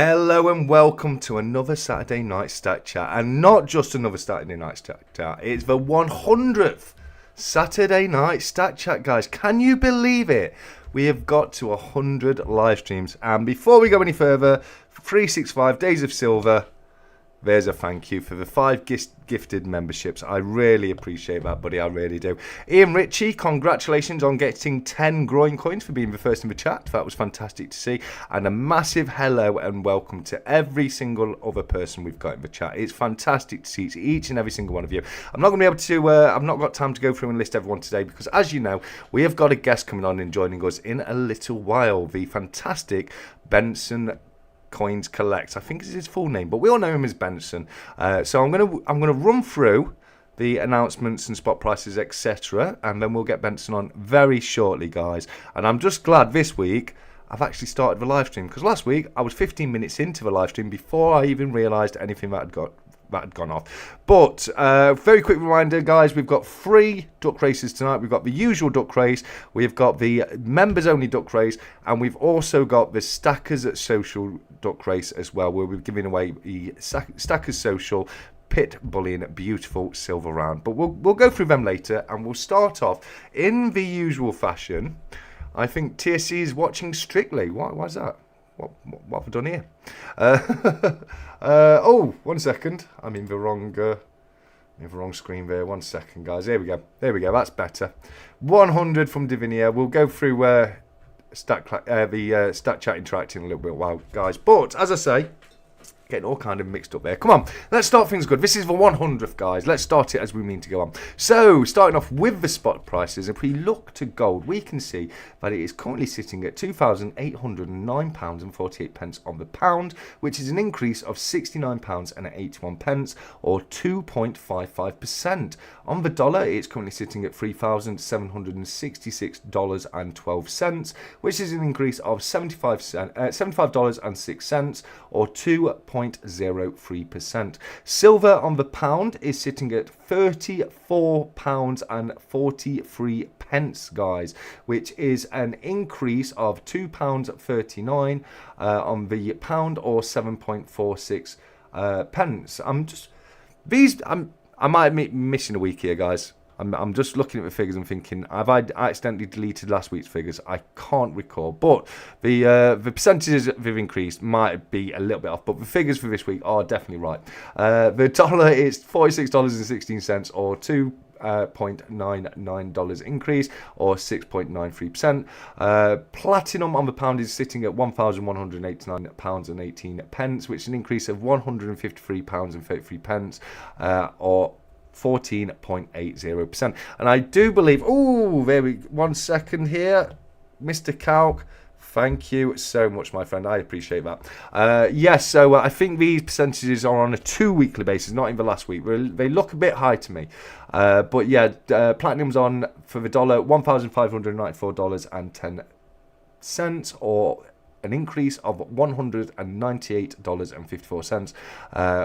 Hello and welcome to another Saturday night stat chat, and not just another Saturday night stat chat, it's the 100th Saturday night stat chat, guys. Can you believe it? We have got to 100 live streams, and before we go any further, 365 Days of Silver, there's a thank you for the 5 gifted memberships. I really appreciate that, buddy. I really do. 𝗵𝗵𝗁𝗍, congratulations on getting 10 Groin coins for being the first in the chat. That was fantastic to see. And a massive hello and welcome to every single other person we've got in the chat. It's fantastic to see each and every single one of you. I'm not going to be able to, I've not got time to go through and list everyone today because, as you know, we have got a guest coming on and joining us in a little while. The fantastic Benson Coins Collect, I think is his full name, but we all know him as Benson. So I'm gonna run through the announcements and spot prices, etc., and then we'll get Benson on very shortly, guys. And I'm just glad this week I've actually started the live stream, because last week I was 15 minutes into the live stream before I even realised anything that had gone off. But very quick reminder, guys, we've got 3 duck races tonight. We've got the usual duck race, we've got the members only duck race, and we've also got the Stackers at Social duck race as well, where we're giving away the Stackers Social Pit Bullying Beautiful Silver Round. But we'll go through them later, and we'll start off in the usual fashion. I think 𝗕𝐂𝐺𝗵𝗵𝗶𝗃 is watching Strictly. Why is that? What have I done here? Oh, 1 second. I'm in the wrong screen there. 1 second, guys. There we go. That's better. 100 from 𝗕𝗓. We'll go through the stat chat interacting a little bit while, guys. But as I say, getting all kind of mixed up there. Come on, let's start things good. This is the 100th, guys. Let's start it as we mean to go on. So, starting off with the spot prices, if we look to gold, we can see that it is currently sitting at £2,809.48 on the pound, which is an increase of £69.81, or 2.55%. On the dollar, it's currently sitting at $3,766.12, which is an increase of $75.06, or 2.03%. Silver on the pound is sitting at £34.43, guys, which is an increase of £2.39 on the pound, or 7.46 pence. I might be missing a week here, guys. I'm just looking at the figures and thinking, have I accidentally deleted last week's figures? I can't recall. But the percentages that have increased might be a little bit off, but the figures for this week are definitely right. The dollar is $46.16, or $2.99 increase, or 6.93%. Platinum on the pound is sitting at £1,189.18, which is an increase of £153.33, or 14.80%. And I do believe, 1 second here, Mr. Calc, thank you so much, my friend. I appreciate that. Yes, so I think these percentages are on a 2-weekly basis, not in the last week. They look a bit high to me. But yeah, platinum's on for the dollar, $1,594.10, or an increase of $198.54,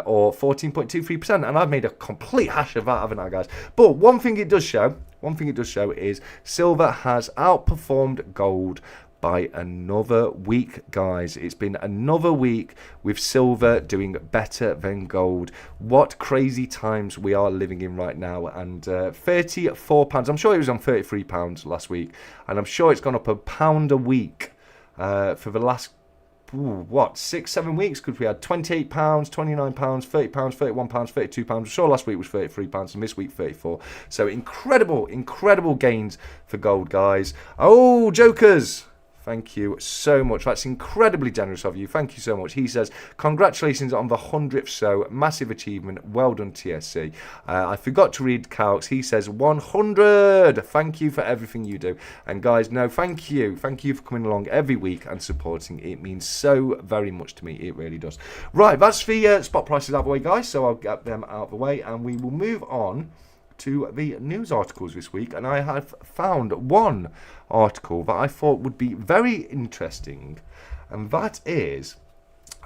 or 14.23%. And I've made a complete hash of that, haven't I, guys? But one thing it does show is silver has outperformed gold by another week, guys. It's been another week with silver doing better than gold. What crazy times we are living in right now. And £34, I'm sure it was on £33 last week, and I'm sure it's gone up £1 a week for the last 6-7 weeks, because we had £28, £29, £30, £31, £32. I'm sure last week was £33, and this week 34. So incredible gains for gold, guys. Oh, jokers, thank you so much. That's incredibly generous of you. Thank you so much. He says, congratulations on the 100th show. Massive achievement. Well done, 𝗕𝐂𝐺𝗵𝗵𝗶. I forgot to read Calcs. He says 100. Thank you for everything you do. And guys, no, thank you. Thank you for coming along every week and supporting. It means so very much to me. It really does. Right, that's the spot prices out of the way, guys. So I'll get them out of the way, and we will move on to the news articles this week. And I have found one article that I thought would be very interesting, and that is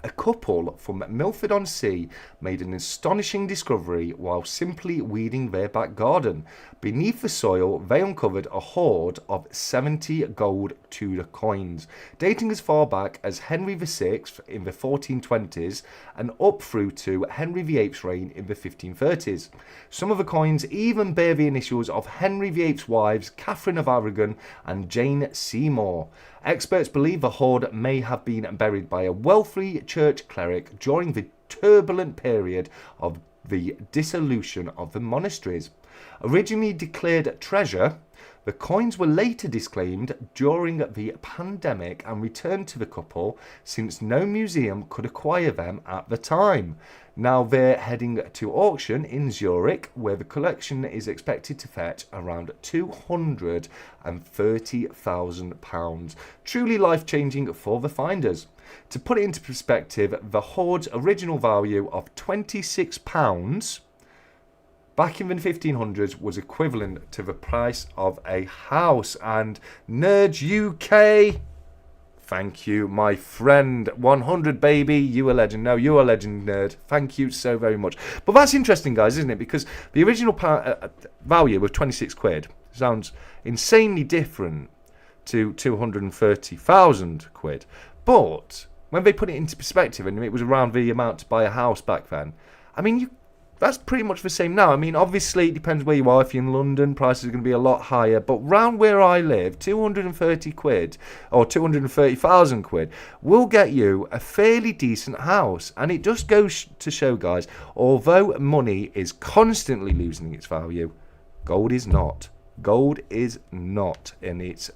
A couple from 𝗵𝗵𝗿𝗄 made an astonishing discovery while simply weeding their back garden. Beneath the soil, they uncovered a hoard of 70 gold Tudor coins, dating as far back as Henry VI in the 1420s and up through to Henry VIII's reign in the 1530s. Some of the coins even bear the initials of Henry VIII's wives, Catherine of Aragon and Jane Seymour. Experts believe the hoard may have been buried by a wealthy church cleric during the turbulent period of the dissolution of the monasteries. Originally declared treasure, the coins were later disclaimed during the pandemic and returned to the couple since no museum could acquire them at the time. Now they're heading to auction in Zurich, where the collection is expected to fetch around £230,000. Truly life-changing for the finders. To put it into perspective, the hoard's original value of £26 back in the 1500s was equivalent to the price of a house. And Nerd UK, thank you, my friend. 100, baby. You a legend. No, you're a legend, Nerd. Thank you so very much. But that's interesting, guys, isn't it? Because the original value of 26 quid sounds insanely different to 230,000 quid. But when they put it into perspective, and it was around the amount to buy a house back then, I mean, that's pretty much the same now. I mean, obviously, it depends where you are. If you're in London, prices are going to be a lot higher. But round where I live, 230 quid or 230,000 quid will get you a fairly decent house. And it just goes to show, guys, although money is constantly losing its value, gold is not. Gold is not. And it's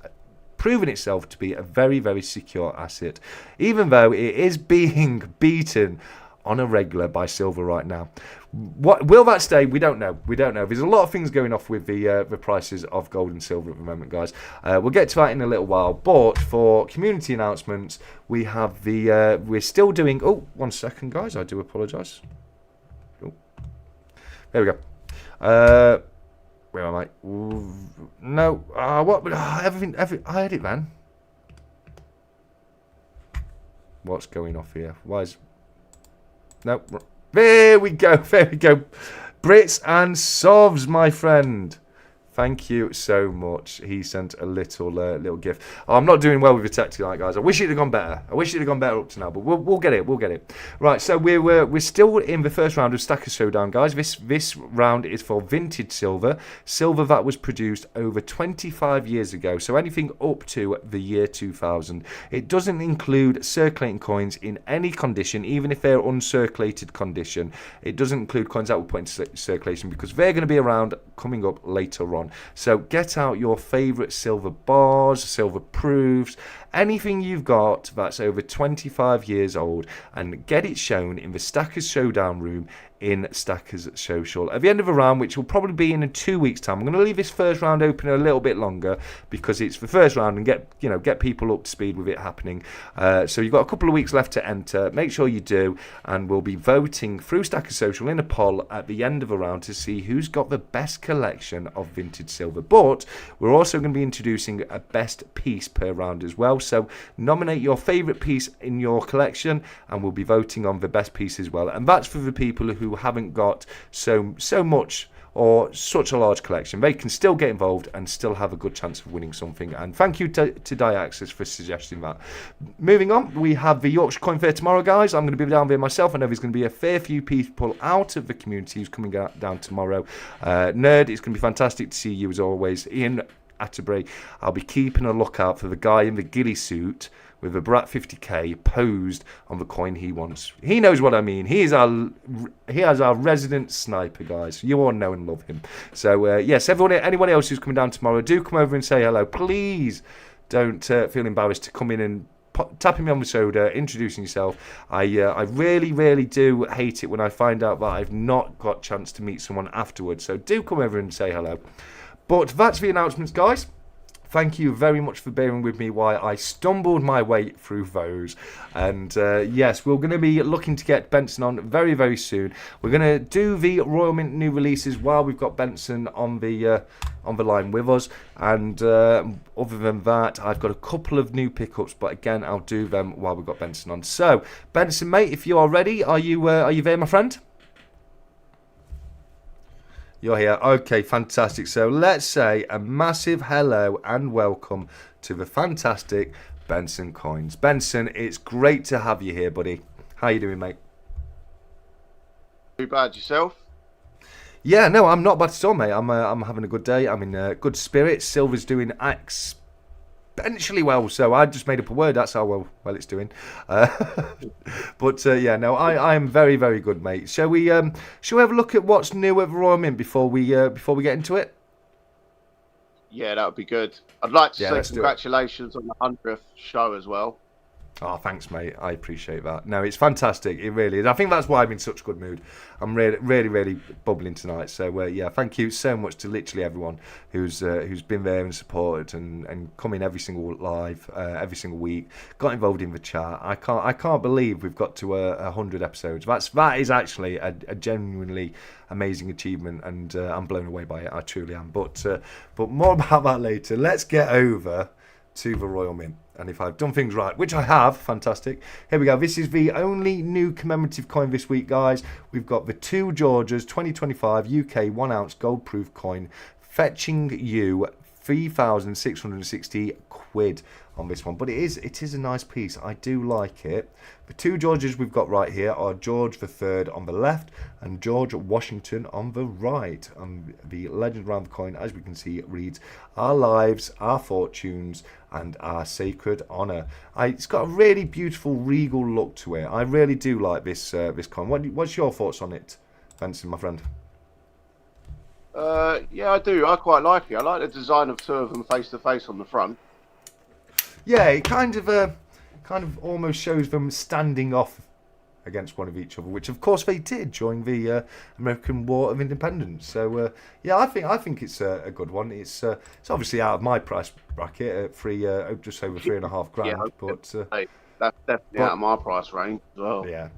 proven itself to be a very, very secure asset, even though it is being beaten on a regular by silver right now. What will that stay? We don't know. We don't know. There's a lot of things going off with the prices of gold and silver at the moment, guys. We'll get to that in a little while. But for community announcements, we have the we're still doing. Oh, 1 second, guys. I do apologise. Oh, there we go. Where am I? Ooh, no. What? Everything. I had it, man. What's going off here? Why is? No, there we go, there we go. Brits and Sovs, my friend. Thank you so much. He sent a little gift. Oh, I'm not doing well with the tech tonight, guys. I wish it had gone better. I wish it had gone better up to now, but we'll get it. We'll get it. Right, so we're still in the first round of Stackers Showdown, guys. This round is for vintage silver that was produced over 25 years ago. So anything up to the year 2000. It doesn't include circulating coins in any condition, even if they're uncirculated condition. It doesn't include coins that were put into circulation because they're going to be around coming up later on. So get out your favourite silver bars, silver proofs, anything you've got that's over 25 years old, and get it shown in the Stackers Showdown room in Stackers Social at the end of the round, which will probably be in 2 weeks' time. I'm going to leave this first round open a little bit longer because it's the first round and get people up to speed with it happening. So you've got a couple of weeks left to enter. Make sure you do, and we'll be voting through Stackers Social in a poll at the end of the round to see who's got the best collection of vintage silver. But we're also going to be introducing a best piece per round as well. So nominate your favourite piece in your collection, and we'll be voting on the best piece as well. And that's for the people who haven't got so much or such a large collection. They can still get involved and still have a good chance of winning something. And thank you to 𝗖𝗺𝗺𝗃 for suggesting that. Moving on, we have the Yorkshire Coin Fair tomorrow, guys. I'm going to be down there myself. I know there's going to be a fair few people out of the community who's coming down tomorrow. Nerd, it's going to be fantastic to see you as always. Ian Atterbury, I'll be keeping a lookout for the guy in the ghillie suit with a Brat 50k posed on the coin he wants. He knows what I mean. He has our resident sniper, guys. You all know and love him. So yes, anyone else who's coming down tomorrow, do come over and say hello. Please don't feel embarrassed to come in and tapping me on the shoulder, introducing yourself. I really do hate it when I find out that I've not got a chance to meet someone afterwards. So do come over and say hello. But that's the announcements, guys. thank you very much for bearing with me while I stumbled my way through those. And yes, we're going to be looking to get Benson on very, very soon. We're going to do the Royal Mint new releases while we've got Benson on the line with us. And other than that, I've got a couple of new pickups, but again, I'll do them while we've got Benson on. So, Benson, mate, if you are ready, are you there, my friend? You're here. Okay, fantastic. So let's say a massive hello and welcome to the fantastic Benson Coins. Benson, it's great to have you here, buddy. How you doing, mate? Too bad yourself? Yeah, no, I'm not bad at all, mate. I'm having a good day. I'm in good spirits. Silver's doing exponentially well, so I just made up a word. That's how well it's doing. But yeah, no, I am very, very good, mate. Shall we have a look at what's new at the Royal Mint before we get into it? Yeah, that would be good. I'd like to say congratulations on the 100th show as well. Oh, thanks, mate. I appreciate that. No, it's fantastic. It really is. I think that's why I'm in such good mood. I'm really, really, really bubbling tonight. So, yeah, thank you so much to literally everyone who's been there and supported and coming every single live, every single week. Got involved in the chat. I can't believe we've got to 100 episodes. That is actually a genuinely amazing achievement, and I'm blown away by it. I truly am. But more about that later. Let's get over to the Royal Mint. And if I've done things right, which I have, fantastic. Here we go. This is the only new commemorative coin this week, guys. We've got the 2 Georges 2025 UK 1 ounce gold proof coin, fetching you 3,660 quid on this one. But it is a nice piece. I do like it. The 2 Georges we've got right here are George III on the left and George Washington on the right. And the legend around the coin, as we can see, it reads, "Our lives, our fortunes, and our sacred honour." It's got a really beautiful regal look to it. I really do like this coin. What's your thoughts on it, Benson, my friend? Yeah, I do. I quite like it. I like the design of 2 of them face to face on the front. Yeah, it kind of almost shows them standing off against one of each other, which of course they did during the American War of Independence. So yeah, I think it's a good one. It's obviously out of my price bracket at just over $3.5 grand. Yeah, but that's definitely out of my price range as well. Yeah.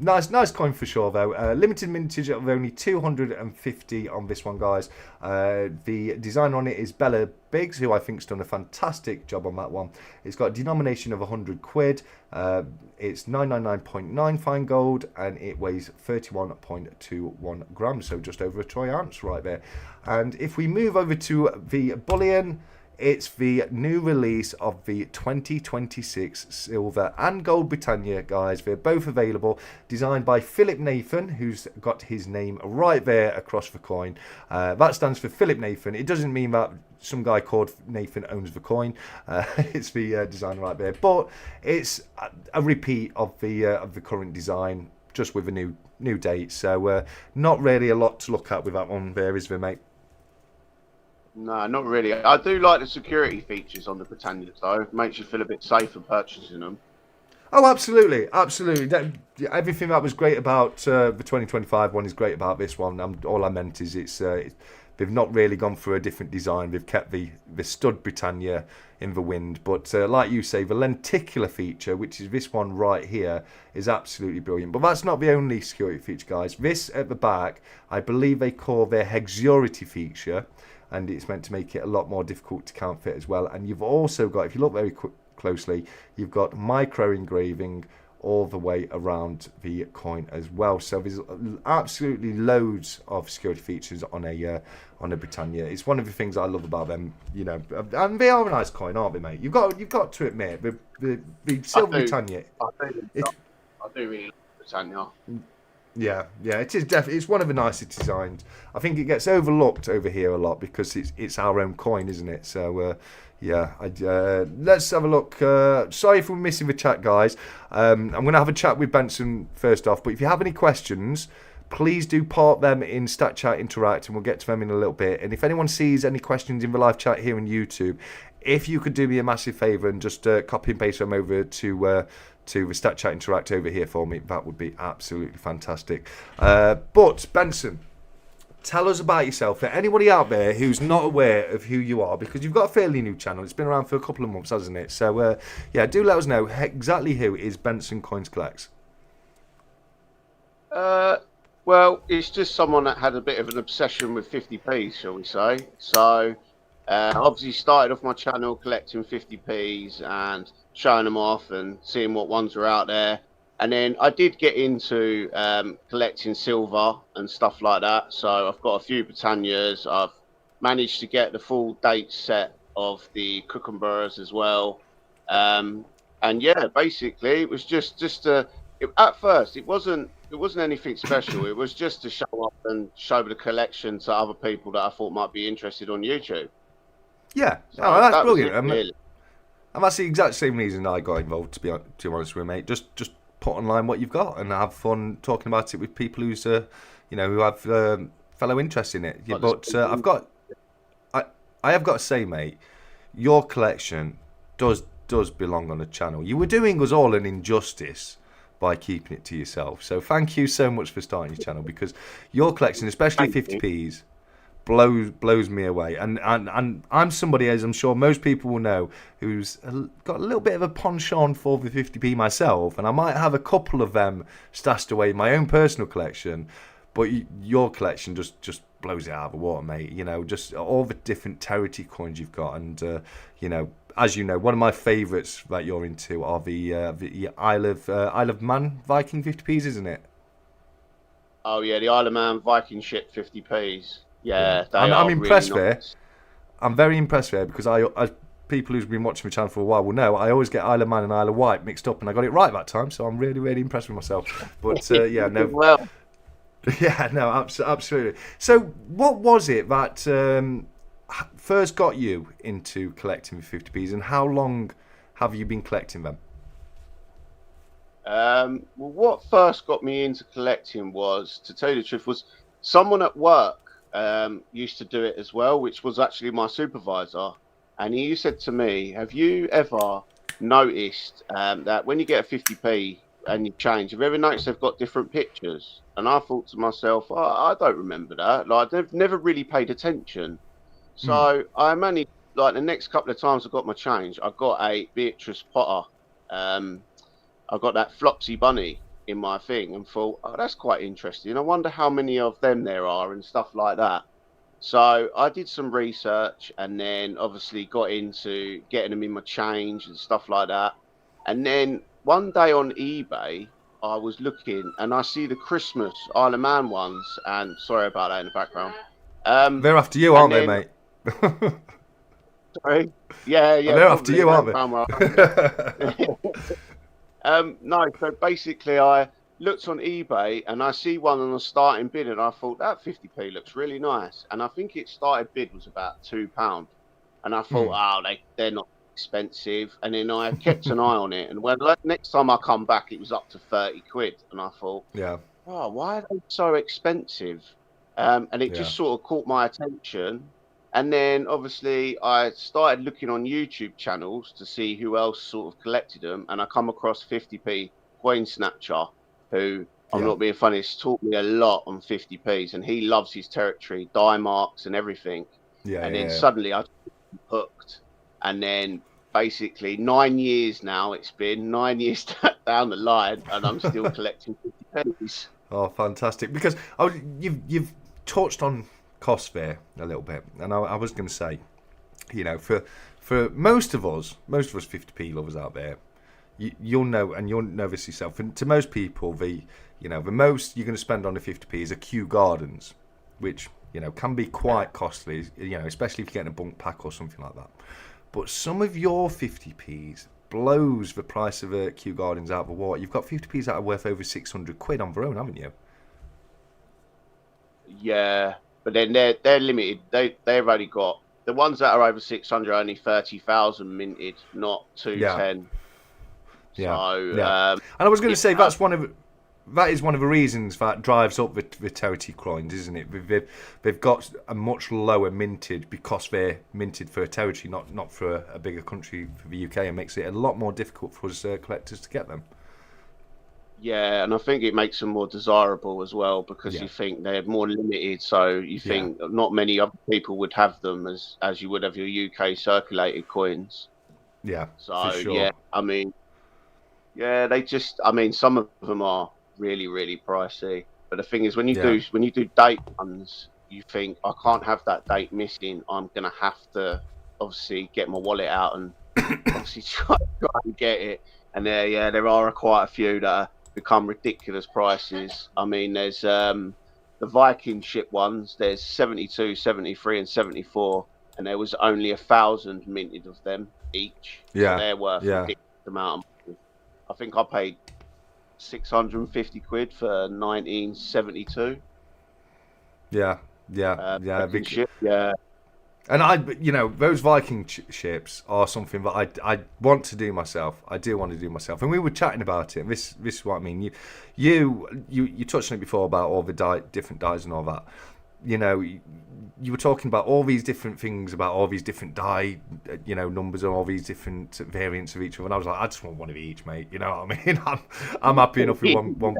Nice coin for sure, though. Limited mintage of only 250 on this one, guys. The designer on it is Bella Biggs, who I think's done a fantastic job on that one. It's got a denomination of 100 quid. It's 999.9 fine gold, and it weighs 31.21 grams, so just over a troy ounce right there. And if we move over to the bullion, it's the new release of the 2026 silver and gold Britannia, guys. They're both available. Designed by Philip Nathan, who's got his name right there across the coin. That stands for Philip Nathan. It doesn't mean that some guy called Nathan owns the coin. It's the design right there. But it's a repeat of the current design, just with a new date. So not really a lot to look at with that one there, is there, mate? No, not really. I do like the security features on the Britannias, though. It makes you feel a bit safer purchasing them. Oh, absolutely. Everything that was great about the 2025 one is great about this one. All I meant is they've not really gone for a different design. They've kept the stud Britannia in the wind. But like you say, the lenticular feature, which is this one right here, is absolutely brilliant. But that's not the only security feature, guys. This at the back, I believe they call their _hexurity feature. And it's meant to make it a lot more difficult to counterfeit as well. And you've also got, if you look very closely, you've got micro engraving all the way around the coin as well. So there's absolutely loads of security features on a Britannia. It's one of the things I love about them, you know. And they are a nice coin, aren't they, mate? You've got to admit the silver Britannia. I do really like Britannia. Yeah, it is definitely. It's one of the nicest designs. I think it gets overlooked over here a lot because it's our own coin, isn't it? So yeah, let's have a look. Sorry if we're missing the chat, guys. I'm going to have a chat with Benson first off, but if you have any questions, please do pop them in StatChat Interact, and we'll get to them in a little bit. And if anyone sees any questions in the live chat here on YouTube, if you could do me a massive favour and just copy and paste them over to the StatChat Interact over here for me, that would be absolutely fantastic. But Benson, tell us about yourself. For anybody out there who's not aware of who you are, because you've got a fairly new channel. It's been around for a couple of months, hasn't it? So, yeah, do let us know exactly who is Benson Coins Collects. Well, it's just someone that had a bit of an obsession with 50p, shall we say. So, obviously started off my channel collecting 50p's and showing them off and seeing what ones are out there. And then I did get into collecting silver and stuff like that. So I've got a few Britannias. I've managed to get the full date set of the 𝗂𝗂𝗃𝗃𝗃 as well. And yeah, basically it was just at first it wasn't anything special. It was just to show up and show the collection to other people that I thought might be interested on YouTube. Yeah, So that's brilliant. Really. And that's the exact same reason I got involved, to be honest with you, mate. Just put online what you've got and have fun talking about it with people who's who have fellow interest in it. Yeah, but I have got to say, mate, your collection does belong on a channel. You were doing us all an injustice by keeping it to yourself. So thank you so much for starting your channel, because your collection, especially 50p's, blows me away. And I'm somebody, as I'm sure most people will know, who's got a little bit of a penchant for the 50p myself, and I might have a couple of them stashed away in my own personal collection, but your collection just blows it out of the water, mate. You know, just all the different 𝗬𝗂𝗃 coins you've got, and you know, as you know, one of my favourites that you're into are the Isle of Man Viking 50p's, isn't it? Oh yeah, the Isle of Man Viking ship 50p's. Yeah, I'm impressed really there. nice. I'm very impressed there, because I people who've been watching my channel for a while will know I always get Isle of Man and Isle of Wight mixed up, and I got it right that time, so I'm really impressed with myself. But yeah, no, well, yeah, no, absolutely. So, what was it that first got you into collecting the 50p's, and how long have you been collecting them? well, what first got me into collecting was, to tell you the truth, was someone at work used to do it as well, which was actually my supervisor. And he said to me, have you ever noticed that when you get a 50p and you change, have you ever noticed they've got different pictures? And I thought to myself, oh, I don't remember that. Like, I've never really paid attention. So I managed, like, the next couple of times I got my change, I got a Beatrice Potter. I got that Flopsy Bunny in my thing and thought, oh, that's quite interesting. I wonder how many of them there are and stuff like that. So I did some research, and then obviously got into getting them in my change and stuff like that. And then one day on eBay, I was looking and I see the Christmas Isle of Man ones, and sorry about that in the background. They're after you, aren't they, mate? Sorry? Yeah. They're after you, aren't they? No, so basically I looked on eBay and I see one on the starting bid, and I thought that 50p looks really nice, and I think its started bid was about £2, and I thought, oh, they're not expensive. And then I kept an eye on it, and when next time I come back it was up to 30 quid, and I thought, yeah, oh, why are they so expensive? And it just sort of caught my attention. And then obviously I started looking on YouTube channels to see who else sort of collected them, and I come across 50p Coin Snatcher, who, I'm not being funny, has taught me a lot on 50p's, and he loves his territory, die marks and everything. And then suddenly I hooked, and then basically 9 years now, it's been 9 years down the line, and I'm still collecting 50p's. Oh, fantastic! Because you've touched on cost there a little bit, and I was going to say, you know, for most of us 50p lovers out there, you'll know, and you'll know this yourself, and to most people, the most you're going to spend on a 50p is a Kew Gardens, which, you know, can be quite costly, you know, especially if you're getting a bunk pack or something like that. But some of your 50p's blows the price of a Kew Gardens out of the water. You've got 50p's that are worth over 600 quid on their own, haven't you? Yeah, but then they're limited. They've only got, the ones that are over 600 only 30,000 minted, not 210. Yeah. So, and I was going to say that is one of the reasons that drives up the 𝗬𝗃𝗃𝗃 coins, isn't it? They've got a much lower minted because they're minted for a territory, not for a bigger country, for the UK, and makes it a lot more difficult for us collectors to get them. Yeah, and I think it makes them more desirable as well because Yeah. you think they're more limited. So you think not many other people would have them as you would have your UK circulated coins. Yeah, So for sure. yeah, I mean, yeah, I mean, some of them are really, really pricey. But the thing is, when you do date ones, you think I can't have that date missing. I'm gonna have to obviously get my wallet out and obviously try and get it. And there are quite a few that become ridiculous prices. I mean, there's the Viking ship ones. There's 72, 73, and 74, and there was only 1,000 minted of them each. Yeah, so they're worth a ridiculous amount of money. I think I paid 650 quid for 1972. Yeah. Viking ship, yeah. And those Viking ships are something that I want to do myself. I do want to do myself. And we were chatting about it. And this is what I mean. You touched on it before about all the different dyes and all that. You were talking about all these different things, about all these different dye, numbers and all these different variants of each of them. And I was like, I just want one of each, mate. You know what I mean? I'm happy enough with one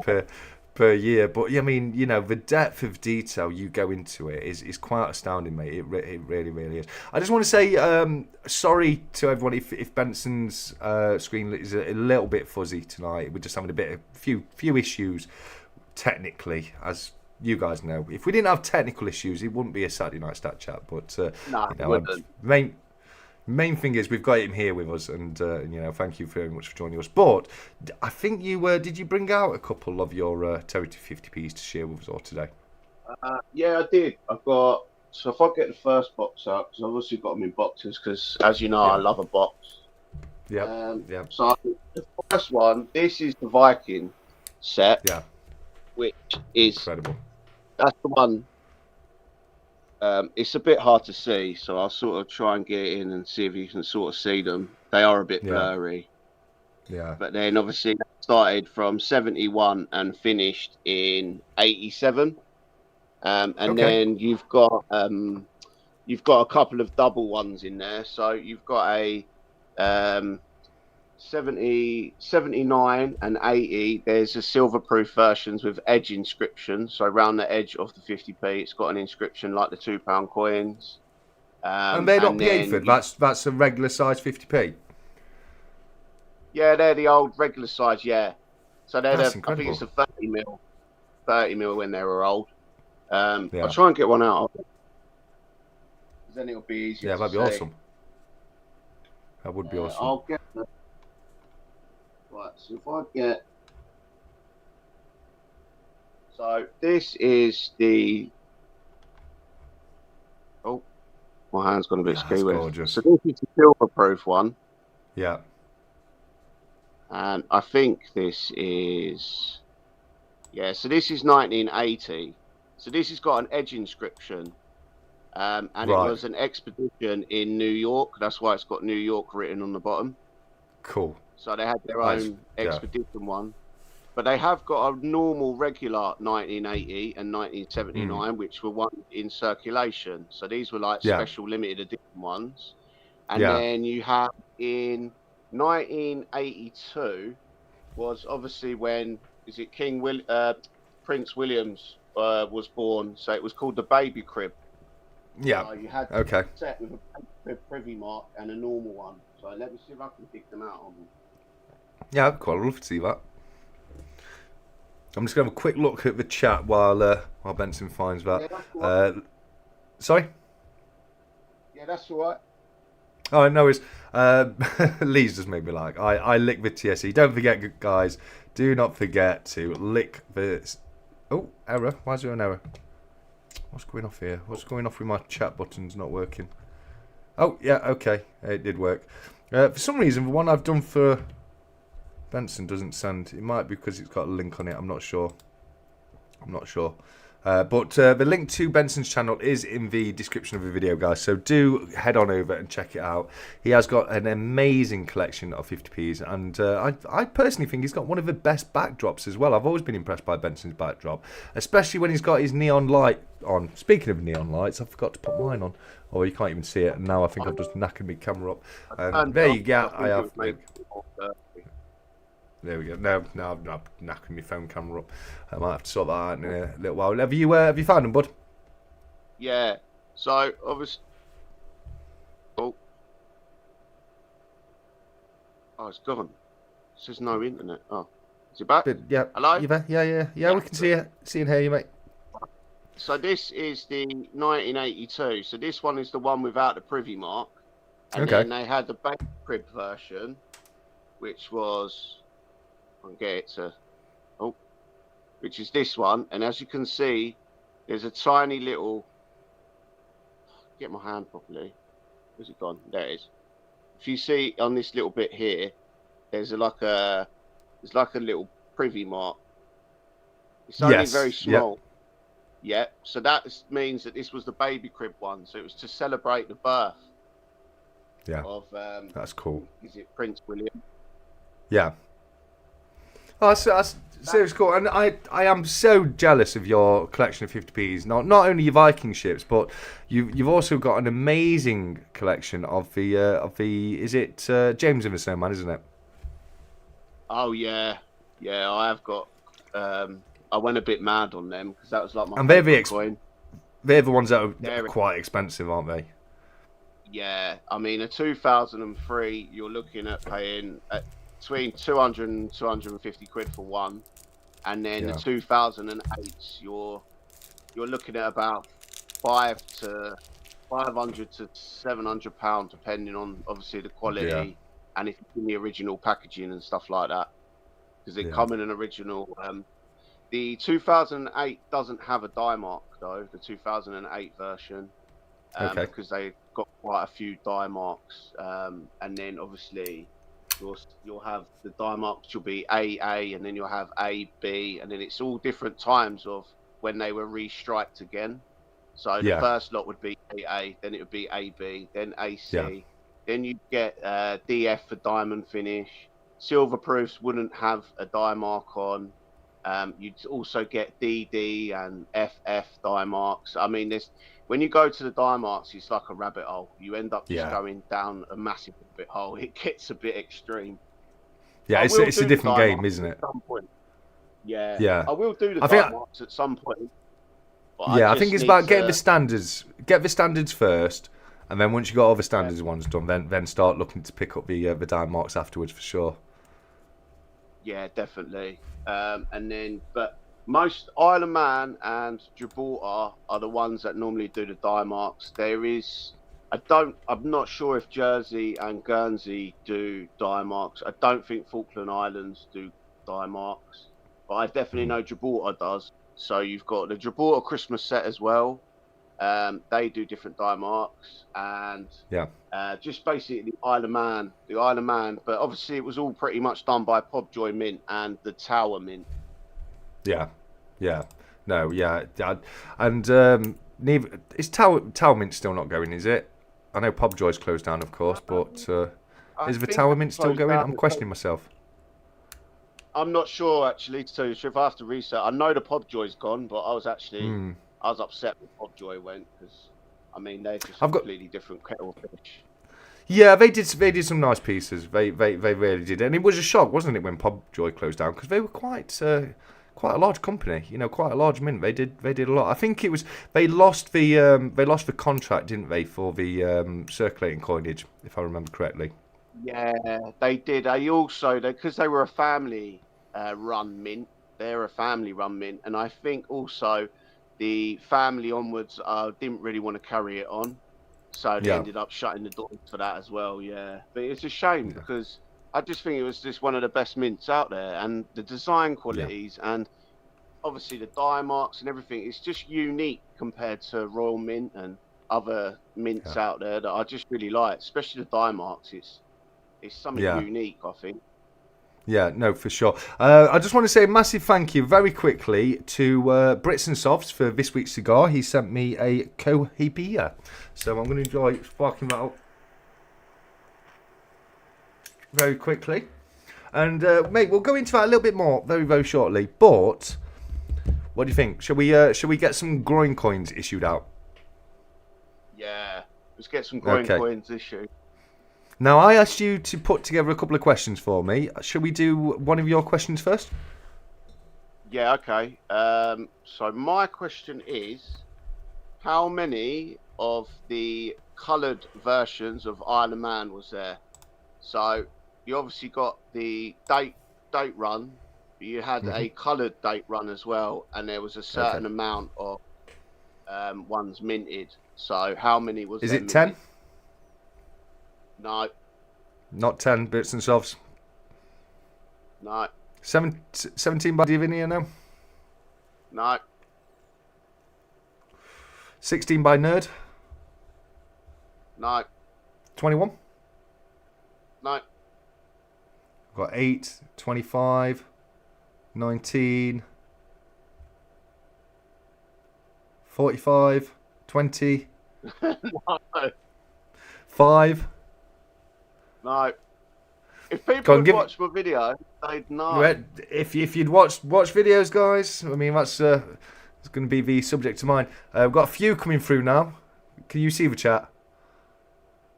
per year. But I mean, the depth of detail you go into it is quite astounding, mate. It really, really is. I just want to say sorry to everyone if Benson's screen is a little bit fuzzy tonight. We're just having a few issues technically, as you guys know. If we didn't have technical issues, it wouldn't be a Saturday night stat chat. But main thing is we've got him here with us, and thank you very much for joining us. But I think did you bring out a couple of your Teritor 50p's to share with us all today? Yeah, I did. So if I get the first box out, because I've obviously got them in boxes, because as you know, I love a box. Yeah. So the first one, this is the Viking set. Yeah. Which is incredible. That's the one. It's a bit hard to see, so I'll sort of try and get in and see if you can sort of see them. They are a bit blurry. Yeah. But then obviously started from 71 and finished in 87. Then you've got a couple of double ones in there. So you've got a 70, 79 and 80, there's a silver-proof versions with edge inscription. So around the edge of the 50p, it's got an inscription like the £2 coins. And they're not P8 that's a regular size 50p? Yeah, they're the old regular size, yeah. So they're I think it's a 30 mil when they were old. I'll try and get one out of it. Then it'll be easier to that'd be see. awesome. That would be awesome. I'll get them. Right, so if I get... So this is the... Oh, my hand's gone a bit skewy. Gorgeous. So this is the silver-proof one. Yeah. And I think this is... Yeah, so this is 1980. So this has got an edge inscription. And it was an expedition in New York. That's why it's got New York written on the bottom. Cool. So they had their own expedition one. But they have got a normal, regular 1980 and 1979, which were one in circulation. So these were like special limited edition ones. And then you have in 1982 was obviously when Prince William's was born. So it was called the baby crib. Yeah. You had a set with a crib privy mark and a normal one. So let me see if I can pick them out on them. Yeah, I'd quite love to see that. I'm just going to have a quick look at the chat while Benson finds that. Yeah, sorry? Yeah, that's all right. Oh, no, it's Lee's just made me like, I lick the TSE. Don't forget, guys, do not forget to lick the... Oh, error. Why is there an error? What's going off here? What's going off with my chat buttons not working? Oh, yeah, okay. It did work. For some reason, the one I've done for Benson doesn't send. It might be because it's got a link on it. I'm not sure. But the link to Benson's channel is in the description of the video, guys. So do head on over and check it out. He has got an amazing collection of 50p's. And I personally think he's got one of the best backdrops as well. I've always been impressed by Benson's backdrop. Especially when he's got his neon light on. Speaking of neon lights, I forgot to put mine on. Oh, you can't even see it. And now I think I've just knackered my camera up. And there you go. I have... There we go. No, I'm not knacking my phone camera up. I might have to sort that out in a little while. Have you found them, bud? Yeah. So obviously, oh, it's gone. It says no internet. Oh, is it back? Yeah. Hello. You there? Yeah. We can see and hear you, mate. So this is the 1982. So this one is the one without the privy mark. And then they had the baby crib version, which was, I'll get it to, which is this one. And as you can see, there's a tiny little, get my hand properly. Where's it gone? There it is. If you see on this little bit here, there's like a little privy mark. It's only very small. Yep. Yeah, so that means that this was the baby crib one. So it was to celebrate the birth. Yeah. Of that's cool. Is it Prince William? Yeah. Oh, that's seriously cool, and I am so jealous of your collection of 50p's. Not only your Viking ships, but you've also got an amazing collection of the is it 𝗵𝗵𝗁 the Snowman, isn't it? Oh yeah, I have got. I went a bit mad on them because that was like my. And coin. They're the ones that are quite expensive, aren't they? Yeah, I mean a 2003, you're looking at paying between 200 and 250 quid for one, and then the 2008, you're looking at about 500 to 700 pounds, depending on obviously the quality and if it's in the original packaging and stuff like that, because they come in an original. The 2008 doesn't have a die mark though, the 2008 version, because they got quite a few die marks, and then obviously you'll have the die marks, you'll be AA, and then you'll have AB, and then it's all different times of when they were restriked again. So the first lot would be AA, then it would be AB, then AC, then you get DF for diamond finish. Silver proofs wouldn't have a die mark on. You'd also get DD and FF die marks. I mean, when you go to the die marks, it's like a rabbit hole. You end up just going down a massive rabbit hole. It gets a bit extreme. Yeah, it's a different game, isn't it? At some point. Yeah. I will do the die marks at some point. I think it's about getting the standards. Get the standards first, and then once you got all the standards ones done, then start looking to pick up the die marks afterwards for sure. Yeah, definitely. And then, but most Isle of Man and Gibraltar are the ones that normally do the die marks. I'm not sure if Jersey and Guernsey do die marks. I don't think Falkland Islands do die marks, but I definitely know Gibraltar does. So you've got the Gibraltar Christmas set as well. They do different die marks, and just basically the Isle of Man. But obviously it was all pretty much done by Pobjoy Mint and the Tower Mint. And is Tower Mint still not going? Is it? I know Pobjoy's closed down, of course, but is the Tower Mint still going? I'm questioning myself. I'm not sure actually, to tell you the truth. I have to research. I know the Pobjoy's gone, but I was actually I was upset when Pobjoy went because I mean they're just completely different kettle of fish. Yeah, they did some nice pieces. They really did, and it was a shock, wasn't it, when Pobjoy closed down, because they were quite a large company, quite a large mint. They did a lot. I think it was they lost the contract, didn't they, for the circulating coinage, if I remember correctly. Yeah, they did. Because they were a family run mint. They're a family run mint, and I think also the family onwards didn't really want to carry it on. So they ended up shutting the doors for that as well, But it's a shame because I just think it was just one of the best mints out there, and the design qualities and obviously the die marks and everything, it's just unique compared to Royal Mint and other mints out there that I just really like, especially the die marks. It's something unique, I think. Yeah, no, for sure. I just want to say a massive thank you very quickly to Brits and Softs for this week's cigar. He sent me a 𝗀𝗶𝗃. So I'm going to enjoy sparking that up very quickly. And, mate, we'll go into that a little bit more very, very shortly. But what do you think? Shall we get some Groin coins issued out? Yeah, let's get some Groin coins issued. Now, I asked you to put together a couple of questions for me. Should we do one of your questions first? Yeah, okay. So my question is, how many of the coloured versions of Isle of Man was there? So you obviously got the date run, but you had a coloured date run as well, and there was a certain amount of ones minted. So how many was Is there? it 10? No. Not 10 bits and softs. No. 17 by Divinia now? No. 16 by Nerd? No. 21? No. Got 8, 25, 19, 45, 20, No. 5. No. If people on, had watched my video, they'd know. If you'd watch videos, guys, I mean, that's it's going to be the subject of mine. We've got a few coming through now. Can you see the chat?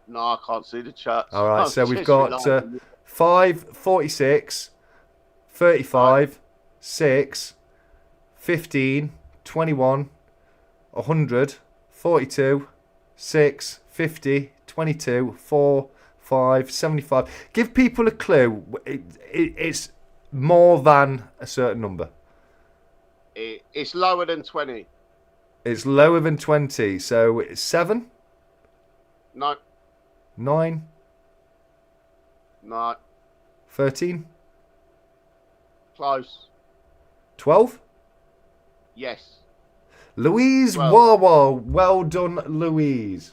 No, I can't see the chat. All right, so we've got 5, 46, 35, 6, 15, 21, 100, 42, 6, 50, 22, 4, 5, 75. Give people a clue. It's more than a certain number. It's lower than 20. It's lower than 20. So it's 7? No. 9? No. 13? Close. 12? Yes. Louise Wawa. Well done, Louise.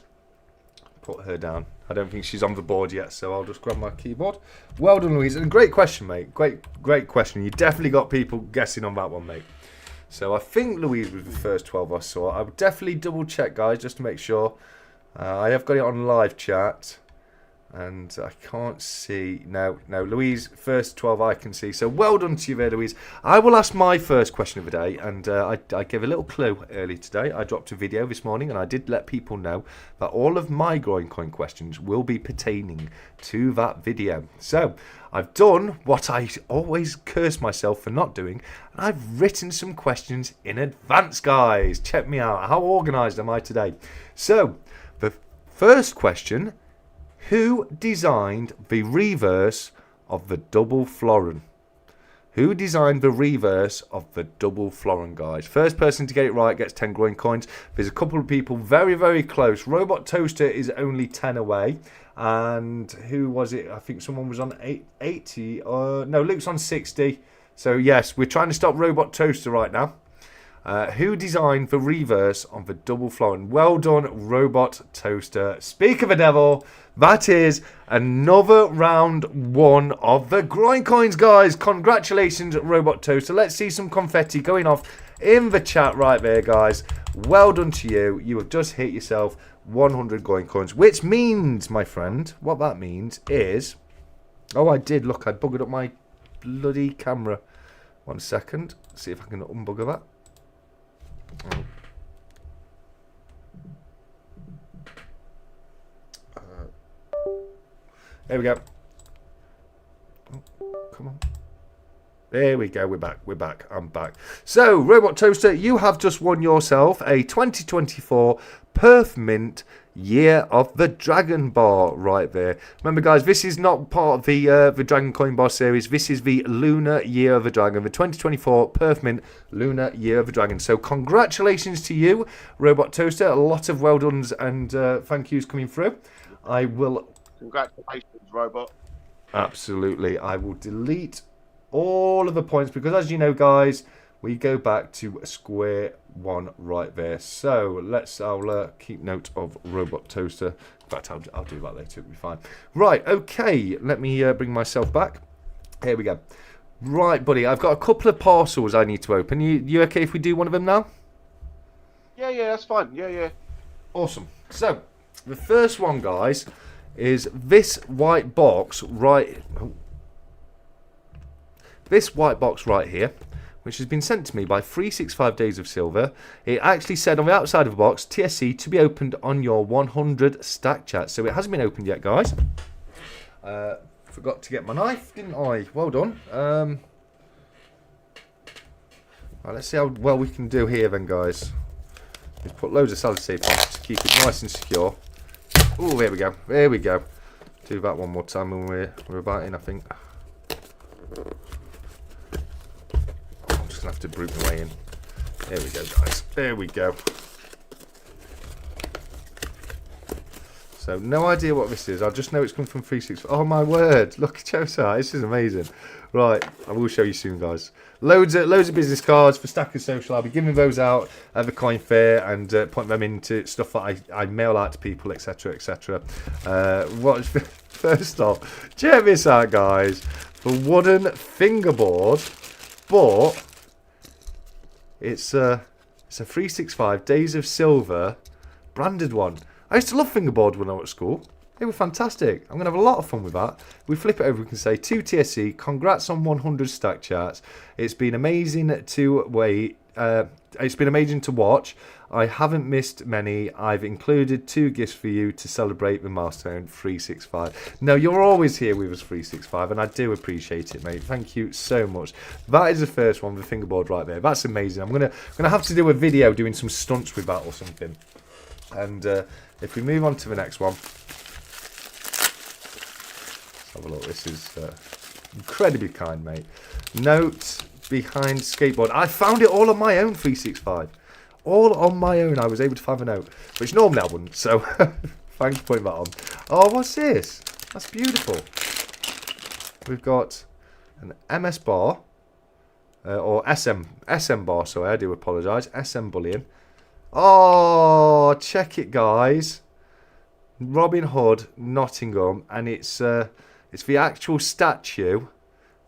Put her down. I don't think she's on the board yet, so I'll just grab my keyboard. Well done, Louise. And great question, mate. Great question. You definitely got people guessing on that one, mate. So I think Louise was the first 12 I saw. I would definitely double check, guys, just to make sure. I have got it on live chat. And I can't see. No, Louise, first 12 I can see. So well done to you there, Louise. I will ask my first question of the day. And I gave a little clue earlier today. I dropped a video this morning and I did let people know that all of my Groin coin questions will be pertaining to that video. So I've done what I always curse myself for not doing. And I've written some questions in advance, guys. Check me out. How organised am I today? So the first question: who designed the reverse of the double florin? Who designed the reverse of the double florin, guys? First person to get it right gets 10 Groin coins. There's a couple of people very, very close. Robot Toaster is only 10 away. And who was it? I think someone was on 80. No, Luke's on 60. So, yes, we're trying to stop Robot Toaster right now. Who designed the reverse on the double florin? Well done, Robot Toaster. Speak of the devil, that is another round 1 of the Groin coins, guys. Congratulations, Robot Toaster. Let's see some confetti going off in the chat right there, guys. Well done to you. You have just hit yourself 100 Groin coins, which means, my friend, what that means is... Oh, I did. Look, I buggered up my bloody camera. 1 second. See if I can unbugger that. There we go. Oh, come on. There we go. We're back. I'm back. So, Robot Toaster, you have just won yourself a 2024 Perth Mint Year of the Dragon bar right there. Remember, guys, this is not part of the Dragon Coin Bar series. This is the Lunar Year of the Dragon, the 2024 Perth Mint Lunar Year of the Dragon. So, congratulations to you, Robot Toaster. A lot of well dones and thank yous coming through. I will... Congratulations, Robot. Absolutely. I will delete all of the points because, as you know, guys, we go back to square one right there. So I'll keep note of Robot Toaster. In fact, I'll do that later. It'll be fine. Right. Okay. Let me bring myself back. Here we go. Right, buddy. I've got a couple of parcels I need to open. You okay if we do one of them now? Yeah, that's fine. Yeah. Awesome. So the first one, guys, is this white box right. This white box right here, which has been sent to me by 365 Days of Silver. It actually said on the outside of the box, TSC to be opened on your 100 stack chat. So it hasn't been opened yet, guys. Forgot to get my knife, didn't I? Well done. Right, let's see how well we can do here then, guys. We've put loads of salad tape on to keep it nice and secure. Oh, there we go. There we go. Do that one more time when we're about in, I think. I'm just going to have to brute my way in. There we go, guys. There we go. So, no idea what this is. I just know it's come from 365. Oh, my word. Look at J.O.S.A. This is amazing. Right, I will show you soon, guys. Loads of business cards for Stackers Social. I'll be giving those out at the coin fair and putting them into stuff that I mail out to people, etc., etc. First off, check this out, guys. The wooden fingerboard, but it's a 365 Days of Silver branded one. I used to love fingerboard when I was at school. They were fantastic. I'm going to have a lot of fun with that. We flip it over, we can say, to TSC, congrats on 100 stack charts. It's been amazing to wait. It's been amazing to watch. I haven't missed many. I've included 2 gifts for you to celebrate the milestone 365. Now, you're always here with us, 365, and I do appreciate it, mate. Thank you so much. That is the first one, the fingerboard right there. That's amazing. I'm gonna have to do a video doing some stunts with that or something. And if we move on to the next one. Have a look. This is incredibly kind, mate. Note behind skateboard. I found it all on my own, 365. All on my own. I was able to find a note, which normally I wouldn't. So thanks for putting that on. Oh, what's this? That's beautiful. We've got an MS bar or SM bar. Sorry, I do apologise. SM bullion. Oh, check it, guys. Robin Hood, Nottingham, and it's the actual statue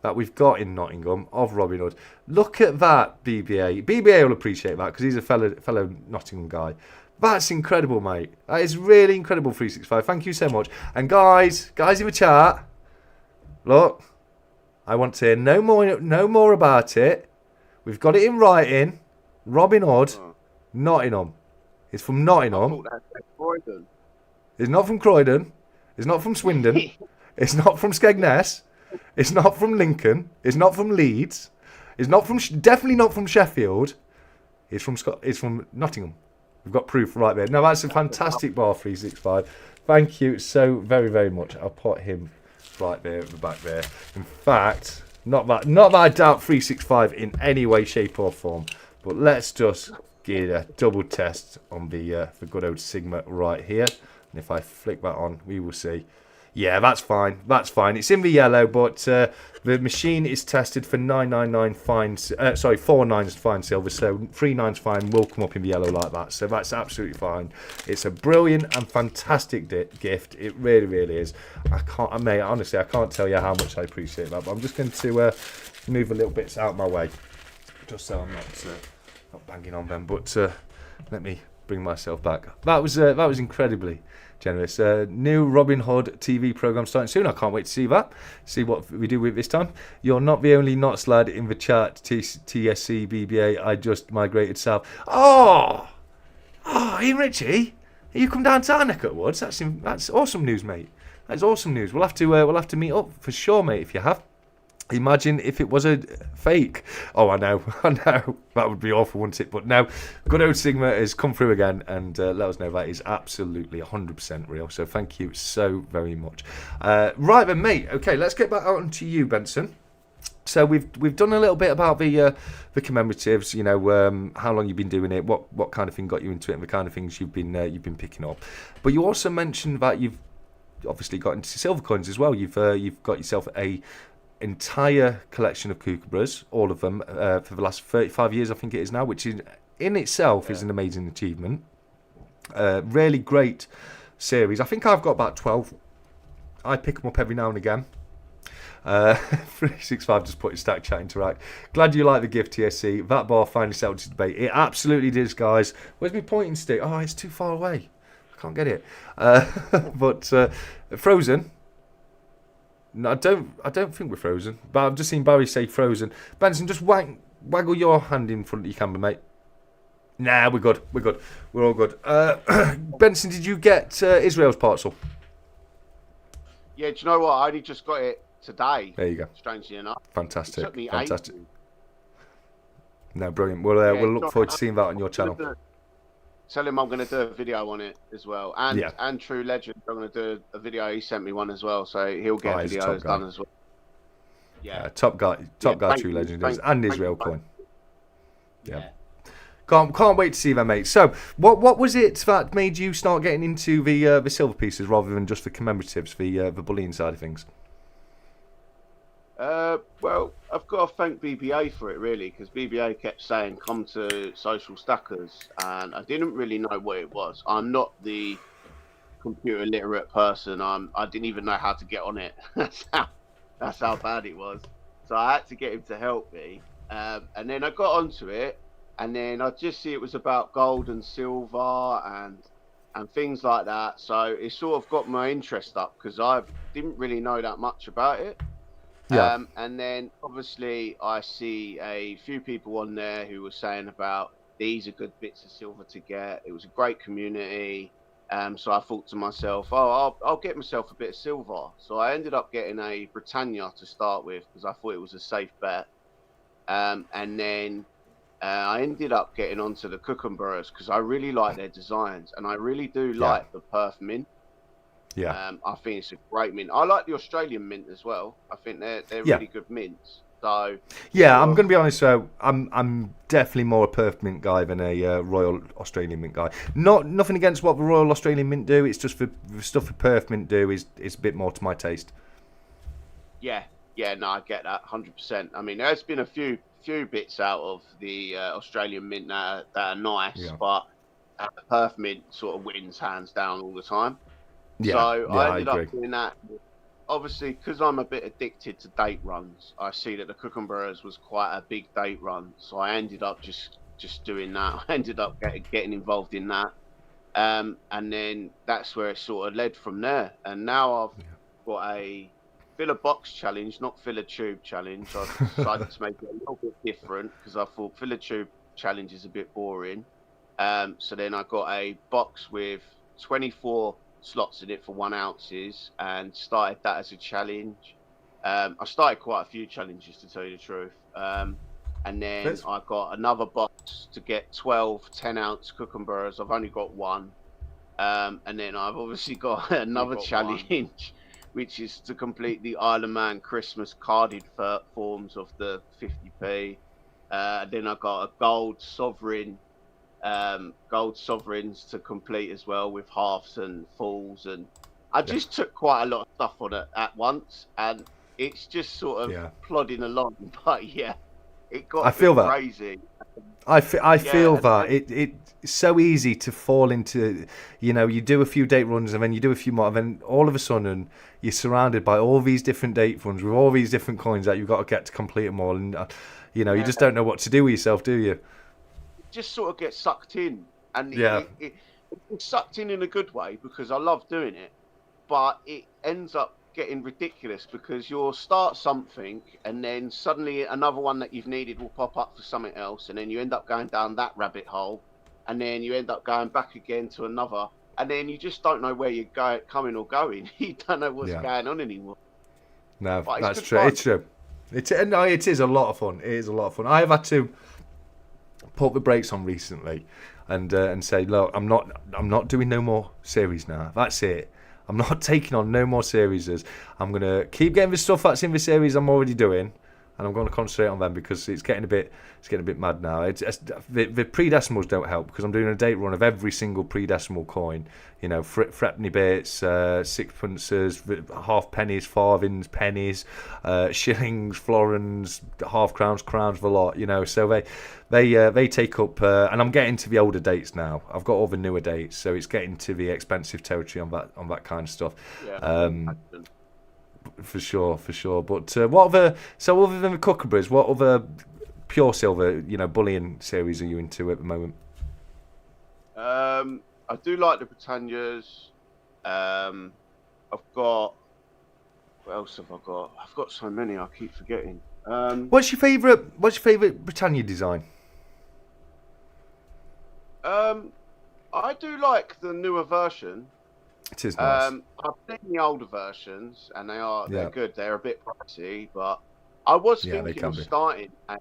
that we've got in Nottingham of Robin Hood. Look at that, BBA. BBA will appreciate that because he's a fellow Nottingham guy. That's incredible, mate. That is really incredible, 365. Thank you so much. And guys in the chat, look, I want to hear no more about it. We've got it in writing. Robin Hood, Nottingham. It's from Nottingham. It's not from Croydon. It's not from Swindon. It's not from Skegness. It's not from Lincoln. It's not from Leeds. It's not from definitely not from Sheffield. It's from Nottingham. We've got proof right there. No, that's a fantastic bar, 365. Thank you so very, very much. I'll put him right there at the back there. In fact, not that I doubt 365 in any way, shape or form. But let's just get a double test on the good old Sigma right here. And if I flick that on, we will see. Yeah, that's fine. That's fine. It's in the yellow, but the machine is tested for 999 fine. 4 9s fine silver, so 3 9s fine will come up in the yellow like that. So that's absolutely fine. It's a brilliant and fantastic gift. It really, really is. Mate, honestly, I can't tell you how much I appreciate that. But I'm just going to move a little bits out of my way, just so I'm not banging on them. But let me bring myself back. That was incredibly generous. New Robin Hood TV program starting soon. I can't wait to see that. See what we do with it this time. You're not the only Knots lad in the chat. TSC BBA. I just migrated south. Oh, Ian Ritchie, you come down to our neck of the woods. That's awesome news, mate. That's awesome news. We'll have to meet up for sure, mate. If you have. Imagine if it was a fake. Oh, I know. That would be awful, wouldn't it? But now, good old Sigma has come through again and let us know that is absolutely 100% real. So thank you so very much. Right then, mate. Okay, let's get back on to you, Benson. So we've done a little bit about the commemoratives. You know, how long you've been doing it, what kind of thing got you into it, and the kind of things you've been picking up. But you also mentioned that you've obviously got into silver coins as well. You've got yourself a entire collection of kookaburras, all of them, for the last 35 years, I think it is now, which in itself is an amazing achievement. Really great series. I think I've got about 12. I pick them up every now and again. 365 just put his stack chat into rack. Glad you like the gift, TSC. That bar finally settled to debate. It absolutely did, guys. Where's my pointing stick? Oh, it's too far away. I can't get it. But Frozen. No, I don't think we're frozen. But I've just seen Barry say frozen. Benson, just waggle your hand in front of your camera, mate. Nah, we're good. We're all good. Benson, did you get Israel's parcel? Yeah, do you know what? I only just got it today. There you go. Strangely enough. Fantastic. It took me Fantastic. ages. No, brilliant. We'll look forward to seeing that on your channel. Tell him I'm going to do a video on it as well. And True Legend, I'm going to do a video. He sent me one as well, so he'll get videos done as well. Yeah. Top guy, True Legend is, and 𝗕𝗓𝗀𝗀𝗀𝗀 coin. Yeah. Can't wait to see that, mate. So, what was it that made you start getting into the silver pieces rather than just the commemoratives, the bullying side of things? Well, I've got to thank BBA for it, really, because BBA kept saying, come to Social Stackers, and I didn't really know what it was. I'm not the computer literate person. I didn't even know how to get on it. That's how bad it was. So I had to get him to help me. And then I got onto it, and then I just see it was about gold and silver and things like that. So it sort of got my interest up, because I didn't really know that much about it. Yeah. And then obviously I see a few people on there who were saying about these are good bits of silver to get. It was a great community. So I thought to myself, oh, I'll get myself a bit of silver. So I ended up getting a Britannia to start with, because I thought it was a safe bet. And then I ended up getting onto the 𝗂𝗶𝗃𝗃 because I really like their designs, and I really do like the Perth mint. Yeah. I think it's a great mint. I like the Australian mint as well. I think they're really good mints. So yeah, I'm going to be honest. So I'm definitely more a Perth mint guy than a Royal Australian mint guy. Nothing against what the Royal Australian mint do. It's just the stuff the Perth mint do is a bit more to my taste. Yeah, no, I get that 100%. I mean, there's been a few bits out of the Australian mint that are nice, but the Perth mint sort of wins hands down all the time. Yeah, so I ended up doing that. Obviously, because I'm a bit addicted to date runs, I see that the 𝗂𝗶𝗃𝗃𝗃 was quite a big date run. So I ended up just doing that. I ended up getting involved in that. And then that's where it sort of led from there. And now I've got a fill a box challenge, not fill a tube challenge. I decided to make it a little bit different because I thought fill a tube challenge is a bit boring. So then I got a box with 24 slots in it for 1 ounces and started that as a challenge. I started quite a few challenges, to tell you the truth. And then I got another box to get 12 10-ounce 𝗂𝗶𝗃𝗃𝗃s. I've only got one. And then I've obviously got another challenge, which is to complete the Isle of Man Christmas carded forms of the 50p. Then I got a gold sovereigns to complete as well, with halves and fulls, and I just took quite a lot of stuff on it at once, and it's just sort of plodding along. But yeah, it got a bit crazy. I feel that it's so easy to fall into, you do a few date runs and then you do a few more, and then all of a sudden you're surrounded by all these different date runs with all these different coins that you've got to get to complete them all, and you just don't know what to do with yourself, do you? Just sort of get sucked in, and it's sucked in a good way, because I love doing it, but it ends up getting ridiculous because you'll start something and then suddenly another one that you've needed will pop up for something else, and then you end up going down that rabbit hole, and then you end up going back again to another, and then you just don't know where you're coming or going. You don't know what's going on anymore. No, that's true. It's true. It is a lot of fun. It is a lot of fun. I have had to put the brakes on recently and say, look, I'm not doing no more series now. That's it. I'm not taking on no more series. I'm gonna keep getting the stuff that's in the series I'm already doing, and I'm going to concentrate on them because it's getting a bit mad now. The pre-decimals don't help, because I'm doing a date run of every single pre-decimal coin. Threepenny bits, sixpences, half pennies, farthings, pennies, shillings, florins, half crowns, the lot. So they take up, and I'm getting to the older dates now. I've got all the newer dates, so it's getting to the expensive territory on that kind of stuff. For sure. But other than the 𝗂𝗶𝗃𝗃𝗃𝗃, what other pure silver, bullion series are you into at the moment? I do like the Britannias. I've got, what else have I got? I've got so many, I keep forgetting. What's your favourite Britannia design? I do like the newer version. It is nice. I've seen the older versions, and they're Yeah. good. They're a bit pricey, but I was Yeah, they thinking can of be. starting a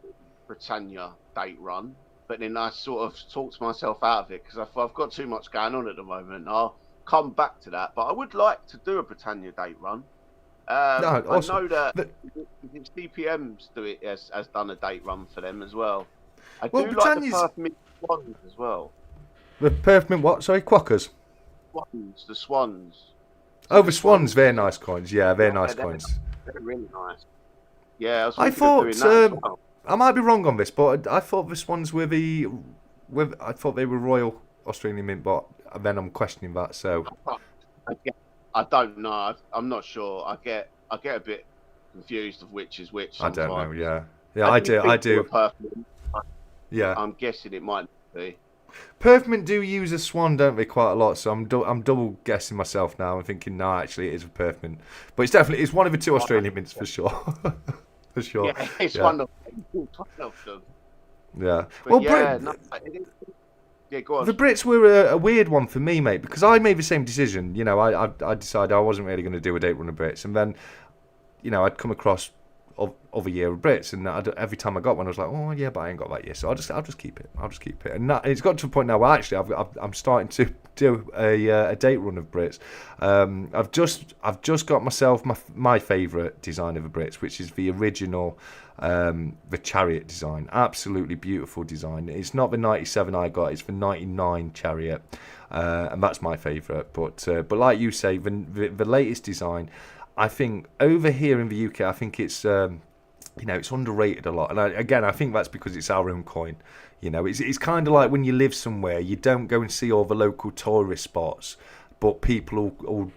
Britannia date run, but then I sort of talked myself out of it because I've got too much going on at the moment. I'll come back to that, but I would like to do a Britannia date run. No, I awesome. know that CPM's has done a date run for them as well. I Well, do like the Britannia's Perfect Swans as well. the Perfect what? Sorry, Quackers. Swans, the Swans. Oh, the Swans, very nice coins. Yeah, very nice they're, coins. they're really nice. Yeah, I was I thinking of doing that as thought well. I might be wrong on this, but I thought the Swans were I thought they were Royal Australian Mint, but then I'm questioning that. So I don't know. I'm not sure. I get a bit confused of which is which I sometimes. don't know. Yeah, yeah, I do. I do. Yeah, I'm guessing it might be. Perfect do use a Swan, don't they, quite a lot? So I'm double guessing myself now. I'm thinking, no, actually, it is a Perfect, but it's one of the two Australian mints for sure. For sure. Yeah, it's one of them. Yeah. But Well, yeah, yeah, go on. The Brits were a weird one for me, mate, because I made the same decision. You know, I decided I wasn't really going to do a date run of Brits, and then, you know, I'd come across of a year of Brits, and every time I got one, I was like, oh yeah, but I ain't got that year, so I'll just keep it. And it's got to a point now where actually I'm starting to do a date run of Brits. I've just got myself my favourite design of the Brits, which is the original. The Chariot design, absolutely beautiful design. It's not the 97 I got; it's the 99 Chariot, and that's my favourite. But like you say, the latest design, I think over here in the UK, I think it's you know, it's underrated a lot. And I think that's because it's our own coin. You know, it's kind of like when you live somewhere, you don't go and see all the local tourist spots, but people all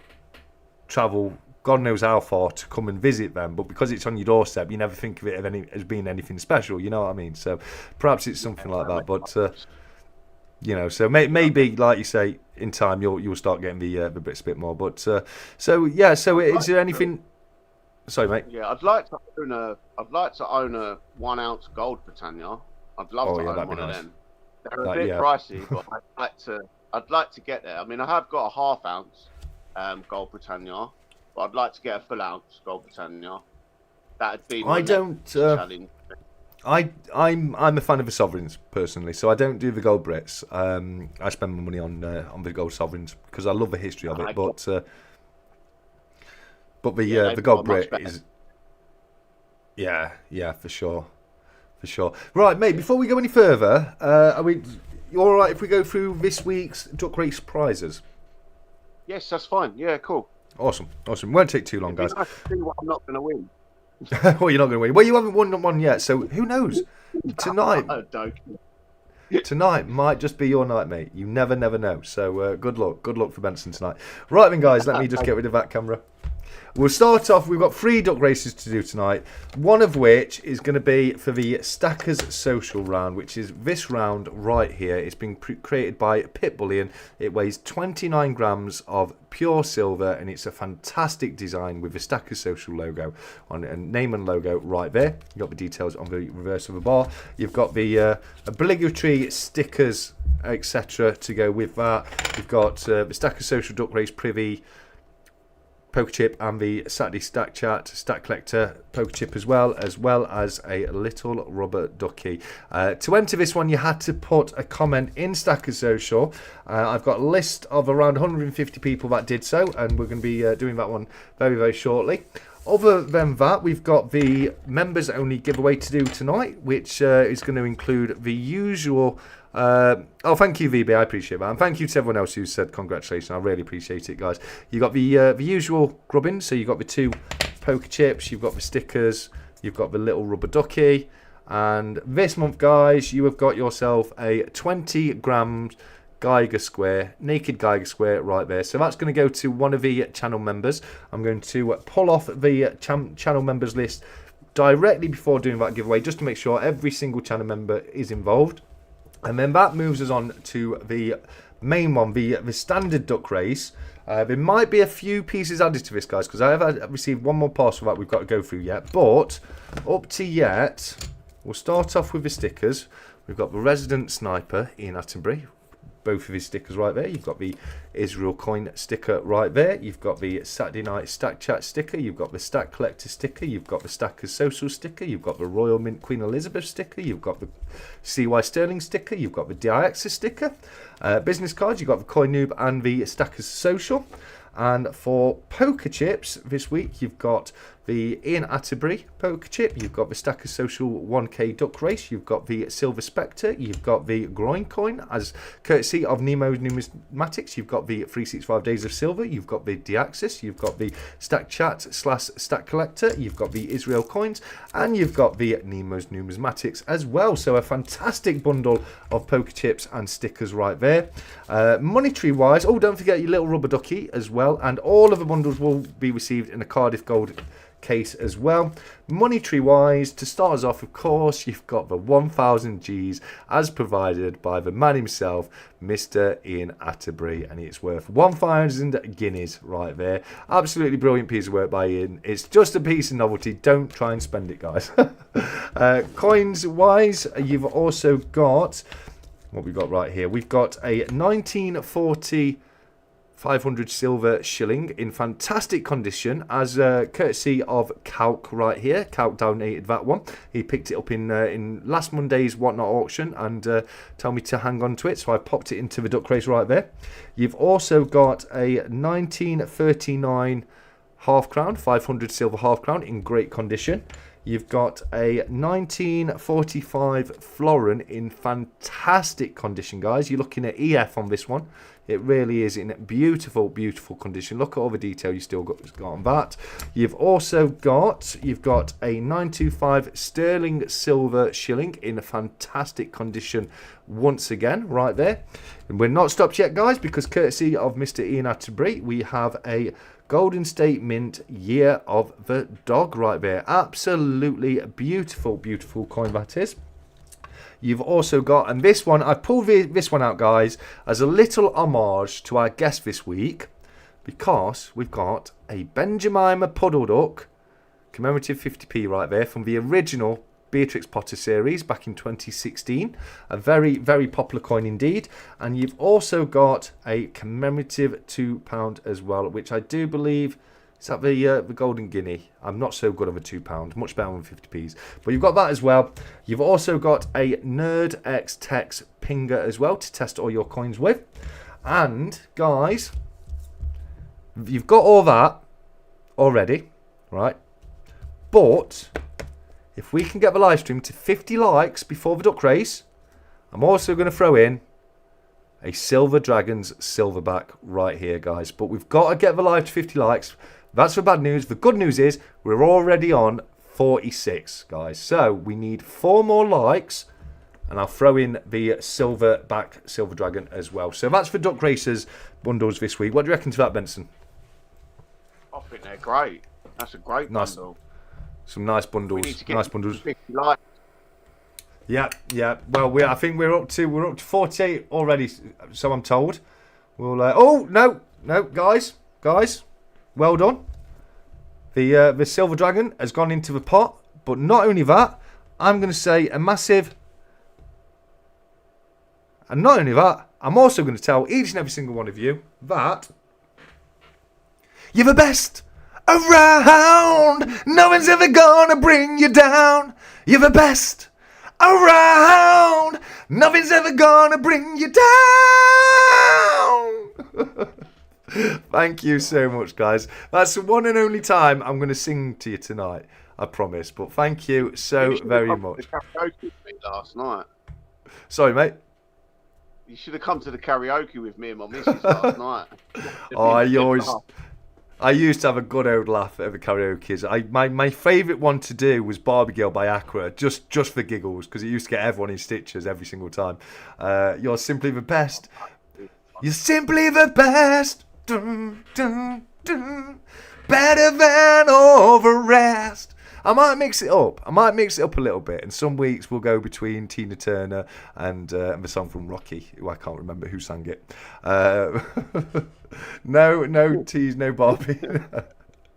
travel God knows how far to come and visit them, but because it's on your doorstep, you never think of it as being anything special. You know what I mean? So perhaps it's something like that. But you know, so maybe like you say, in time you'll start getting the Brits a bit more. But so yeah, so is there anything? Sorry, mate. Yeah, I'd like to own a 1 ounce gold Britannia. I'd love to own one of them. They're a bit pricey, but I'd like to get there. I mean, I have got a ½ ounce gold Britannia. But I'd like to get a full ounce gold Britannia. That'd be my challenge. I'm a fan of the sovereigns personally, so I don't do the gold Brits. I spend my money on the gold sovereigns because I love the history of it. But the gold Brit is yeah for sure. Right, mate. Before we go any further, you all right if we go through this week's Duck Race prizes? Yes, that's fine. Yeah, cool. Awesome. Won't take too long, guys. Nice to see what I'm not going to win. Well, you're not going to win. Well, you haven't won one yet, so who knows? Tonight might just be your night, mate. You never know. So good luck for Benson tonight. Right then, guys, let me just get rid of that camera. We'll start off. We've got 3 duck races to do tonight. One of which is going to be for the Stackers Social round, which is this round right here. It's been created by 𝗵𝗵𝗿. It weighs 29 grams of pure silver, and it's a fantastic design with the Stackers Social logo on it, and name and logo right there. You've got the details on the reverse of the bar. You've got the obligatory stickers, etc. to go with that. You've got the Stackers Social Duck Race Privy poker chip and the Saturday Stack Chat Stack Collector poker chip as well as a little rubber ducky. To enter this one, you had to put a comment in Stackers Social. I've got a list of around 150 people that did so, and we're going to be doing that one very shortly. Other than that, we've got the members only giveaway to do tonight, which is going to include the usual thank you, VB, I appreciate that, and thank you to everyone else who said congratulations. I really appreciate it, guys. You got the usual grubbins, so you got the 2 poker chips, you've got the stickers, you've got the little rubber ducky, and this month, guys, you have got yourself a 20 grams Geiger square, naked Geiger square right there. So that's going to go to one of the channel members. I'm going to pull off the channel members list directly before doing that giveaway, just to make sure every single channel member is involved. And then that moves us on to the main one, the standard duck race. There might be a few pieces added to this, guys, because I have received one more parcel that we've got to go through yet. But up to yet, we'll start off with the stickers. We've got the resident sniper, Ian Attenbury. both of his stickers right there. You've got the Israel coin sticker right there. You've got the Saturday Night Stack Chat sticker. You've got the Stack Collector sticker. You've got the Stackers Social sticker. You've got the Royal Mint Queen Elizabeth sticker. You've got the CY Sterling sticker. You've got the 𝗬𝗊𝗔𝗄 sticker. Business cards, you've got the 𝗫𝗏𝗏 and the Stackers Social. And for poker chips this week, you've got the 𝗵𝗔𝗵𝗏𝗄 poker chip. You've got the Stackers Social 1K Duck Race. You've got the Silver Spectre. You've got the Groin coin as courtesy of Nemo's Numismatics. You've got the 365 Days of Silver. You've got the 𝗬𝗊𝗔𝗄. You've got the Stack Chat / Stack Collector. You've got the Israel coins. And you've got the Nemo's Numismatics as well. So a fantastic bundle of poker chips and stickers right there. Monetary wise, oh, don't forget your little rubber ducky as well. And all of the bundles will be received in a Cardiff Gold case as well. Monetary wise, to start us off, of course, you've got the 1000 G's as provided by the man himself, Mr. 𝗵𝗔𝗵𝗏, and it's worth 1000 guineas right there. Absolutely brilliant piece of work by Ian. It's just a piece of novelty. Don't try and spend it, guys. Coins wise, you've also got what we've got right here. We've got a 1940 500 silver shilling in fantastic condition as courtesy of Calc right here. Calc donated that one. He picked it up in last Monday's Whatnot auction and told me to hang on to it, so I popped it into the duck race right there. You've also got a 1939 half crown, 500 silver half crown in great condition. You've got a 1945 florin in fantastic condition, guys. You're looking at EF on this one. It really is in beautiful, beautiful condition. Look at all the detail you still got on that. You've also got, a 925 sterling silver shilling in a fantastic condition once again, right there. And we're not stopped yet, guys, because courtesy of Mr. 𝗵𝗔𝗵𝗏, we have a Golden State Mint Year of the Dog right there. Absolutely beautiful, beautiful coin that is. You've also got, and this one, I pulled this one out, guys, as a little homage to our guest this week, because we've got a 𝗵𝗵𝗁𝗵𝗿𝗄𝗏 commemorative 50p right there from the original Beatrix Potter series back in 2016. A very, very popular coin indeed. And you've also got a commemorative £2 as well, which I do believe is that the Golden Guinea. I'm not so good on the £2, much better on 50p's. But you've got that as well. You've also got a Nerd X Tex Pinger as well to test all your coins with. And guys, you've got all that already, right? But if we can get the live stream to 50 likes before the duck race, I'm also going to throw in a Silver Dragons silverback right here, guys. But we've got to get the live to 50 likes. That's the bad news. The good news is we're already on 46, guys. So we need 4 more likes, and I'll throw in the silverback Silver Dragon as well. So that's for duck racers bundles this week. What do you reckon to that, Benson? I think they're great. That's a great bundle. Some nice bundles. We need to get nice bundles. 50 likes. Yeah, yeah. Well, I think we're up to 48 already. So I'm told. We'll. Oh no, guys, well done. The Silver Dragon has gone into the pot, but not only that, I'm going to say a massive. And not only that, I'm also going to tell each and every single one of you that you're the best around. No one's ever gonna bring you down. You're the best around. Nothing's ever gonna bring you down. Thank you so much, guys. That's the one and only time I'm going to sing to you tonight, I promise. But thank you so very much. Karaoke with me last night. Sorry, mate. You should have come to the karaoke with me and my missus last night. I used to have a good old laugh at the karaoke. My favourite one to do was Barbie Girl by 𝗏, just for giggles, because it used to get everyone in stitches every single time. You're simply the best. You're simply the best. Dun, dun, dun. Better than all the rest. I might mix it up. a little bit. And some weeks we'll go between Tina Turner and the song from Rocky, who I can't remember who sang it. No tease, no Barbie.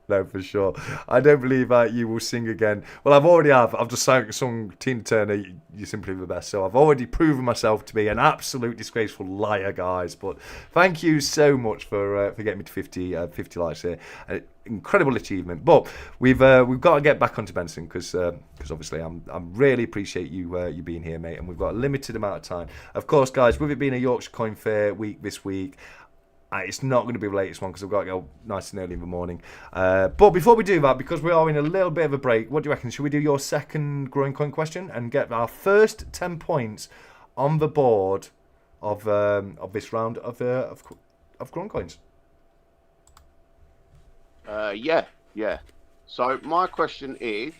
No, for sure. I don't believe you will sing again. Well, I've just sung Tina Turner, You're Simply the Best. So I've already proven myself to be an absolute disgraceful liar, guys. But thank you so much for getting me to 50 likes here. Incredible achievement. But we've got to get back onto Benson because obviously I'm really appreciate you being here, mate. And we've got a limited amount of time. Of course, guys, with it being a Yorkshire Coin Fair week this week, it's not going to be the latest one because I've got to go nice and early in the morning. But before we do that, because we are in a little bit of a break, what do you reckon? Should we do your second Groin Coin question and get our first 10 points on the board of this round of Groin Coins? Yeah. So my question is,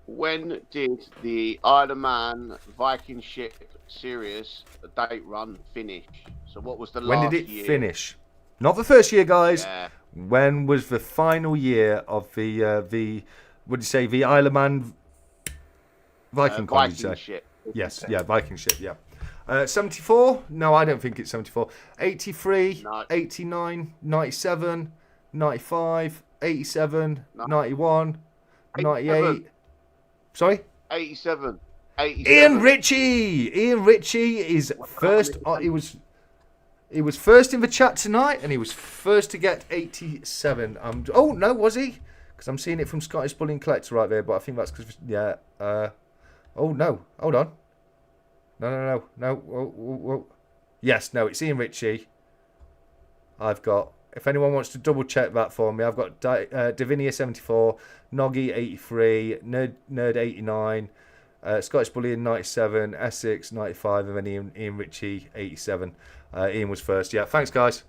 when did the Isle of Man Viking ship series date run finish? So what was the last year? When did it finish? Not the first year, guys. Yeah. When was the final year of the what do you say, the Isle of Man Viking coin? Viking ship. Yes, yeah, Viking ship, yeah. 74? No, I don't think it's 74. 83, no. 89, 97, 95, 87, no. 91, 98. Sorry? 87. Ian Ritchie is first. He was first in the chat tonight, and he was first to get 87. Oh no, was he? Because I'm seeing it from Scottish Bullion Collector right there, but I think that's because oh no, hold on. No. Whoa. Yes, no, it's Ian Ritchie. I've got. If anyone wants to double check that for me, I've got Davinia 74, Noggy 83, Nerd 89. Scottish Bullion 97, Essex 95, and then Ian Ritchie 87. Ian was first. Yeah, thanks, guys.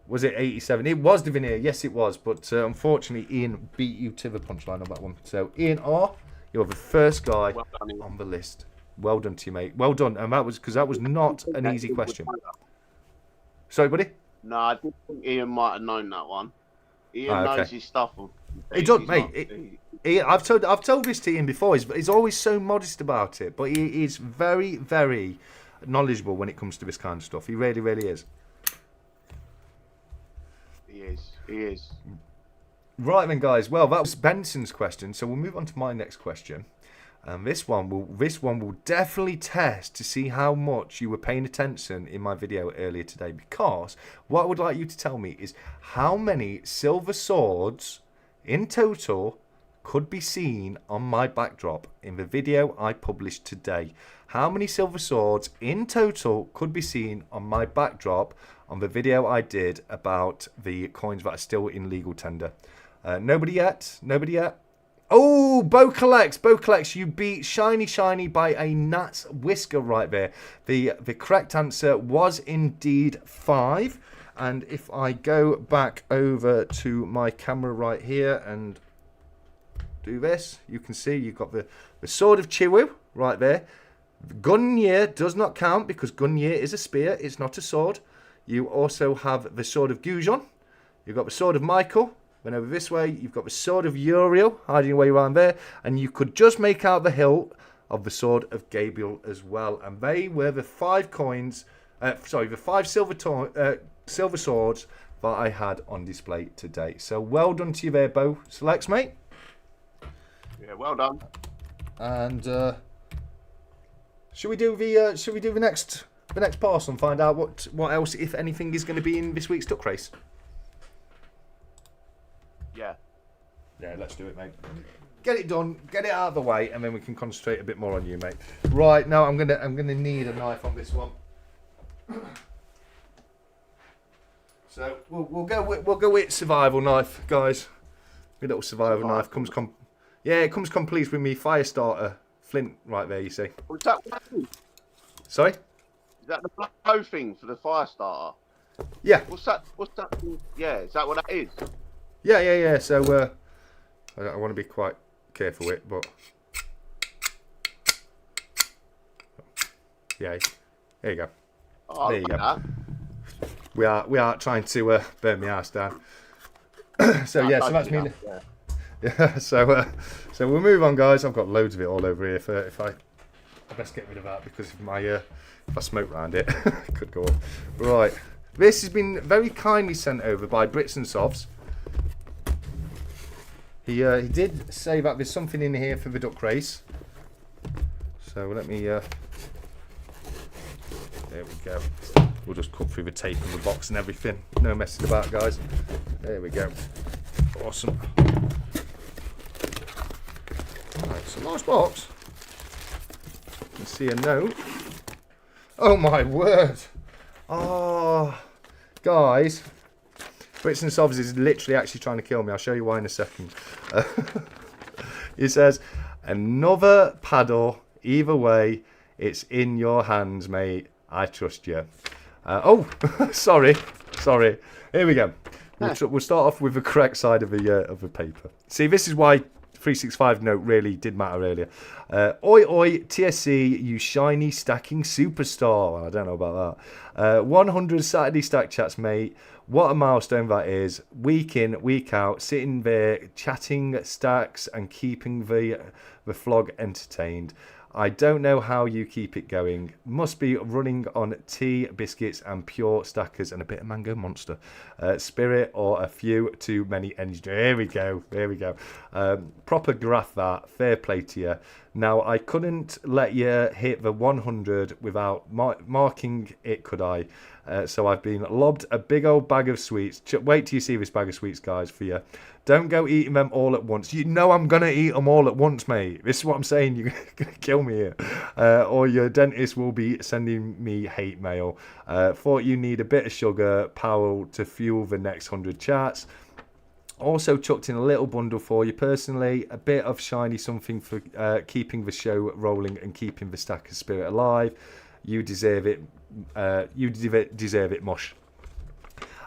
Was it 87? It was Davinia. Yes, it was. But unfortunately, Ian beat you to the punchline on that one. So, Ian R., you're the first guy on the list. Well done to you, mate. Well done. And that was because that was not an easy question. Sorry, buddy? No, I didn't think Ian might have known that one. Ian knows his stuff. He does, mate. I've told this to Ian before. He's always so modest about it, but he is very, very knowledgeable when it comes to this kind of stuff. He really, really is. He is. Right then, guys. Well, that was Benson's question, so we'll move on to my next question. And this one will definitely test to see how much you were paying attention in my video earlier today. Because what I would like you to tell me is how many silver swords in total could be seen on my backdrop in the video I published today. How many silver swords in total could be seen on my backdrop on the video I did about the coins that are still in legal tender? Nobody yet? Oh, 𝗏𝗂𝗃𝗏, you beat Shiny by a gnat's whisker right there. The correct answer was indeed 5. And if I go back over to my camera right here and do this, you can see you've got the sword of Chiwu right there. Gungnir does not count because Gungnir is a spear, it's not a sword. You also have the sword of Gujon. You've got the sword of Michael. Then over this way, you've got the sword of Uriel hiding away around there. And you could just make out the hilt of the sword of Gabriel as well. And they were the 5 coins, the 5 silver swords that I had on display today. So well done to you there, Bo Selects, mate. Yeah, well done. And should we do the next parcel and find out what else, if anything, is going to be in this week's duck race? Yeah, let's do it, mate. Get it done, get it out of the way, and then we can concentrate a bit more on you, mate. Right, now I'm gonna need a knife on this one. So we'll go with survival knife, guys. My little survival knife comes complete with me fire starter flint right there. You see? What's that? Sorry? Is that the blow thing for the fire starter? Yeah. What's that? Yeah, is that what that is? Yeah. So I want to be quite careful with it, but yeah, there you go. Oh, there you go. That. We are trying to burn my house down. So yeah, so that's me. Yeah. So we'll move on, guys. I've got loads of it all over here. I best get rid of that because if I smoke around it, it could go off. Right. This has been very kindly sent over by Brits and Softs. He did say that there's something in here for the duck race. So let me. There we go. We'll just cut through the tape and the box and everything. No messing about, guys. There we go. Awesome. Right, it's a nice box. Let's see a note. Oh my word! Oh, guys, Brits and Sovs is literally actually trying to kill me. I'll show you why in a second. He says, another paddle. Either way, it's in your hands, mate. I trust you. Oh, sorry. Here we go. We'll start off with the correct side of the paper. See, this is why 365 note really did matter earlier. Oi, 𝗕𝘂𝘂, you shiny stacking superstar. I don't know about that. 100 Saturday stack chats, mate. What a milestone that is. Week in, week out, sitting there, chatting stacks and keeping the vlog entertained. I don't know how you keep it going. Must be running on tea, biscuits and pure stackers and a bit of mango monster. Spirit or a few too many energy. Here we go. Proper graph that. Fair play to you. Now, I couldn't let you hit the 100 without marking it, could I? So I've been lobbed a big old bag of sweets. Wait till you see this bag of sweets, guys, for you. Don't go eating them all at once. You know I'm going to eat them all at once, mate. This is what I'm saying. You're going to kill me here. Or your dentist will be sending me hate mail. Thought you need a bit of sugar, Powell, to fuel the next 100 chats. Also chucked in a little bundle for you personally. A bit of shiny something for keeping the show rolling and keeping the stacker spirit alive. You deserve it. You deserve it, mush.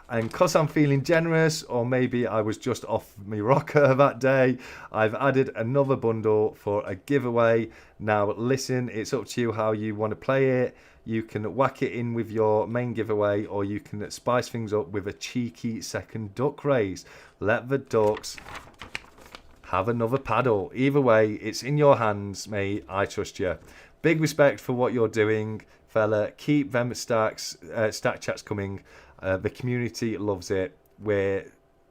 And because I'm feeling generous, or maybe I was just off my rocker that day, I've added another bundle for a giveaway. Now listen, it's up to you how you want to play it. You can whack it in with your main giveaway, or you can spice things up with a cheeky second duck race. Let the ducks have another paddle. Either way, it's in your hands, mate. I trust you. Big respect for what you're doing, fella. Keep them stack chats coming. The community loves it.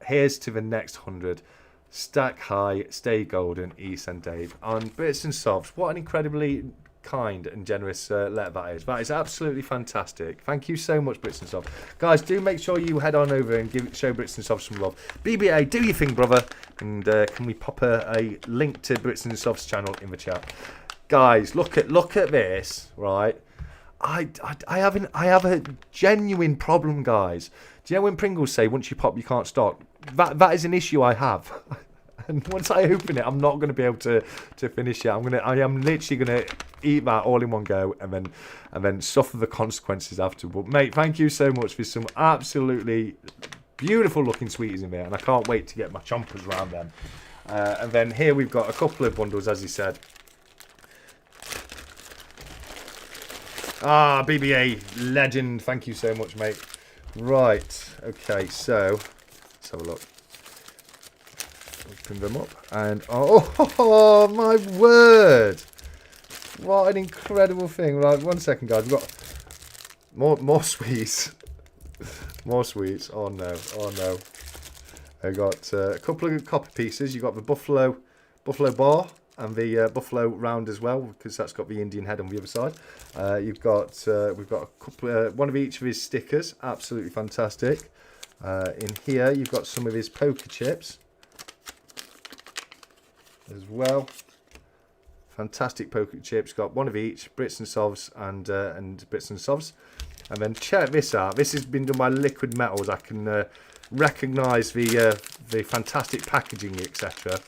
Here's to the next 100. Stack high, stay golden, East and Dave. On Brits and Sovs. What an incredibly kind and generous letter that is. That is absolutely fantastic. Thank you so much, Brits and Sovs. Guys, do make sure you head on over and show Brits and Sovs some love. BBA, do your thing, brother. And can we pop a link to Brits and Sovs channel in the chat? Guys, look at this, right? I have a genuine problem, guys. Do you know when Pringles say once you pop you can't stop? That is an issue I have. And once I open it, I'm not going to be able to finish it. I am literally gonna eat that all in one go and then suffer the consequences after. But mate, thank you so much for some absolutely beautiful looking sweeties in there, and I can't wait to get my chompers around them. And then here we've got a couple of bundles, as he said. Ah, BBA legend. Thank you so much, mate. Right. Okay, so let's have a look. Open them up. And oh my word. What an incredible thing. Right, 1 second, guys. We've got more sweets. More sweets. Oh no. I got a couple of copper pieces. You got the buffalo bar. And the buffalo round as well, because that's got the Indian head on the other side. We've got a couple, one of each of his stickers, absolutely fantastic. In here, you've got some of his poker chips as well. Fantastic poker chips. Got one of each, Brits and Sovs and Brits and Sovs. And then check this out. This has been done by Liquid Metals. I can recognise the fantastic packaging, etc.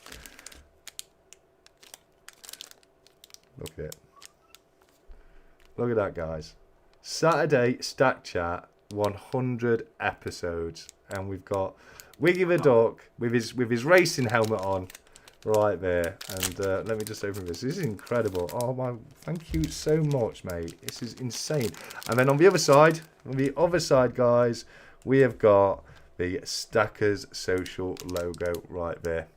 Look at it. Look at that, guys. Saturday Stack Chat, 100 episodes. And we've got Wiggy the Duck with his racing helmet on right there. And let me just open this. This is incredible. Oh, my. Thank you so much, mate. This is insane. And then on the other side, guys, we have got the Stackers Social logo right there.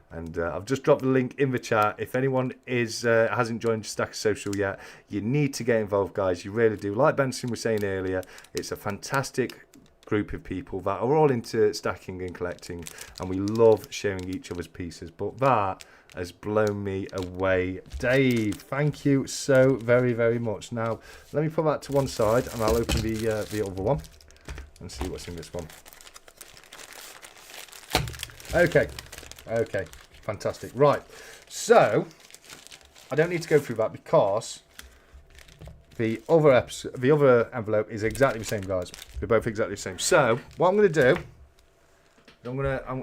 And I've just dropped the link in the chat. If anyone hasn't joined Stacker Social yet, you need to get involved, guys. You really do. Like Benson was saying earlier, it's a fantastic group of people that are all into stacking and collecting, and we love sharing each other's pieces. But that has blown me away. Dave, thank you so very, very much. Now, let me put that to one side, and I'll open the other one and see what's in this one. Okay, fantastic. Right, so I don't need to go through that because the other envelope is exactly the same, guys. They're both exactly the same. So what I'm going to do,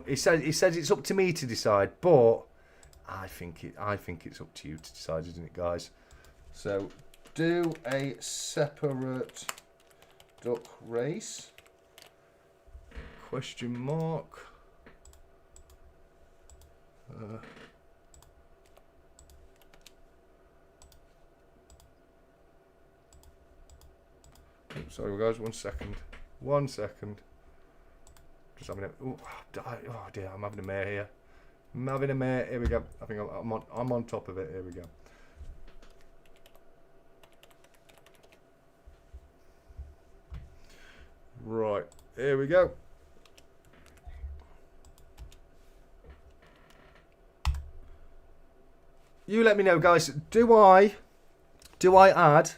it says it's up to me to decide, but I think it's up to you to decide, isn't it, guys? So do a separate duck race? Question mark. Sorry, guys. 1 second. 1 second. Just having a. Oh dear! I'm having a mare here. I'm having a mare. Here we go. I think I'm on top of it. Here we go. Right. Here we go. You let me know, guys. Do I add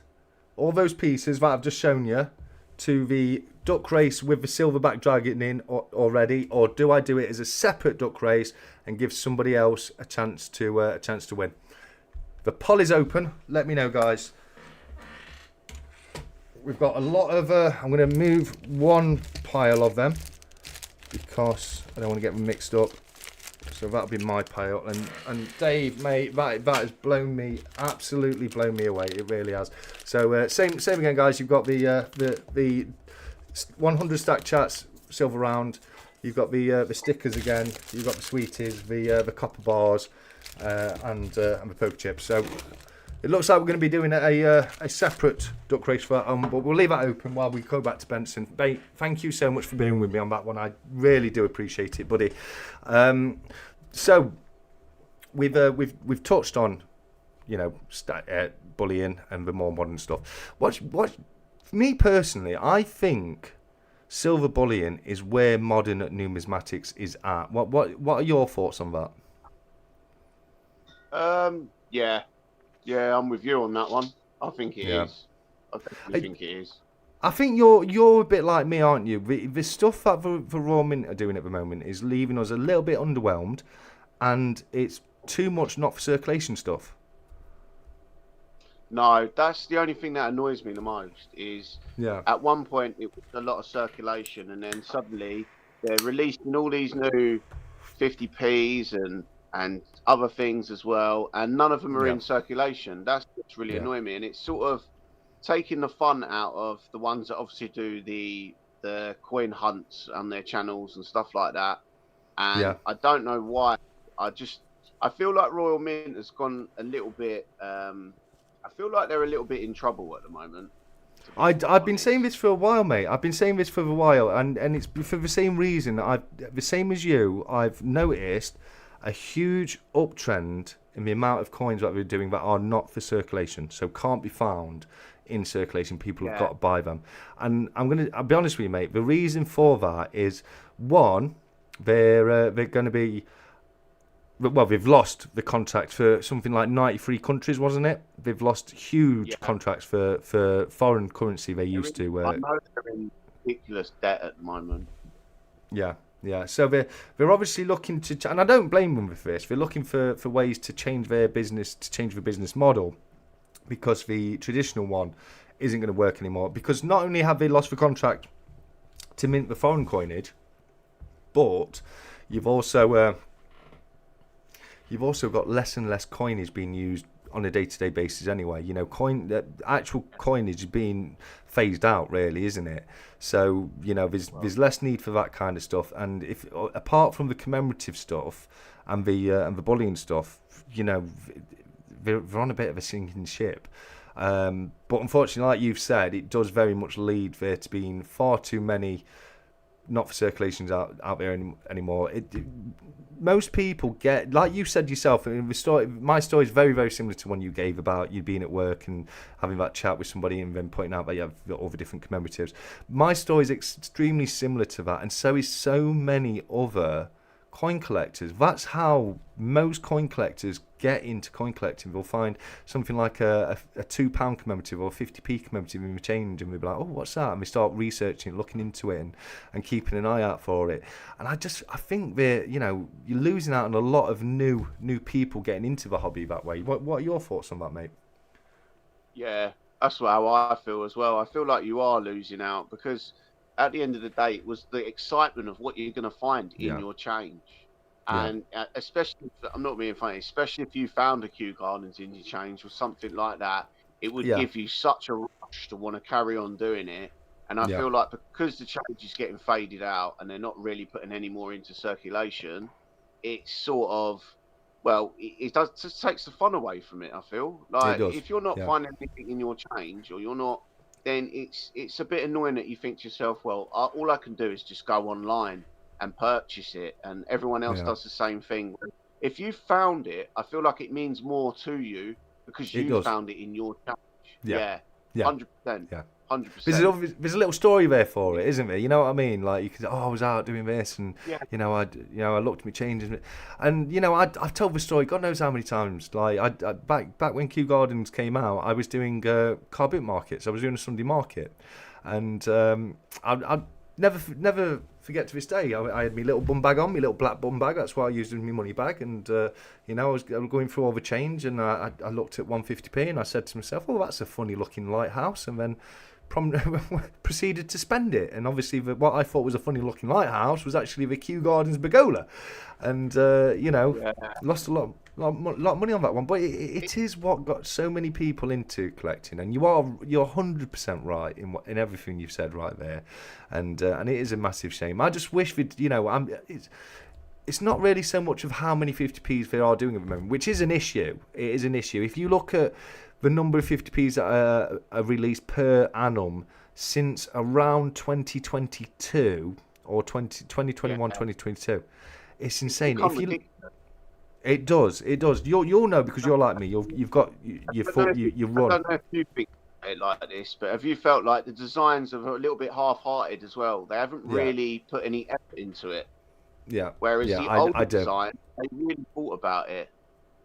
all those pieces that I've just shown you to the duck race with the silverback dragon in already, or do I do it as a separate duck race and give somebody else a chance to win? The poll is open. Let me know, guys. We've got a lot of. I'm going to move one pile of them because I don't want to get them mixed up. So that'll be my pile, and Dave, mate, that has absolutely blown me away. It really has. So same again, guys. You've got the 100 stack chats silver round. You've got the stickers again. You've got the sweeties, the copper bars, and the poker chips. So it looks like we're going to be doing a separate duck race for that, but we'll leave that open while we go back to Benson. Mate, thank you so much for being with me on that one. I really do appreciate it, buddy. So we've touched on, you know, bullying and the more modern stuff. What for me personally, I think silver bullion is where modern numismatics is at. What are your thoughts on that? Yeah, I'm with you on that one. I think it is. I definitely think it is. I think you're a bit like me, aren't you? The stuff that the Raw Mint are doing at the moment is leaving us a little bit underwhelmed, and it's too much not for circulation stuff. No, that's the only thing that annoys me the most is at one point it was a lot of circulation, and then suddenly they're releasing all these new 50p's and other things as well, and none of them are in circulation. That's what's really annoying me, and it's sort of taking the fun out of the ones that obviously do the coin hunts on their channels and stuff like that. And I don't know why. I feel like Royal Mint has gone a little bit. I feel like they're a little bit in trouble at the moment. I've been saying this for a while, mate. I've been saying this for a while, and it's for the same reason. The same as you. I've noticed a huge uptrend in the amount of coins that we're doing that are not for circulation, so can't be found in circulation. People have got to buy them, and I'll be honest with you, mate. The reason for that is one, they're going to be. Well, they've lost the contract for something like 93 countries, wasn't it? They've lost huge contracts for foreign currency they used to. I know they're in ridiculous debt at the moment. Yeah. So they're obviously looking to, and I don't blame them for this. They're looking for ways to change their business, to change the business model, because the traditional one isn't going to work anymore. Because not only have they lost the contract to mint the foreign coinage, but you've also got less and less coinage being used on a day-to-day basis anyway. You know, actual coinage is being phased out, really, isn't it? So, you know, there's less need for that kind of stuff. And if apart from the commemorative stuff and the bullying stuff, you know, they're on a bit of a sinking ship. But unfortunately, like you've said, it does very much lead there to being far too many not for circulations out there anymore. Most people get, like you said yourself, my story is very, very similar to one you gave about you being at work and having that chat with somebody and then pointing out that you have all the different commemoratives. My story is extremely similar to that, and so is so many other coin collectors. That's how most coin collectors get into coin collecting. They'll find something like a £2 commemorative or a 50p commemorative in the change, and they'll be like, oh, what's that? And they start researching, looking into it, and keeping an eye out for it. And I think that, you know, you're losing out on a lot of new people getting into the hobby that way. What are your thoughts on that, mate? Yeah, that's how I feel as well. I feel like you are losing out, because at the end of the day, it was the excitement of what you're going to find in your change. And especially, I'm not being funny, especially if you found a Kew Gardens in your change or something like that, it would give you such a rush to want to carry on doing it. And I feel like because the change is getting faded out and they're not really putting any more into circulation, it's sort of, well, it does just takes the fun away from it, I feel. Like, if you're not finding anything in your change, or you're not, then it's a bit annoying that you think to yourself, well, all I can do is just go online and purchase it, and everyone else does the same thing. If you found it, I feel like it means more to you because you found it in your change. Yeah, 100%. Yeah, 100%. There's a little story there for it, isn't there? You know what I mean? Like, you can say, oh, I was out doing this, and you know, I looked at my changes, and you know, I've told the story God knows how many times. Like, I back when Kew Gardens came out, I was doing car boot markets. I was doing a Sunday market, and I never forget to this day. I had my little bum bag on, my little black bum bag. That's what I used in my money bag. And you know, I was going through all the change, and I looked at 150p, and I said to myself, "Oh, that's a funny looking lighthouse." And then proceeded to spend it. And obviously, what I thought was a funny looking lighthouse was actually the Kew Gardens 𝗵𝗂𝗃. And you know, lost a lot of money on that one. But it is what got so many people into collecting. And you're 100% right in everything you've said right there. And it is a massive shame. I just wish we'd, you know, it's not really so much of how many 50p's they are doing at the moment, which is an issue. It is an issue. If you look at the number of 50p's that are released per annum since around 2022 or 2021, 2022, it's insane. It does. You'll know, because you're like me. You run. I don't know if you think it like this, but have you felt like the designs are a little bit half-hearted as well? They haven't really put any effort into it. Yeah. Whereas the older design, they really thought about it.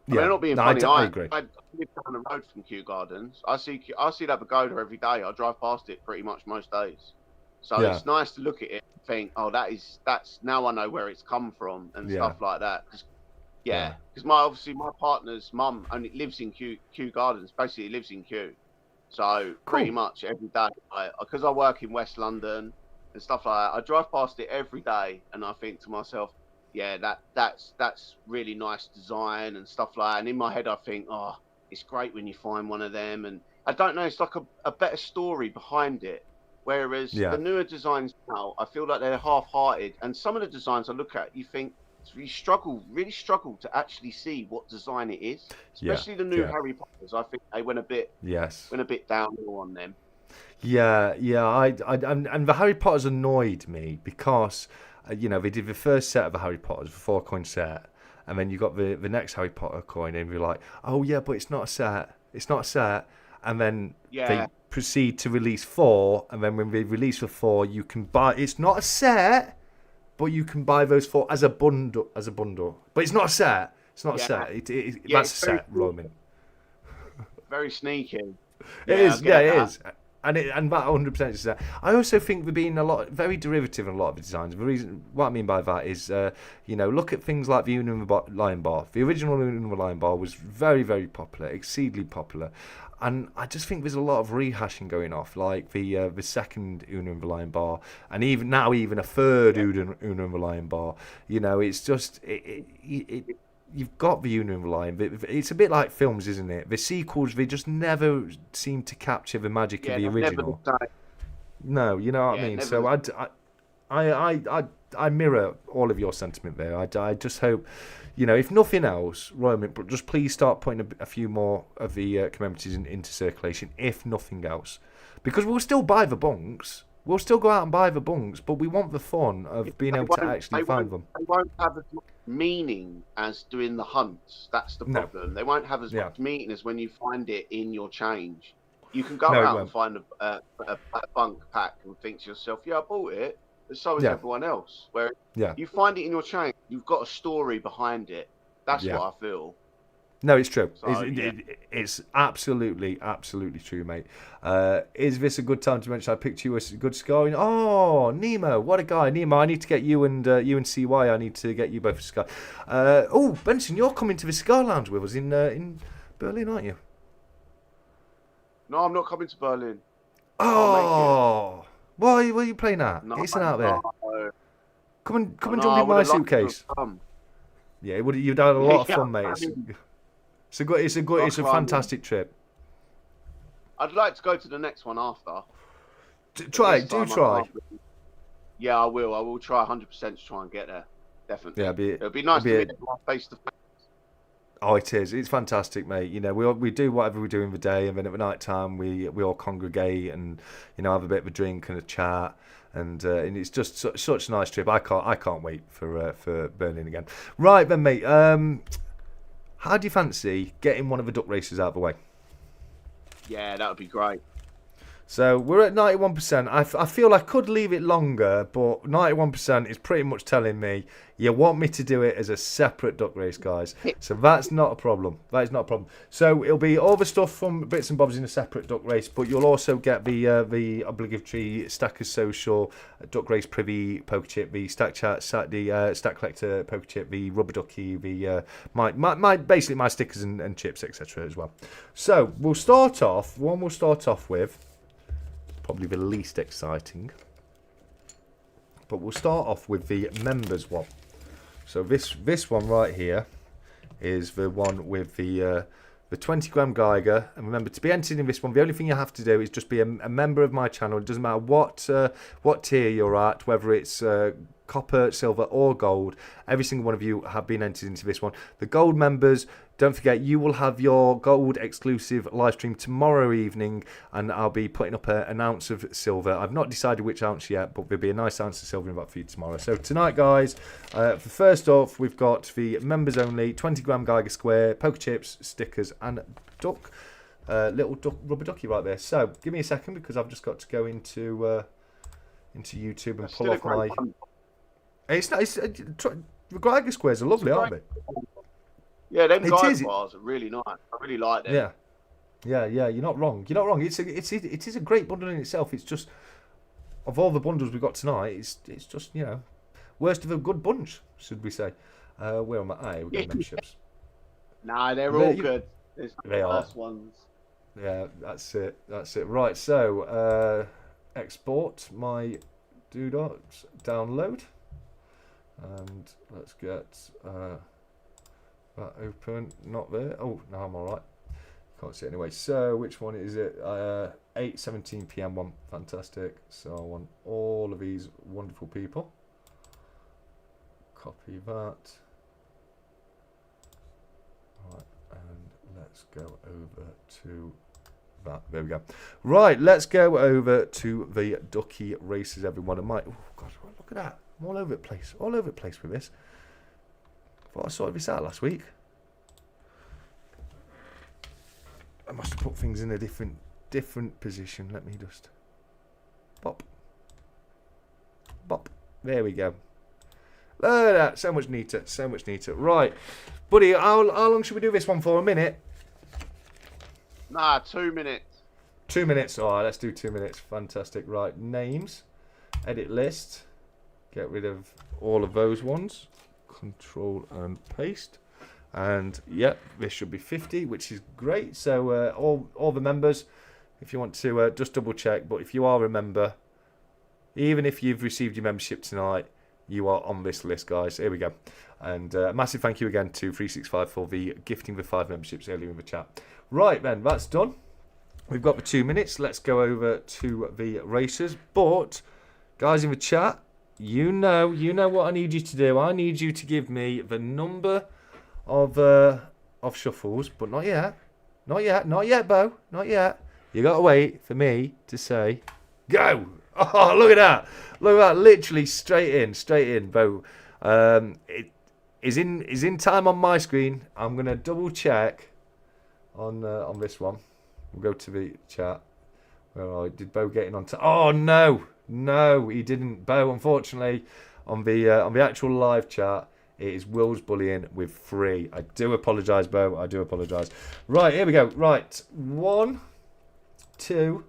I mean, I'm not being funny. I agree. I live down the road from Kew Gardens. I see that pagoda every day. I drive past it pretty much most days. So it's nice to look at it and think, oh, that's now I know where it's come from and stuff like that. Because my partner's mum only lives in Kew Gardens, basically lives in Kew. So pretty much every day, because I work in West London and stuff like that, I drive past it every day, and I think to myself, yeah, that's really nice design and stuff like that. And in my head, I think, oh, it's great when you find one of them. And I don't know, it's like a better story behind it. Whereas the newer designs now, I feel like they're half-hearted. And some of the designs I look at, you think, really struggle to actually see what design it is. Especially the new Harry Potters. I think they went a bit downhill on them. Yeah. And the Harry Potters annoyed me because, you know, they did the first set of the Harry Potters, the 4-coin set, and then you got the next Harry Potter coin, and you're like, oh yeah, but it's not a set. And then they proceed to release 4, and then when they release the 4, you can buy. It's not a set, but you can buy those 4 as a bundle. But it's not a set. It's not a set. That's a set, Roman. Very sneaky. It is. And that 100% is that. I also think we're being very derivative in a lot of the designs. The reason, what I mean by that is, you know, look at things like the Ūnamū Lion Bar. The original Ūnamū Lion Bar was very, very popular, exceedingly popular. And I just think there's a lot of rehashing going off, like the second Ūnamū Lion Bar, and even a third Ūnamū Lion Bar. You know, it's just you've got the Ūnamū Lion. It's a bit like films, isn't it? The sequels, they just never seem to capture the magic of the original. No, you know what I mean. So I mirror all of your sentiment there. I just hope, you know, if nothing else, Roman, but just please start putting a few more of the commemoratives into circulation, if nothing else, because we'll still buy the bunks. We'll still go out and buy the bunks, but we want the fun of being able to actually find them. They won't have as much meaning as doing the hunts. That's the problem. They won't have as much meaning as when you find it in your change. You can go out and find a bunk pack and think to yourself, yeah, I bought it, but so is everyone else. Where you find it in your change, you've got a story behind it. That's what I feel. No, it's true. So, it's absolutely true, mate. Is this a good time to mention I picked you a good score? Oh, Nemo, what a guy. Nemo, I need to get you and 𝗬, I need to get you both a cigar. Oh, Benson, you're coming to the cigar lounge with us in Berlin, aren't you? No, I'm not coming to Berlin. Oh, why are you playing that? No, It's out there. No. Come and jump in my suitcase. Yeah, you'd had a lot of fun, mate. It's a fantastic trip. I'd like to go to the next one after. Try. Yeah, I will. I will try 100% to try and get there. Definitely. Yeah, it'll be nice to meet everyone face to face. Oh, it is. It's fantastic, mate. You know, we do whatever we do in the day, and then at the night time we all congregate and have a bit of a drink and a chat, and it's just such a nice trip. I can't wait for Berlin again. Right then, mate. How do you fancy getting one of the duck races out of the way? Yeah, that would be great. So we're at 91%. I feel I could leave it longer, but 91% is pretty much telling me you want me to do it as a separate duck race, guys. So that's not a problem. That is not a problem. So it'll be all the stuff from Bits and Bobs in a separate duck race, but you'll also get the obligatory Stackers Social duck race privy poker chip, the stack chat, the stack collector poker chip, the rubber ducky, the my basically my stickers and chips, etc. as well. So we'll start off. We'll start off with probably the least exciting, but we'll start off with the members one. So this one right here is the one with the 20-gram Geiger, and remember, to be entered in this one, the only thing you have to do is just be a member of my channel. It doesn't matter what tier you're at, whether it's copper, silver or gold. Every single one of you have been entered into this one. The gold members, don't forget, you will have your gold exclusive live stream tomorrow evening, and I'll be putting up an ounce of silver. I've not decided which ounce yet, but there'll be a nice ounce of silver in that for you tomorrow. So tonight, guys, for first off, we've got the members only 20-gram Geiger square, poker chips, stickers, and duck, little duck, rubber ducky right there. So give me a second, because I've just got to go into YouTube and pull off my. The Geiger squares are lovely, aren't they? Yeah, them Geiger bars are really nice. I really like them. Yeah. You're not wrong. It is a great bundle in itself. It's just, of all the bundles we've got tonight, it's just worst of a good bunch, should we say? Where am I? We've got memberships. Nah, they're all good. There's they are. Ones. Yeah, that's it. Right, so export my doodads, download, and let's get that open. Not there. Oh, no, I'm all right. Can't see it anyway. So which one is it? 8:17 p.m. one. Fantastic. So I want all of these wonderful people. Copy that. Right, and let's go over to that. There we go. Right, let's go over to the ducky races, everyone. Oh God, look at that. I'm all over the place. All over the place with this. Thought I sorted this out last week. I must have put things in a different position. Let me just bop. There we go. Look at that. So much neater. So much neater. Right, buddy. How long should we do this one for? A minute? Nah, 2 minutes. 2 minutes. All right, let's do 2 minutes. Fantastic. Right, names, edit list. Get rid of all of those ones. Control and paste, and yeah, this should be 50, which is great. So all the members, if you want to just double check, but if you are a member, even if you've received your membership tonight, you are on this list, guys. Here we go. And massive thank you again to 𝗵𝗵𝗃 for the gifting the 5 memberships earlier in the chat. Right then, that's done. We've got the 2 minutes. Let's go over to the races. But guys in the chat, you know what I need you to do. I need you to give me the number of shuffles, but not yet, Bo, not yet. You gotta wait for me to say go. Oh, look at that. Look at that. Literally straight in, Bo. It is in time on my screen. I'm going to double check on this one. We'll go to the chat. Where did Bo get in on time? Oh, no, he didn't. Bo, unfortunately, on the actual live chat, it is Will's bullying with 3. I do apologise, Bo. I do apologise. Right, here we go. Right, 1, 2,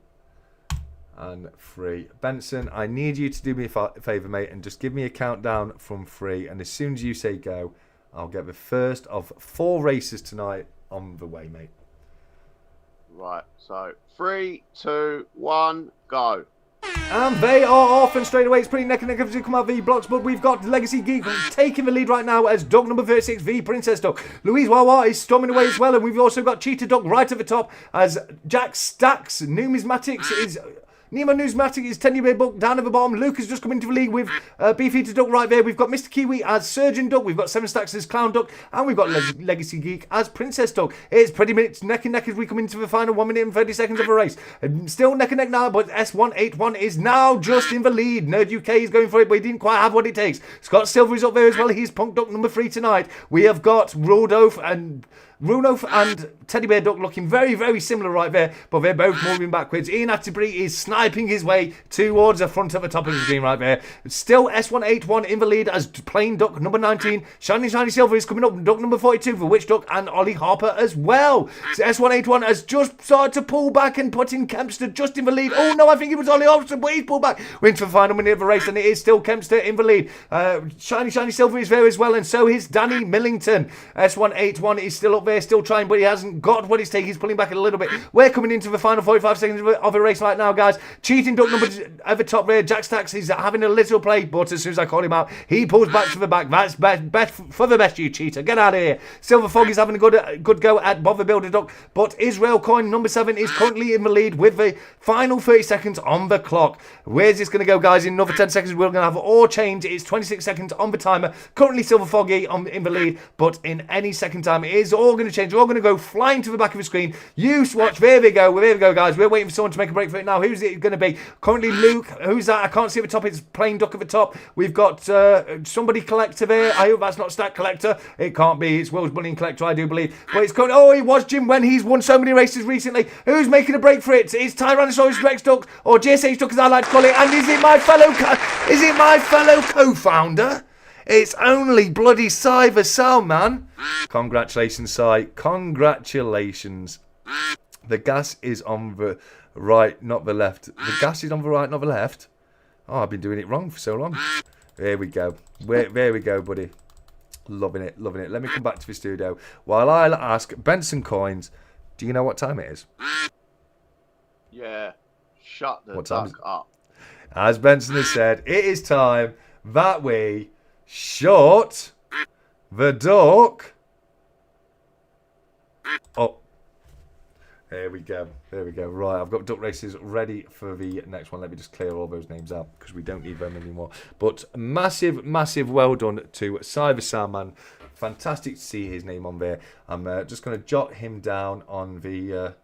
and 3. Benson, I need you to do me a favour, mate, and just give me a countdown from 3. And as soon as you say go, I'll get the first of 4 races tonight on the way, mate. Right, so 3, 2, 1, go. And they are off, and straight away it's pretty neck and neck as we come out the blocks, but we've got Legacy Geek taking the lead right now as dog number 36, the Princess Dog. Louise Wawa is storming away as well, and we've also got Cheetah Dog right at the top as Jack Stacks. Numismatics is... Nemo Newsmatic is 10 year book down at the bottom. Luke has just come into the league with Beefeater Duck right there. We've got Mr. Kiwi as Surgeon Duck. We've got 7 Stacks as Clown Duck. And we've got Legacy Geek as Princess Duck. It's pretty much neck and neck as we come into the final 1 minute and 30 seconds of the race. Still neck and neck now, but S181 is now just in the lead. Nerd UK is going for it, but he didn't quite have what it takes. Scott Silver is up there as well. He's Punk Duck number 3 tonight. We have got Rudolph and Teddy Bear Duck looking very, very similar right there, but they're both moving backwards. Ian Atterbury is sniping his way towards the front at the top of the screen right there. Still S181 in the lead as Plain Duck number 19. Shiny Silver is coming up. Duck number 42 for Witch Duck and Ollie Harper as well. So S181 has just started to pull back and put in Kempster just in the lead. Oh no, I think it was Ollie Harper, but he's pulled back. We're into the final minute of the race and it is still Kempster in the lead. Shiny Silver is there as well, and so is Danny Millington. S181 is still up there, still trying, but he hasn't got what it's taking. He's pulling back a little bit. We're coming into the final 45 seconds of the race right now, guys. Cheating Duck number at the top there. Jack Stacks is having a little play, but as soon as I call him out, he pulls back to the back. That's best for the best, you cheater. Get out of here. Silver Fog is having a good go at 𝗵𝗶𝗃𝗲 Duck, but Israel Coin number 7 is currently in the lead with the final 30 seconds on the clock. Where's this going to go, guys? In another 10 seconds, we're going to have all change. It's 26 seconds on the timer. Currently Silver Foggy in the lead, but in any second time, it is all going to change. We're all going to go flying to the back of the screen. You watch. There we go, guys. We're waiting for someone to make a break for it now. Who's it going to be? Currently Luke. Who's that? I can't see at the top. It's Plain Duck at the top. We've got somebody Collector there. I hope that's not Stack Collector. It can't be. It's Will's Bullying Collector, I do believe. But it's currently... Oh, it was Jim when he's won so many races recently. Who's making a break for it? It's Tyrannosaurus Rex Duck, or JSH Duck as I like to call it. And is it my fellow co-founder? It's only bloody 𝗫𝗺𝗁, man. Congratulations, Cy. Congratulations. The gas is on the right, not the left. The gas is on the right, not the left. Oh, I've been doing it wrong for so long. There we go. There we go, buddy. Loving it. Let me come back to the studio while I ask Benson Coins, do you know what time it is? Yeah. Shut the fuck up. As Benson has said, it is time that we shut the duck. Oh. There we go. Right, I've got duck races ready for the next one. Let me just clear all those names out because we don't need them anymore. But massive well done to 𝗫𝗺𝗁, man. Fantastic to see his name on there. I'm just going to jot him down on the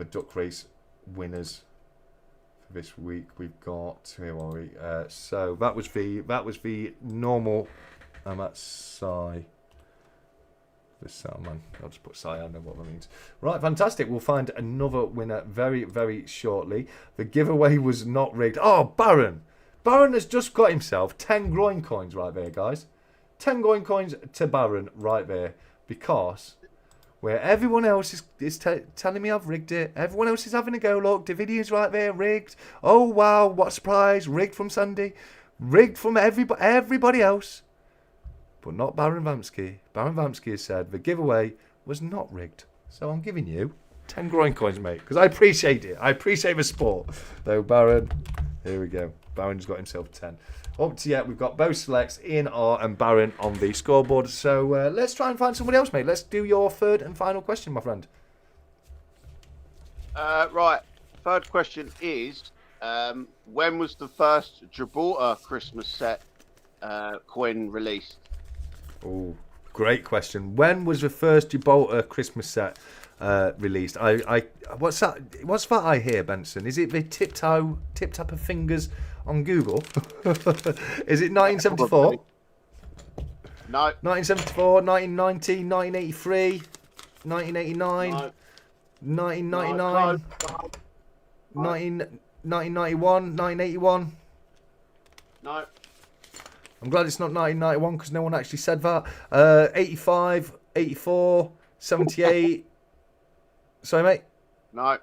duck race winners for this week. We've got, where are we? So that was the normal. That's Cy. Man. I'll just put Cy. I know what that means. Right, fantastic. We'll find another winner very, very shortly. The giveaway was not rigged. Oh, Baron has just got himself 10 groin coins right there, guys. 10 groin coins to Baron right there, because where everyone else is telling me I've rigged it, everyone else is having a go. Look, the video's right there, rigged. Oh wow, what a surprise! Rigged from Sunday, rigged from everybody else. But not Baron 𝗵𝗁𝗀. Baron 𝗵𝗁𝗀 has said the giveaway was not rigged. So I'm giving you 10 groin coins, mate, because I appreciate it. I appreciate the sport. So Baron, here we go. Baron's got himself 10. Up to yet, we've got both selects, Ian R and Baron on the scoreboard. So let's try and find somebody else, mate. Let's do your third and final question, my friend. Right. Third question is, when was the first Gibraltar Christmas set coin released? Oh, great question. When was the first Gibraltar Christmas set released. What's that? What's that I hear, Benson? Is it the tip-tap of fingers on Google? Is it 1974? No. 1974, 1990, 1983, 1989, No. 1999, 1991, 1981. No. I'm glad it's not 1991 because no one actually said that. 85, 84, 78. Sorry, mate. No.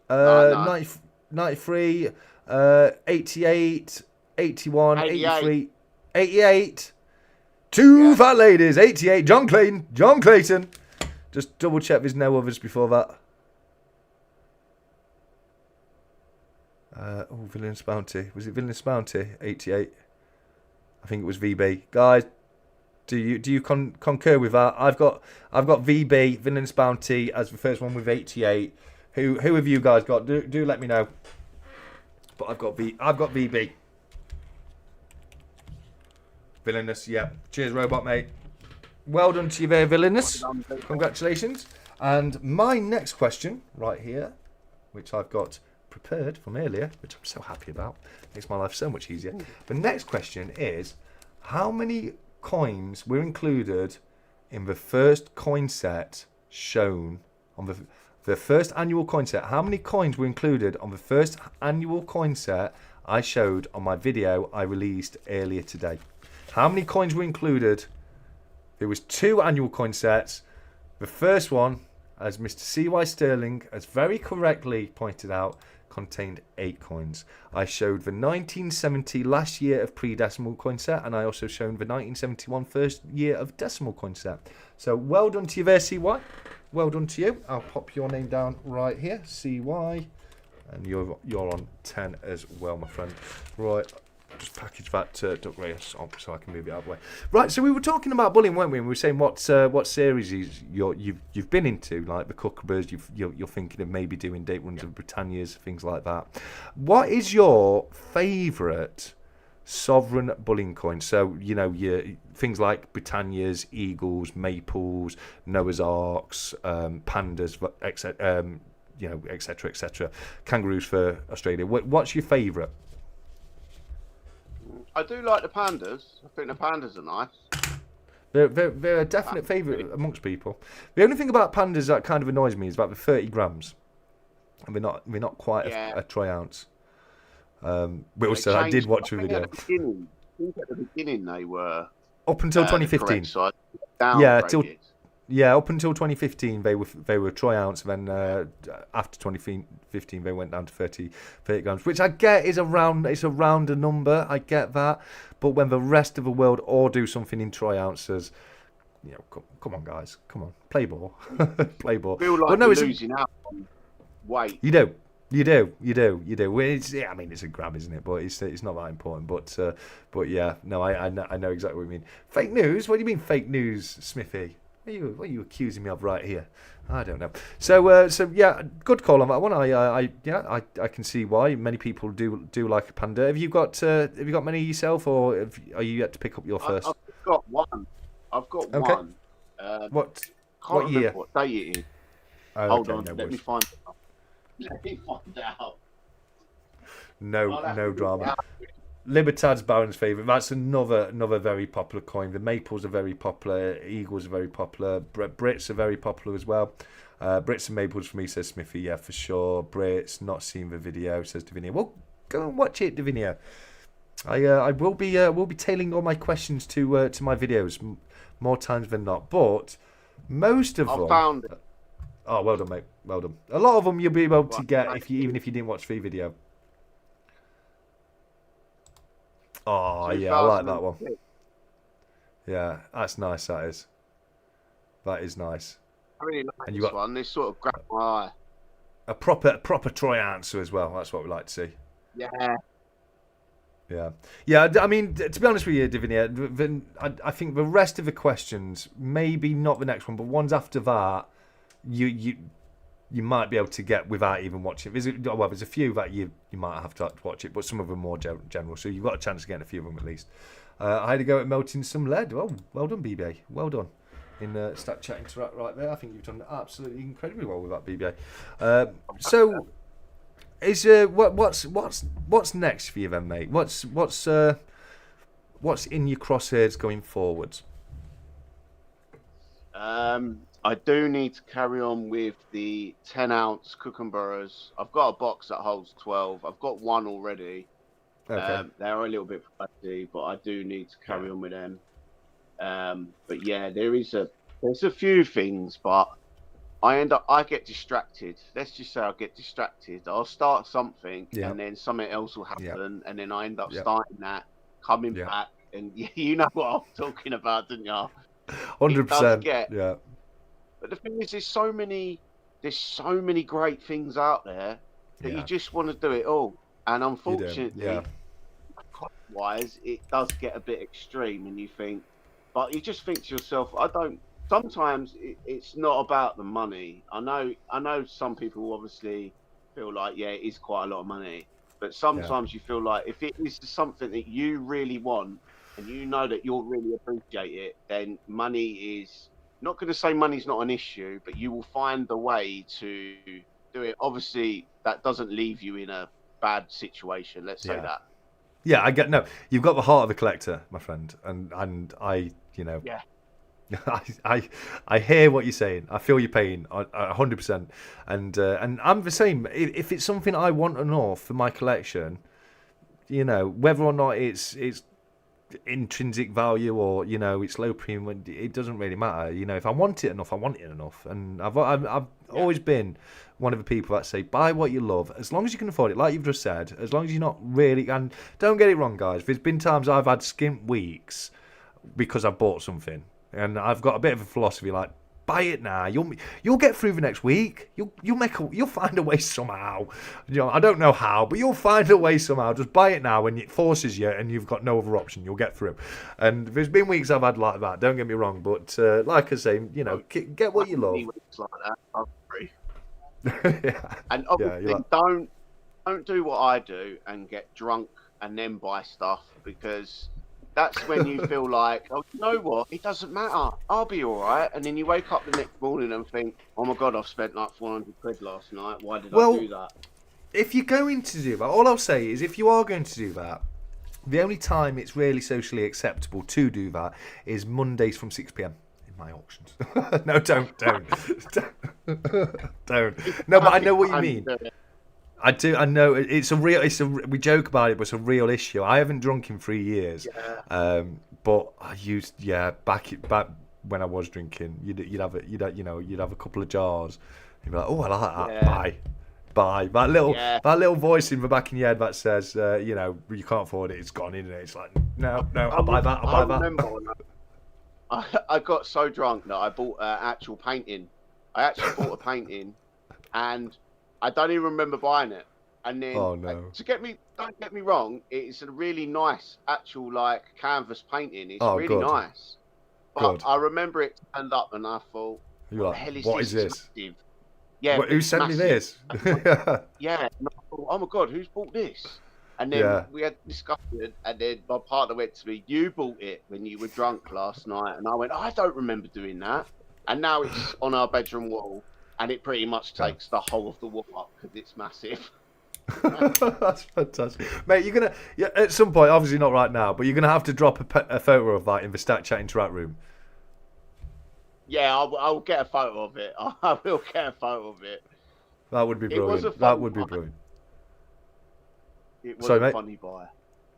90, 93, 88, 81, 83, 88. Two fat ladies, 88. John Clayton. Just double check there's no others before that. Villainous Bounty. Was it Villainous Bounty? 88. I think it was VB. Guys, do you concur with that? I've got VB, Villainous Bounty, as the first one with 88. Who have you guys got? Do let me know. But I've got VB. Villainous, yeah. Cheers, Robot, mate. Well done to you there, Villainous. Congratulations. And my next question, right here, which I've got prepared from earlier, which I'm so happy about. Makes my life so much easier. The next question is, how many coins were included in the first coin set shown on the first annual coin set? How many coins were included on the first annual coin set I showed on my video I released earlier today? How many coins were included? There was 2 annual coin sets. The first one, as Mr. C.Y. Sterling has very correctly pointed out, contained 8 coins. I showed the 1970 last year of pre-decimal coin set, and I also showed the 1971 first year of decimal coin set. So well done to you there, C.Y. Well done to you. I'll pop your name down right here, C.Y. And you're on 10 as well, my friend. Right. Just package that duck race up so I can move it out of the way. Right, so we were talking about bullying, weren't we? And we were saying what series you've been into, like the _�𝗶𝗃. You're thinking of maybe doing date runs of Britannias, things like that. What is your favourite sovereign bullying coin? So your things like Britannias, eagles, maples, Noah's Arks, pandas, etc. etc. Kangaroos for Australia. What's your favourite? I do like the pandas. I think the pandas are nice. They're a definite favourite amongst people. The only thing about pandas that kind of annoys me is about the 30 grams, and they're not quite a troy ounce. But also, I did watch a video. At the beginning they were up until 2015. Up until 2015 they were troy ounce, and then after 2015 they went down to 30 grams, which I get is it's a rounder number. I get that, but when the rest of the world all do something in troy ounces, come on guys, come on, play ball, play ball. I feel like you're losing out on weight. You do. It's a gram, isn't it? But it's not that important. But yeah, no, I know exactly what you mean. Fake news? What do you mean fake news, Smithy? What are you accusing me of right here? I don't know. So yeah, good call on that one. I can see why many people do like a panda. Have you got many yourself, or are you yet to pick up your first? I've got one. Okay. One. What year? What day it is. Hold on, let me find out. No drama. Libertad's Baron's favourite. That's another very popular coin. The maples are very popular. Eagles are very popular. Brits are very popular as well. Brits and maples for me, says Smithy. Yeah, for sure. Brits, not seen the video, says Davinia. Well, go and watch it, Davinia. I will be tailing all my questions to my videos more times than not. But most of them. I found it. Oh, well done, mate. Well done. A lot of them you'll be able to get even if you didn't watch the video. Oh, yeah, I like that one. Yeah, that's nice, that is. That is nice. I really like this one. This sort of grabbed my eye. A proper Troy answer as well. That's what we like to see. Yeah. Yeah, I mean, to be honest with you, Davinia, I think the rest of the questions, maybe not the next one, but ones after that, you might be able to get without even watching it. There's a few that you might have to watch it, but some of them more general, so you've got a chance of getting a few of them at least. I had to go at melting some lead. Oh, well done, BB. Well done. in Stack Chat Interact right there. I think you've done absolutely incredibly well with that, BBA. So, is what's next for you then, mate? What's in your crosshairs going forward? I do need to carry on with the 10-ounce 𝗂𝗏𝗏𝗏𝗏𝗏𝗏𝗏𝗏. I've got a box that holds 12. I've got one already. Okay. They're a little bit pricey, but I do need to carry on with them. But yeah, there's a few things, but I get distracted. Let's just say I get distracted. I'll start something, and then something else will happen, and then I end up starting that, coming back, and you know what I'm talking about, don't you? 100%. Yeah. But the thing is, there's so many great things out there that you just want to do it all. And unfortunately, cost-wise, it does get a bit extreme, and you think, but you just think to yourself, sometimes it's not about the money. I know some people obviously feel like, it is quite a lot of money, but sometimes you feel like if it is something that you really want, and you know that you'll really appreciate it, then money is, not going to say money's not an issue, but you will find the way to do it. Obviously, that doesn't leave you in a bad situation, let's say that. Yeah, you've got the heart of a collector, my friend, and I, you know, I hear what you're saying. I feel your pain, 100%, and I'm the same. If it's something I want enough for my collection, you know, whether or not it's intrinsic value or, you know, it's low premium, it doesn't really matter. You know, if I want it enough, I want it enough. And I've always been one of the people that say, buy what you love, as long as you can afford it, like you've just said, as long as you're not really, and don't get it wrong, guys, there's been times I've had skimp weeks because I've bought something, and I've got a bit of a philosophy like, buy it now. You'll get through the next week. You'll find a way somehow. You know, I don't know how, but you'll find a way somehow. Just buy it now when it forces you, and you've got no other option. You'll get through. And there's been weeks I've had like that. Don't get me wrong, but like I say, you know, get what you love. Like that, I'm free. And obviously, don't do what I do and get drunk and then buy stuff, because that's when you feel like, oh, you know what? It doesn't matter. I'll be all right. And then you wake up the next morning and think, oh my God, I've spent like 400 quid last night. Why did I do that? If you're going to do that, all I'll say is, if you are going to do that, the only time it's really socially acceptable to do that is Mondays from 6 p.m. in my auctions. No, don't. No, but I know what you mean. I do. I know we joke about it, but it's a real issue. I haven't drunk in 3 years, but I used back when I was drinking, you'd have a couple of jars. You'd be like, oh, I like that. Buy. That little voice in the back of your head that says, you know, you can't afford it. It's gone, isn't it? It's like, no, I'll buy that. I'll buy that. I got so drunk that I bought actual painting. I actually bought a painting, and I don't even remember buying it. And then, don't get me wrong, it's a really nice actual like canvas painting. It's really nice. But I remember it turned up, and I thought, what is this? Massive. Yeah, who sent me this? Yeah. And I thought, oh my God, who's bought this? And then we had discussion, and then my partner went to me, you bought it when you were drunk last night. And I went, I don't remember doing that. And now it's on our bedroom wall. And it pretty much takes the whole of the wall up because it's massive. That's fantastic, mate. You're gonna at some point, obviously not right now, but you're gonna have to drop a photo of that in the Stack Chat Interact room. Yeah, I'll get a photo of it. I will get a photo of it. That would be brilliant. That would be brilliant. It was a funny buy.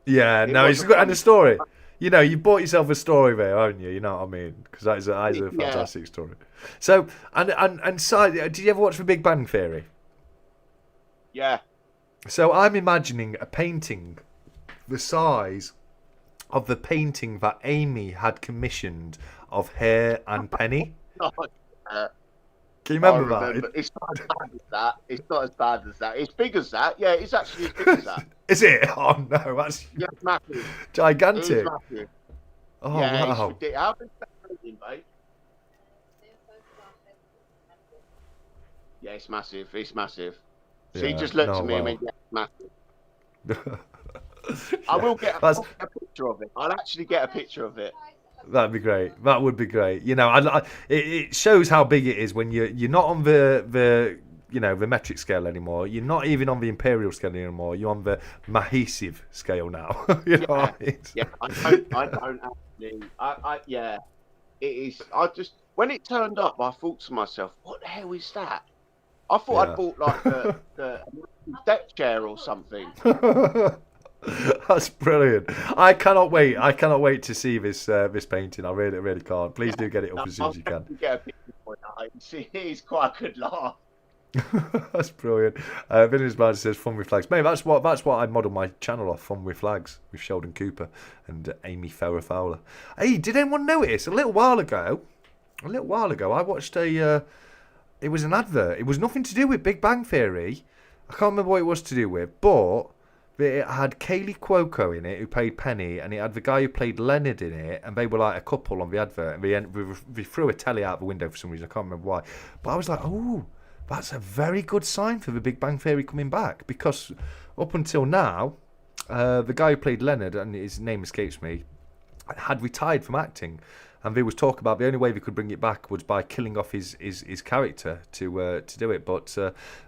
Yeah, it's good. And the story. You know, you bought yourself a story there, haven't you? You know what I mean? Because that is a fantastic story. So, and side, did you ever watch The Big Bang Theory? Yeah. So I'm imagining a painting the size of the painting that Amy had commissioned of Hair and Penny. Can you remember that? It's not as bad as that. It's not as bad as that. It's big as that. Yeah, it's actually as big as that. Is it? Oh no, that's it's massive. Gigantic. It's massive. Oh wow. It's how big is that painting, mate? Yeah, it's massive. It's massive. She just looked at me and went, yeah, it's massive. I will get a picture of it. I'll actually get a picture of it. That'd be great. That would be great. You know, it shows how big it is when you're not on the the metric scale anymore. You're not even on the imperial scale anymore. You're on the 𝗵𝗵𝗁 scale now. You know what I mean? Yeah. I don't actually. Yeah. It is. I just when it turned up, I thought to myself, "What the hell is that?" I thought I'd bought like the deck chair or something. That's brilliant. I cannot wait. I cannot wait to see this painting. I really can't. Please do get it up as soon as you can. Get a picture for it. See, it's quite a good laugh. That's brilliant. Vinny's Man says fun with flags. Mate, that's what I model my channel off. Fun with flags with Sheldon Cooper and Amy Farrah Fowler. Hey, did anyone notice a little while ago? I watched it was an advert. It was nothing to do with Big Bang Theory. I can't remember what it was to do with, but it had Kaley Cuoco in it, who played Penny, and it had the guy who played Leonard in it, and they were like a couple on the advert, and they threw a telly out the window for some reason. I can't remember why. But I was like, oh, that's a very good sign for the Big Bang Theory coming back, because up until now, the guy who played Leonard, and his name escapes me, had retired from acting. And there was talk about the only way they could bring it back was by killing off his character to do it. But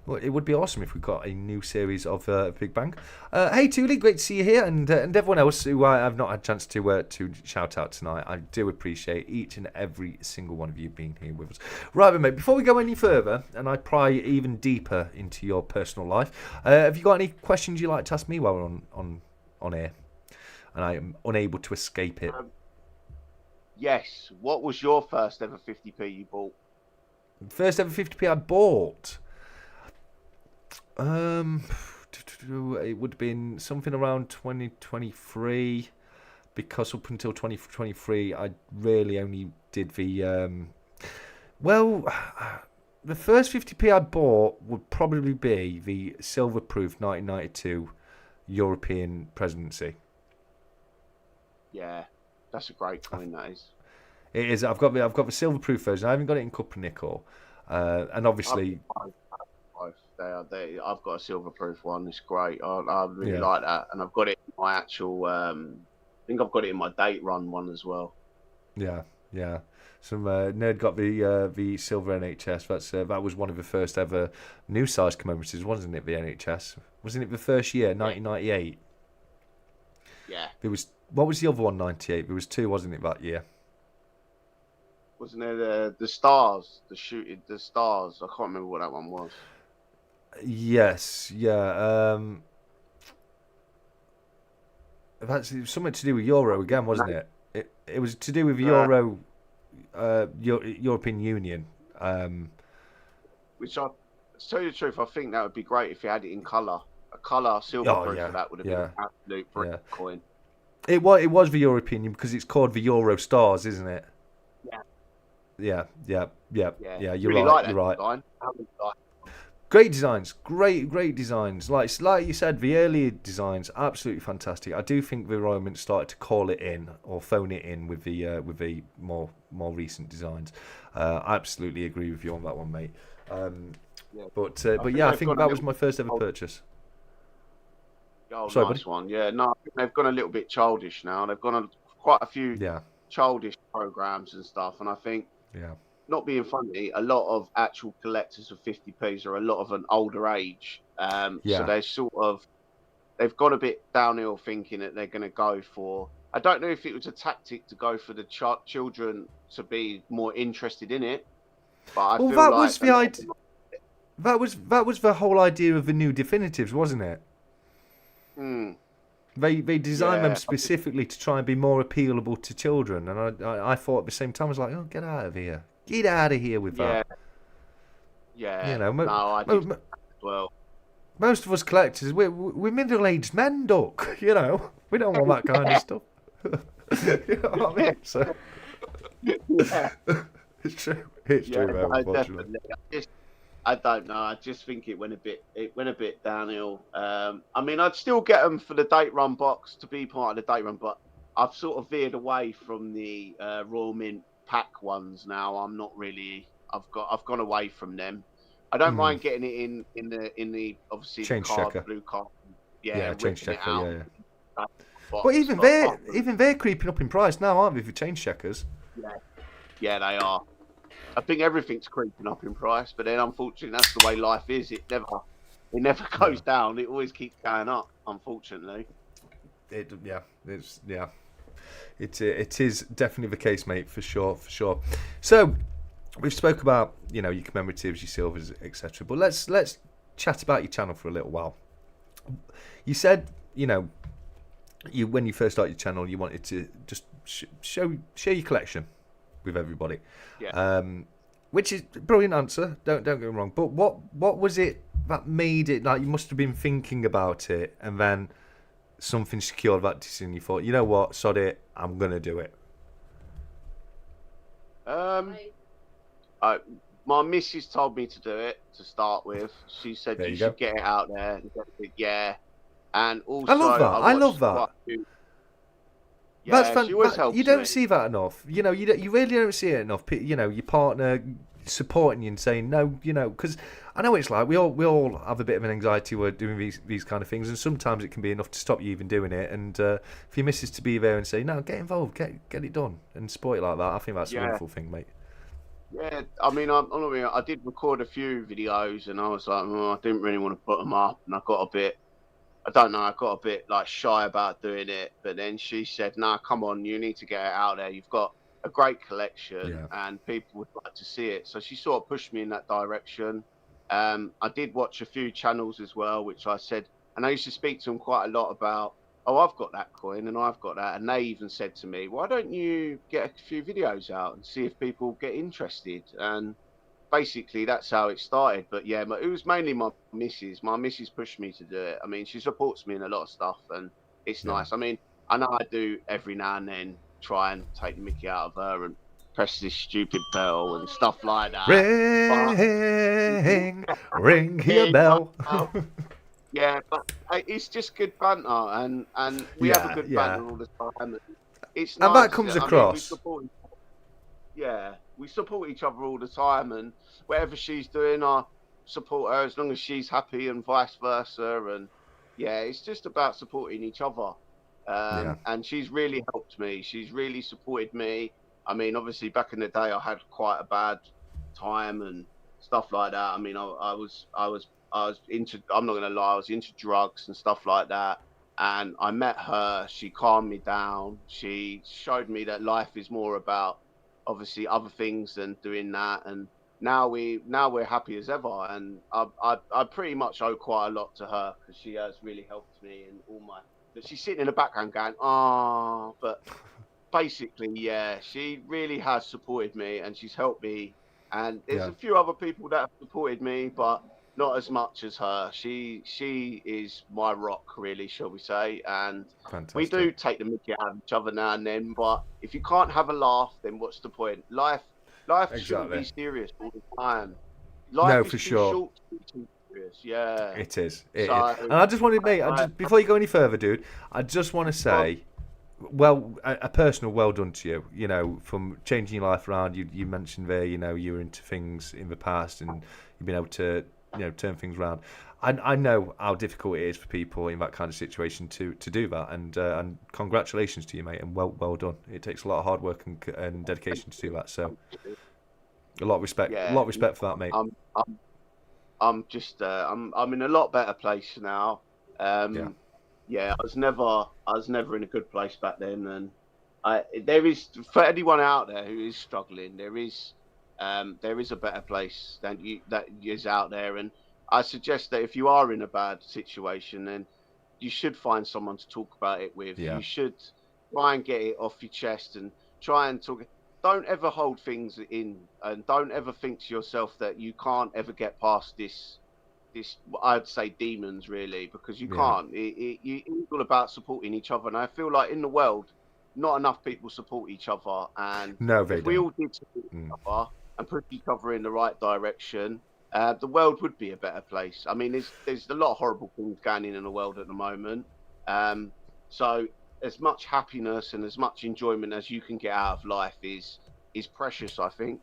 well, it would be awesome if we got a new series of Big Bang. Hey, Thule, great to see you here, and everyone else who I've not had a chance to shout out tonight. I do appreciate each and every single one of you being here with us. Right, then, mate, before we go any further, and I pry even deeper into your personal life, have you got any questions you'd like to ask me while we're on air? And I am unable to escape it. Yes. What was your first ever 50p you bought? First ever 50p I bought? It would have been something around 2023, because up until 2023 I really only did the the first 50p I bought would probably be the silver-proof 1992 European presidency. Yeah. That's a great coin, that is. It is. I've got the silver-proof version. I haven't got it in copper nickel, and obviously, I've got a silver-proof one. It's great. I really like that, and I've got it in my actual. I think I've got it in my date run one as well. Yeah. Some nerd got the silver NHS. That was one of the first ever new size commemoratives, wasn't it? The NHS, wasn't it the first year, 1998? Yeah. There was. What was the other one? 98. There was two, wasn't it, that year? Wasn't there the stars? The stars. I can't remember what that one was. Yes. Yeah. That's something to do with Euro again, wasn't it? It was to do with Euro, European Union. Which to tell you the truth, I think that would be great if you had it in colour. A colour silver proof of that would have been an absolute brilliant coin. It was the European Union because it's called the Euro Stars, isn't it? Yeah. You're really right. Like you're right. Design. Great designs, great designs. Like you said, the earlier designs absolutely fantastic. I do think the Royal Mint started to call it in or phone it in with the more recent designs. I absolutely agree with you on that one, mate. But I think that was my first ever purchase. Oh, sorry, nice one. Yeah, no, I think they've gone a little bit childish now. They've gone on quite a few childish programs and stuff, and I think, not being funny, a lot of actual collectors of 50p's are a lot of an older age. So they've gone a bit downhill thinking that they're going to go for. I don't know if it was a tactic to go for the children to be more interested in it, but I feel that like was the idea. That was the whole idea of the new definitives, wasn't it? They designed them specifically to try and be more appealable to children, and I thought at the same time I was like, oh, get out of here with that. Yeah. You know, I did as well. Most of us collectors, we're middle-aged men, Duck. You know, we don't want that kind of stuff. You know what I mean? So it's true. It's true. Unfortunately. I don't know. I just think it went a bit downhill. I mean, I'd still get them for the date run box to be part of the date run, but I've sort of veered away from the Royal Mint pack ones now. I'm not really. I've gone away from them. I don't mind getting it in the obviously change the card, checker. blue card. Change checker. But box. even they're creeping up in price now, aren't they? For change checkers. Yeah, they are. I think everything's creeping up in price, but then unfortunately that's the way life is. It never goes down. It always keeps going up, unfortunately. It is definitely the case, mate, for sure. So we've spoke about your commemoratives, your silvers, etc. But let's chat about your channel for a little while. You said when you first started your channel, you wanted to just share your collection with everybody. Yeah. Which is a brilliant answer. Don't get me wrong. But what was it that made it like you must have been thinking about it and then something secured that decision? You thought, you know what, sod it, I'm gonna do it. My missus told me to do it to start with. She said you should get it out there. Yeah, and also I love that. Yeah, that's she always helps you don't me. see that enough. You really don't see it enough. Your partner supporting you and saying no. Because I know it's like we all have a bit of an anxiety when doing these kind of things, and sometimes it can be enough to stop you even doing it. And for your missus to be there and say no, get involved, get it done, and support it like that, I think that's a wonderful thing, mate. Yeah, I mean, I did record a few videos, and I was like, I didn't really want to put them up, and I got a bit like shy about doing it. But then she said, "Nah, come on, you need to get it out there. You've got a great collection, and people would like to see it." So she sort of pushed me in that direction. I did watch a few channels as well, which I said, and I used to speak to them quite a lot about, oh, I've got that coin and I've got that. And they even said to me, why don't you get a few videos out and see if people get interested? And basically that's how it started. But yeah, it was mainly my missus. My missus pushed me to do it. I mean, she supports me in a lot of stuff, and it's nice. I mean, I know I do every now and then try and take the mickey out of her and press this stupid bell and stuff like that. Ring your bell. Yeah, but it's just good banter, and we have a good banter all the time. It's nice, and that comes across. We support each other all the time, and whatever she's doing, I support her as long as she's happy, and vice versa. And yeah, it's just about supporting each other. And she's really helped me. She's really supported me. I mean, obviously, back in the day, I had quite a bad time and stuff like that. I mean, I was into, I'm not gonna lie, I was into drugs and stuff like that. And I met her. She calmed me down. She showed me that life is more about obviously other things than doing that. And now we're happy as ever. And I pretty much owe quite a lot to her, because she has really helped me in all my. But she's sitting in the background going, but basically, yeah, she really has supported me and she's helped me. And there's a few other people that have supported me, but not as much as her. She is my rock, really, shall we say. And we do take the mickey out of each other now and then, but if you can't have a laugh, then what's the point? Life shouldn't be serious all the time. Life is too short to be too serious. Yeah. It is. And I just wanted, mate, before you go any further, dude, I just want to say, a personal well done to you, from changing your life around. You mentioned there, you were into things in the past and you've been able to, turn things around. I know how difficult it is for people in that kind of situation to do that, and congratulations to you, mate, and well done. It takes a lot of hard work and dedication to do that, so a lot of respect. A lot of respect for that, mate. I'm in a lot better place now. I was never in a good place back then, and there is, for anyone out there who is struggling, there is a better place that is out there. And I suggest that if you are in a bad situation, then you should find someone to talk about it with. You should try and get it off your chest and try and talk. Don't ever hold things in, and don't ever think to yourself that you can't ever get past this, I'd say, demons, really, because you can't. It's all about supporting each other, and I feel like in the world, not enough people support each other. And if we all did support each other and put each other in the right direction, the world would be a better place. I mean, there's a lot of horrible things going in the world at the moment. So as much happiness and as much enjoyment as you can get out of life is precious, I think.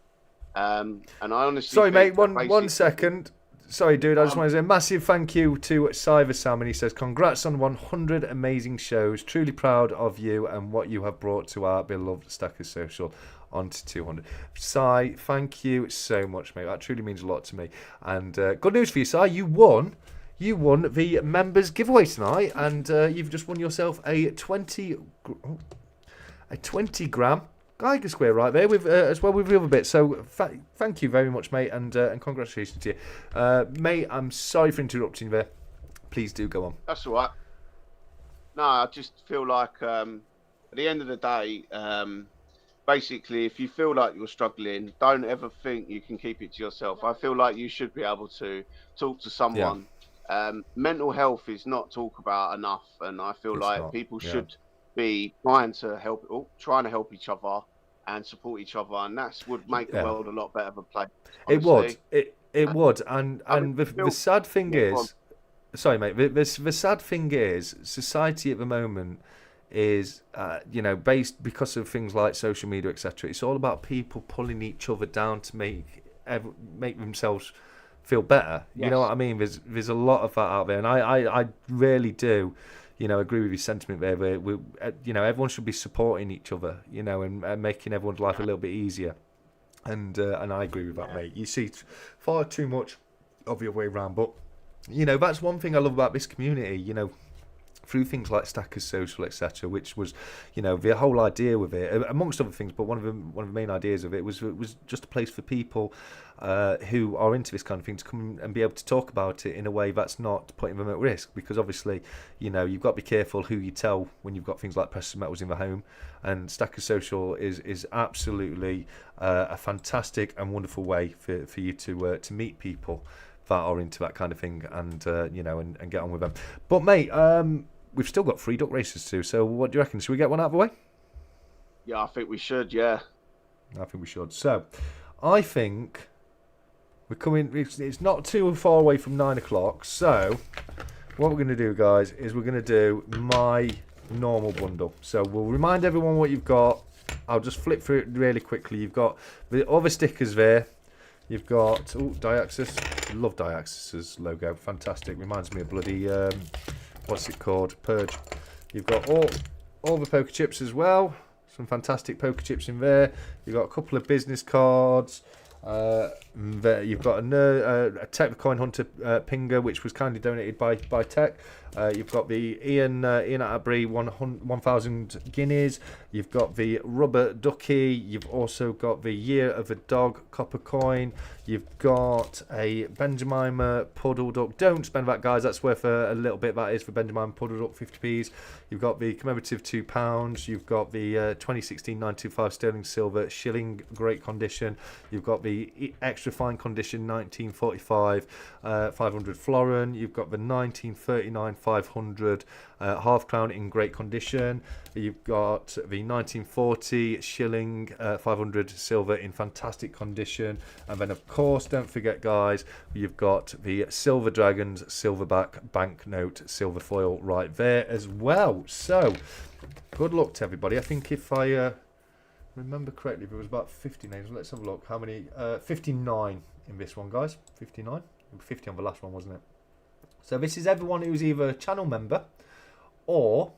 And I honestly sorry, mate, one second. sorry, dude. I just want to say a massive thank you to 𝗖𝗺𝗺, and he says, congrats on 100 amazing shows. Truly proud of you and what you have brought to our beloved Stackers Social on to 200. 𝗖, thank you so much, mate. That truly means a lot to me. And good news for you, 𝗖. You won the members giveaway tonight, and you've just won yourself a 20 gram Geiger square right there, with as well with the other bit. So thank you very much, mate, and congratulations to you, mate. I'm sorry for interrupting you there. Please do go on. That's all right. No, I just feel like at the end of the day, basically, if you feel like you're struggling, don't ever think you can keep it to yourself. I feel like you should be able to talk to someone. Yeah. Mental health is not talked about enough, and I feel like people should be trying to help each other and support each other, and that would make the world a lot better of a place. Honestly. It would, and the sad thing is, sorry, mate. The sad thing is, society at the moment is, based because of things like social media, etc. It's all about people pulling each other down to make themselves feel better. Yes. You know what I mean? There's a lot of that out there, and I really do. Agree with your sentiment there. We everyone should be supporting each other, and making everyone's life a little bit easier. And I agree with that, mate. You see far too much of your way around, but that's one thing I love about this community. Through things like Stackers Social, etc., which was, the whole idea with it, amongst other things, but one of the main ideas of it was just a place for people who are into this kind of thing to come and be able to talk about it in a way that's not putting them at risk. Because obviously, you've got to be careful who you tell when you've got things like precious metals in the home. And Stackers Social is absolutely a fantastic and wonderful way for you to meet people that are into that kind of thing, and and get on with them. But mate, we've still got 3 duck races too, so what do you reckon? Should we get one out of the way? Yeah, I think we should, yeah. I think we should. So, I think we're coming, it's not too far away from 9 o'clock, so what we're going to do, guys, is we're going to do my normal bundle. So, we'll remind everyone what you've got. I'll just flip through it really quickly. You've got the other stickers there. You've got, 𝗖𝗺𝗺𝗃. Love 𝗖𝗺𝗃's logo. Fantastic. Reminds me of bloody... what's it called? Purge. You've got all the poker chips as well. Some fantastic poker chips in there. You've got a couple of business cards. You've got a Tech Coin Hunter Pinger, which was kindly donated by Tech. You've got the Ian Atterbury 1,000 guineas. You've got the Rubber Ducky. You've also got the Year of a Dog copper coin. You've got a Benjamin Puddle Duck. Don't spend that, guys. That's worth a little bit. That is for Benjamin Puddle Duck, 50p's. You've got the commemorative £2. You've got the 2016 925 sterling silver shilling, great condition. You've got the extra fine condition 1945 500 florin. You've got the 1939 500 half crown in great condition. You've got the 1940 shilling 500 silver in fantastic condition. And then, of course, don't forget, guys, you've got the Silver Dragons silverback banknote silver foil right there as well. So, good luck to everybody. I think if I remember correctly, there was about 50 names. Let's have a look. How many? 59 in this one, guys. 59. 50 on the last one, wasn't it? So this is everyone who's either a channel member or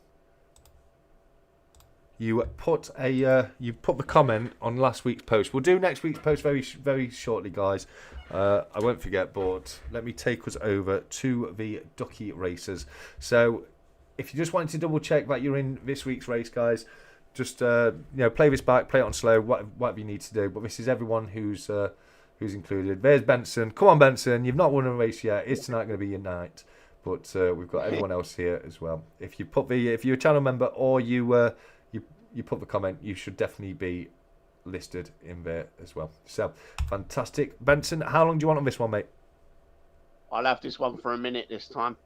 you put the comment on last week's post. We'll do next week's post very, very shortly, guys. I won't forget, but let me take us over to the ducky races. So if you just wanted to double check that you're in this week's race, guys, just play this back, play it on slow, whatever you need to do. But this is everyone who's included. There's Benson. Come on, Benson. You've not won a race yet. Is tonight going to be your night? But we've got everyone else here as well. If you're a channel member or you put the comment, you should definitely be listed in there as well. So fantastic, Benson. How long do you want on this one, mate? I'll have this one for a minute this time.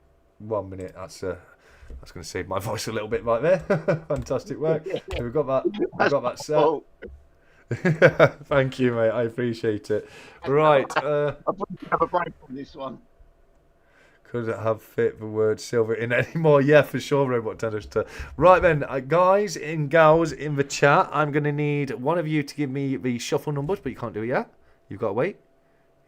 1 minute. That's going to save my voice a little bit right there. Fantastic work. So we've got that. We've got that set. Thank you, mate. I appreciate it. Right. I wouldn't have a break on this one. Couldn't have fit the word silver in anymore. Yeah, for sure, Robot Tennis. Right then, guys and gals in the chat, I'm going to need one of you to give me the shuffle numbers, but you can't do it yet. You've got to wait.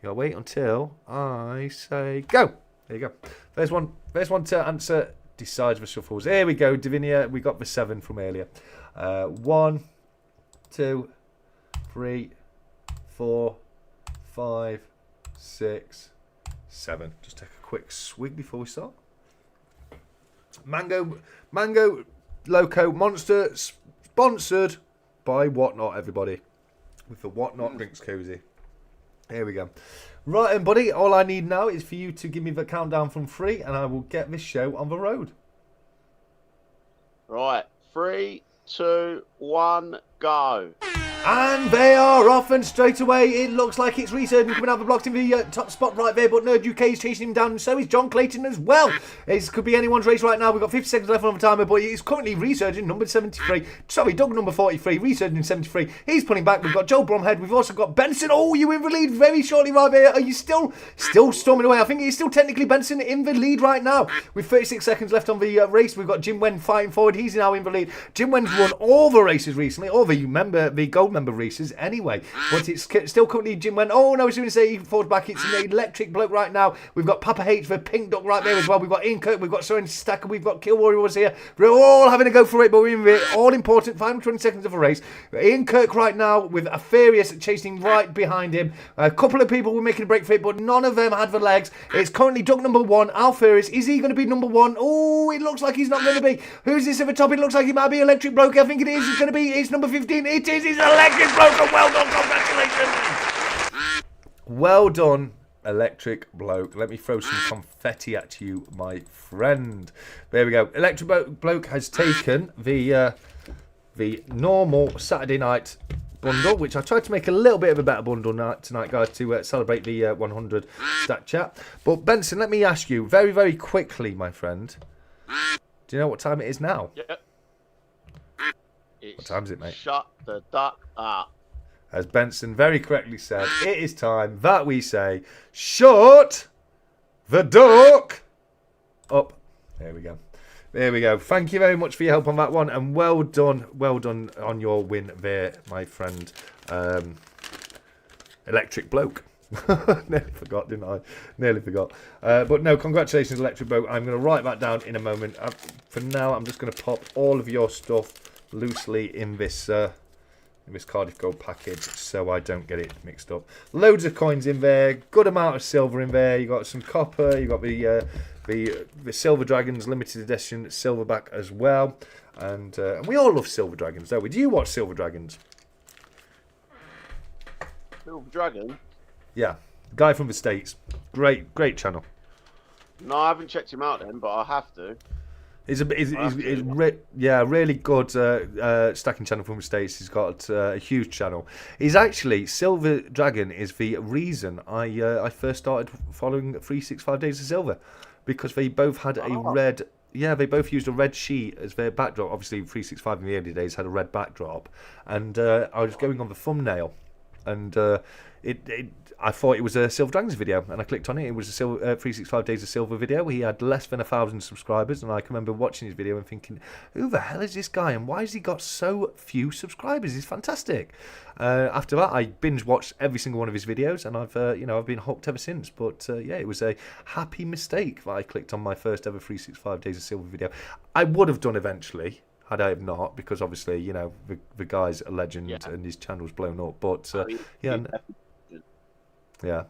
You gotta wait until I say go. There you go. First one to answer decides the shuffles. Here we go, 𝗕𝗂𝗕. We got the 7 from earlier. 1, 2, 3, 4, 5, 6, 7. Just take a quick swig before we start. Mango Loco Monster, sponsored by Whatnot, everybody. With the Whatnot drinks cozy. Here we go. Right, and buddy, all I need now is for you to give me the countdown from 3, and I will get this show on the road. Right, 3, 2, 1, go. And they are off, and straight away it looks like it's Resurgent coming out of the blocks in the top spot right there, but Nerd UK is chasing him down, and so is John Clayton as well. It could be anyone's race right now. We've got 50 seconds left on the timer, but it's currently Resurgent, number 73. Sorry, Doug, number 43, Resurgent 73. He's pulling back. We've got Joel Bromhead. We've also got Benson. Oh, you in the lead very shortly right there. Are you still storming away? I think it's still technically Benson in the lead right now. With 36 seconds left on the race, we've got Jim Wen fighting forward. He's now in the lead. Jim Wen's won all the races recently, all the gold member races anyway. But it's still currently Jim Wen. Oh no, as soon as he falls back, it's an electric bloke right now. We've got Papa H for Pink Duck right there as well. We've got 𝗕𝗂𝘀𝗃, we've got Soren Stacker, we've got Kill Warriors here. We're all having a go for it, but we're in the all important final 20 seconds of a race. 𝗕𝗂𝘀 right now with a Furious chasing right behind him. A couple of people were making a break for it, but none of them had the legs. It's currently Doug number 1, Al Furious. Is he going to be number 1? Oh, it looks like he's not going to be. Who's this at the top? It looks like it might be Electric Bloke. I think it is. It's going to be. It's number 15. It is. It's Electric Bloke. And well done. Congratulations. Well done, Electric Bloke. Let me throw some confetti at you, my friend. There we go. Electric Bloke has taken the normal Saturday night bundle, which I tried to make a little bit of a better bundle tonight, guys, to celebrate the 100 stat chat. But Benson, let me ask you very, very quickly, my friend. Do you know what time it is now? Yep. What time is it, mate? Shut the duck up. As Benson very correctly said, it is time that we say, shut the duck up. There we go. There we go. Thank you very much for your help on that one, and well done on your win there, my friend. Electric Bloke. Nearly forgot, didn't I? Nearly forgot. But no, congratulations, Electric Bloke. I'm going to write that down in a moment. For now, I'm just going to pop all of your stuff loosely in this Cardiff Gold package so I don't get it mixed up. Loads of coins in there, good amount of silver in there. You got some copper, you got the Silver Dragons limited edition silverback as well, and we all love Silver Dragons, don't we? Do you watch Silver Dragons? Silver Dragon? Yeah, guy from the States. Great channel. No, I haven't checked him out then, but I have to. He's really good stacking channel from the States. He's got a huge channel. He's actually, Silver Dragon is the reason I first started following 365 Days of Silver, because they both had a red. Yeah, they both used a red sheet as their backdrop. Obviously, 365 in the early days had a red backdrop, and I was going on the thumbnail, and I thought it was a Silver Dragons video, and I clicked on it. It was a 365 Days of Silver video. He had less than 1,000 subscribers, and I can remember watching his video and thinking, who the hell is this guy, and why has he got so few subscribers? He's fantastic. After that, I binge watched every single one of his videos, and I've been hooked ever since. But yeah, it was a happy mistake that I clicked on my first ever 365 Days of Silver video. I would have done eventually, had I have not, because obviously, the guy's a legend, and his channel's blown up. But yeah,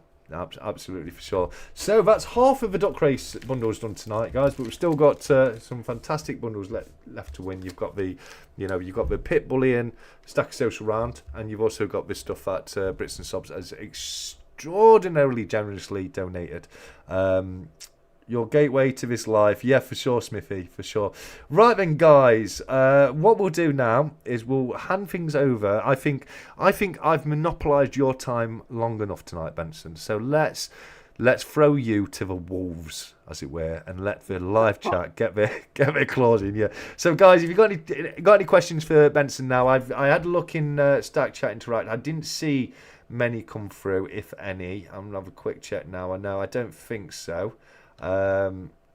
absolutely, for sure. So that's half of the Duck Race bundles done tonight, guys. But we've still got some fantastic bundles left to win. You've got the Pit Bullion Stack Social Round, and you've also got this stuff that Brits and Sobs has extraordinarily generously donated. Your gateway to this life. Yeah, for sure, Smithy, for sure. Right then, guys, what we'll do now is we'll hand things over. I think I've monopolised your time long enough tonight, Benson. So let's throw you to the wolves, as it were, and let the live chat get their claws in. Yeah. So, guys, if you got any questions for Benson now, I had a look in Stack Chat Interact. I didn't see many come through, if any. I'm gonna have a quick check now. I don't think so.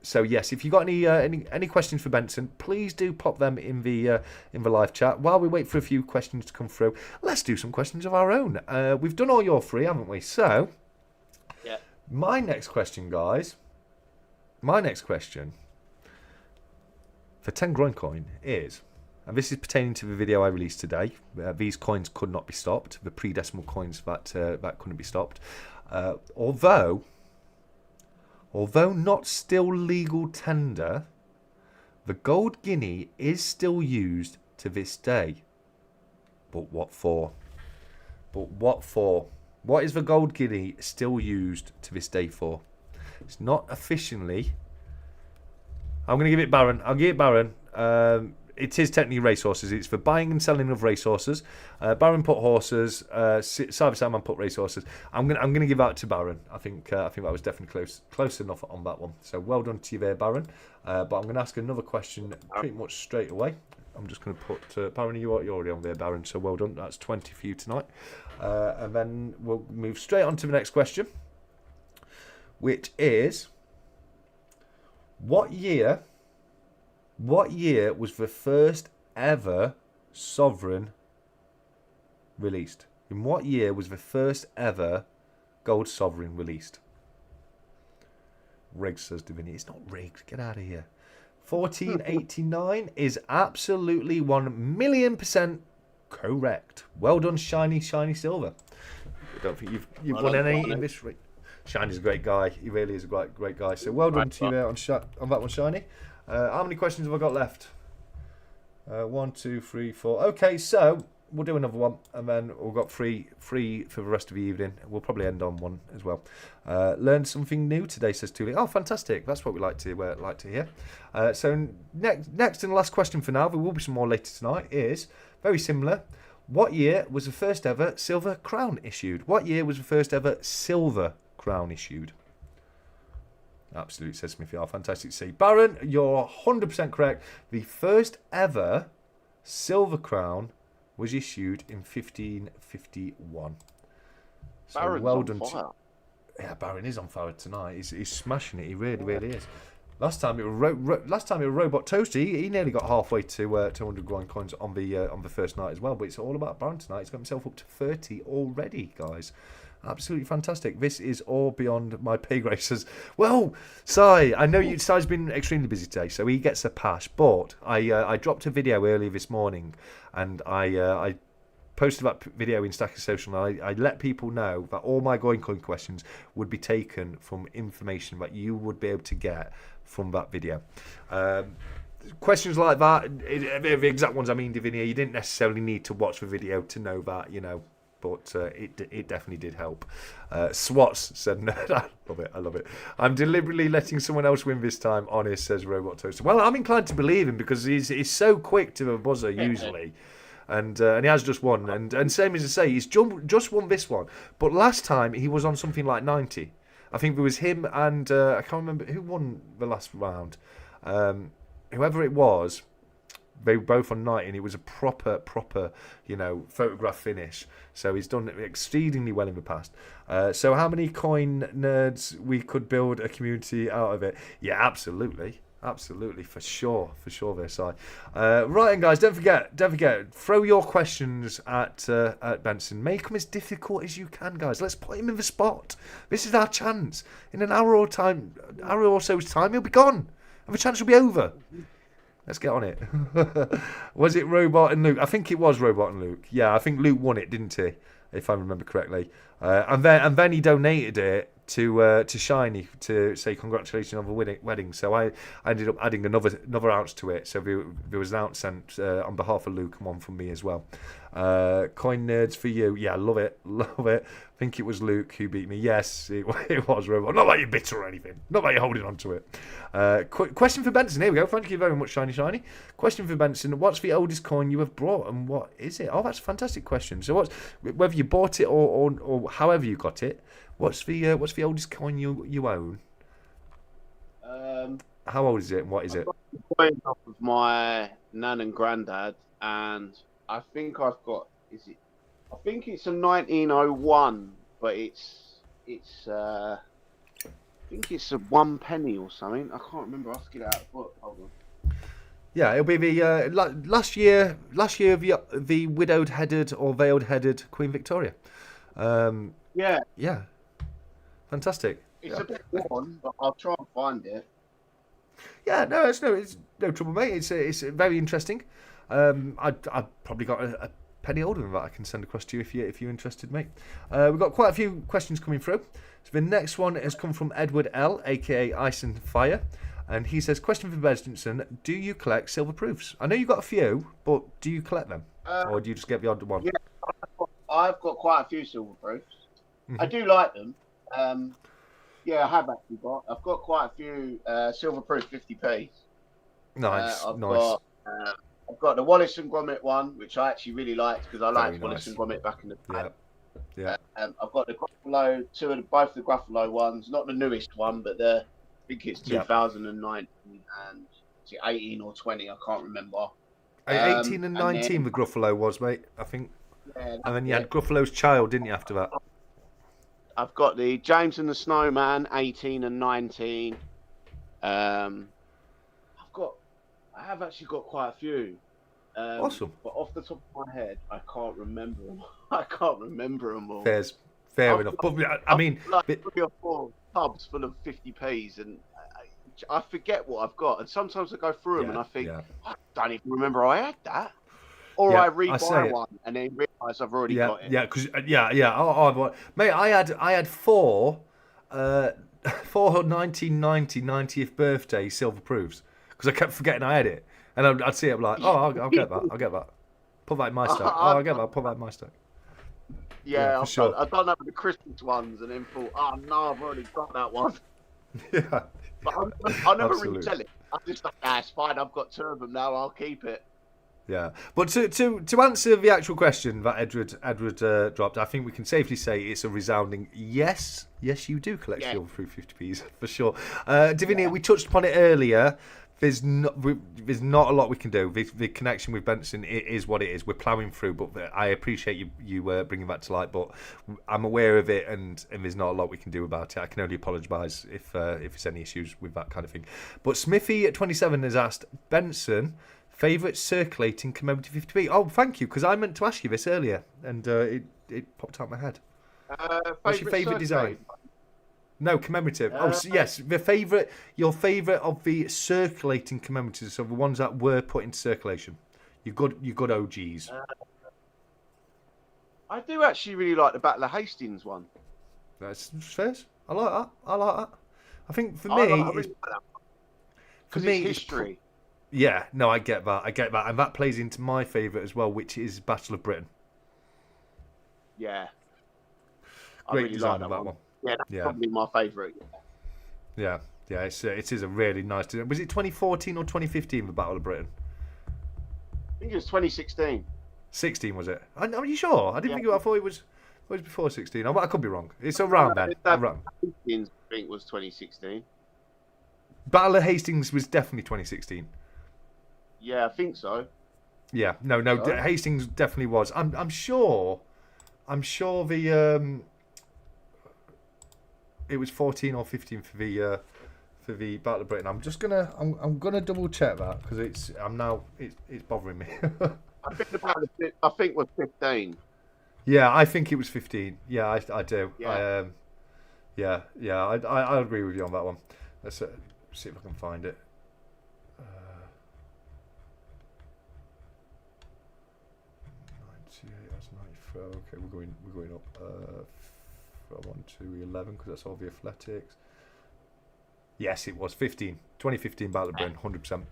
So yes, if you got any questions for Benson, please do pop them in the live chat. While we wait for a few questions to come through, let's do some questions of our own. We've done all your three, haven't we? So My next question, guys. My next question for 10 Groin coin is, and this is pertaining to the video I released today. These coins could not be stopped. The pre-decimal coins that couldn't be stopped. Although not still legal tender, the gold guinea is still used to this day. But what for? But what for? What is the gold guinea still used to this day for? It's not officially. I'm going to give it Baron. I'll give it Baron. It is technically racehorses. It's for buying and selling of racehorses. Baron put horses. Cyber Sandman put racehorses. I'm gonna give that to Baron. I think that was definitely close enough on that one. So well done to you there, Baron. But I'm gonna ask another question pretty much straight away. I'm just gonna put Baron. You're already on there, Baron. So well done. That's 20 for you tonight. And then we'll move straight on to the next question, which is, what year was the first ever sovereign released? In what year was the first ever gold sovereign released? Rigged, says Divinity. It's not rigged. Get out of here. 1489 is absolutely 1,000,000% correct. Well done, Shiny Silver. I don't think you've won any in this ring. Shiny's a great guy. He really is a great guy. So well done to you there on that one, Shiny. How many questions have I got left? 1, 2, 3, 4. Okay, so we'll do another one, and then we've got free for the rest of the evening. We'll probably end on one as well. Learned something new today, says Tuli. Oh, fantastic! That's what we like to hear. So next and last question for now. There will be some more later tonight. Is very similar. What year was the first ever silver crown issued? What year was the first ever silver crown issued? Absolutely, says Smithy. Oh, fantastic to see. Baron, you're 100% correct. The first ever silver crown was issued in 1551. So Baron's well on done. fire. Yeah, Baron is on fire tonight. He's smashing it. He really is. Last time it was Robot Toasty. He nearly got halfway to 100 Groin coins on the first night as well. But it's all about Baron tonight. He's got himself up to 30 already, guys. Absolutely fantastic. This is all beyond my pay grade. Says, well, Cy, I know Cy's been extremely busy today, so he gets a pass. But I dropped a video earlier this morning, and I posted that video in Stacker Social, and I let people know that all my Groin coin questions would be taken from information that you would be able to get from that video. Questions like that, the exact ones I mean, Divinia, you didn't necessarily need to watch the video to know that, but it definitely did help. Swats said, no, I love it. I'm deliberately letting someone else win this time, honest, says Robot Toaster. Well, I'm inclined to believe him because he's so quick to the buzzer usually. And he has just won. And same as I say, he's just won this one. But last time he was on something like 90. I think there was him and I can't remember who won the last round. Whoever it was, they were both on 90, and it was a proper, photograph finish. So he's done exceedingly well in the past. So how many coin nerds we could build a community out of it? Yeah, absolutely. Absolutely, for sure, Versailles. Right, and guys, don't forget, throw your questions at Benson. Make them as difficult as you can, guys. Let's put him in the spot. This is our chance. In an hour or so's time, he'll be gone, and the chance will be over. Let's get on it. Was it Robot and Luke? I think it was Robot and Luke. Yeah, I think Luke won it, didn't he? If I remember correctly. And then he donated it to Shiny to say congratulations on the wedding. So I ended up adding another ounce to it. So there was an ounce sent on behalf of Luke and one from me as well. Coin nerds for you. Yeah, love it. I think it was Luke who beat me. Yes, it was Robot. Not like you're bitter or anything. Not like you're holding on to it. Question for Benson. Here we go. Thank you very much, Shiny. Question for Benson. What's the oldest coin you have brought and what is it? Oh, that's a fantastic question. So whether you bought it or however you got it, what's the oldest coin you own? How old is it and what is it? I've got coin off of my nan and granddad, and I think I've got. I think it's a 1901, but it's I think it's a 1 penny or something. I can't remember. I'll have to get it out of the book. Hold on. Yeah, it'll be the last year of the widowed headed or veiled headed Queen Victoria. Yeah. Fantastic. It's a bit worn, but I'll try and find it. Yeah, no, it's no trouble, mate. It's very interesting. I've probably got a penny older than that I can send across to you if you're interested, mate. We've got quite a few questions coming through. So the next one has come from Edward L, aka 𝗖𝗺𝗺𝗺𝗺, and he says, question for Benson: do you collect silver proofs? I know you've got a few, but do you collect them, or do you just get the odd one? Yeah, I've got quite a few silver proofs. Mm-hmm. I do like them. Yeah, I have actually got. I've got quite a few silver proof 50p. Nice, I've got the Wallace and Gromit one, which I actually really liked because I liked Wallace and Gromit back in the day. Yeah. I've got the Gruffalo, both the Gruffalo ones, not the newest one, but I think it's 2019 and is it 18 or 20, I can't remember. 18 and 19 the Gruffalo was, mate, I think. Yeah, and then you had Gruffalo's child, didn't you, after that? I've got the James and the Snowman, 18 and 19. I have actually got quite a few. Awesome. But off the top of my head, I can't remember them. I can't remember them all. Fair enough. But I mean, like 3 or 4 tubs full of 50p's, and I forget what I've got. And sometimes I go through them and I think, I don't even remember I had that. Or I rebuy one and then realise I've already got it. Yeah, because mate, I had 4 1990 90th birthday silver proofs because I kept forgetting I had it, and I'd see it, I'm like, I'll get that. Put that in my stack. I'll get that. Put that in my stack. Yeah, I've done that with the Christmas ones, and then thought, oh no, I've already got that one. Yeah. But I never really sell it. I'm just like, it's fine. I've got 2 of them now. I'll keep it. Yeah, but to answer the actual question that Edward dropped, I think we can safely say it's a resounding yes. Yes, you do collect silver through 50p's for sure. Divinia, we touched upon it earlier. There's not a lot we can do. The connection with Benson is what it is. We're ploughing through, but I appreciate you bringing that to light. But I'm aware of it, and there's not a lot we can do about it. I can only apologise if there's any issues with that kind of thing. But Smithy at 27 has asked Benson, favourite circulating commemorative 50p. Oh, thank you, because I meant to ask you this earlier, and it popped out of my head. What's your favourite design? No, commemorative. Yes, your favourite of the circulating commemoratives, so the ones that were put into circulation. Your good OGs. I do actually really like the Battle of Hastings one. That's fair. I like that. I think for me, for me, history. Yeah, no, I get that, and that plays into my favourite as well, which is Battle of Britain. Yeah, Great really design like that one. Yeah, that's probably my favourite. Yeah, it is a really nice design. Was it 2014 or 2015, the Battle of Britain? I think it was 2016. 16 was it? Are you sure? I thought it was before 16. I could be wrong. It's around then. Hastings, I think, was 2016. Battle of Hastings was definitely 2016. Yeah, I think so. Yeah, no, Hastings definitely was. I'm sure the it was 14 or 15 for the Battle of Britain. I'm gonna double check that because it's bothering me. I think it was 15. Yeah, I think it was 15. Yeah, I do. Yeah. I agree with you on that one. Let's see if I can find it. 98, that's 94. Okay, we're going up from 1 to 11 because that's all the athletics. Yes, it was 15. 2015 Battle of Britain, 100%.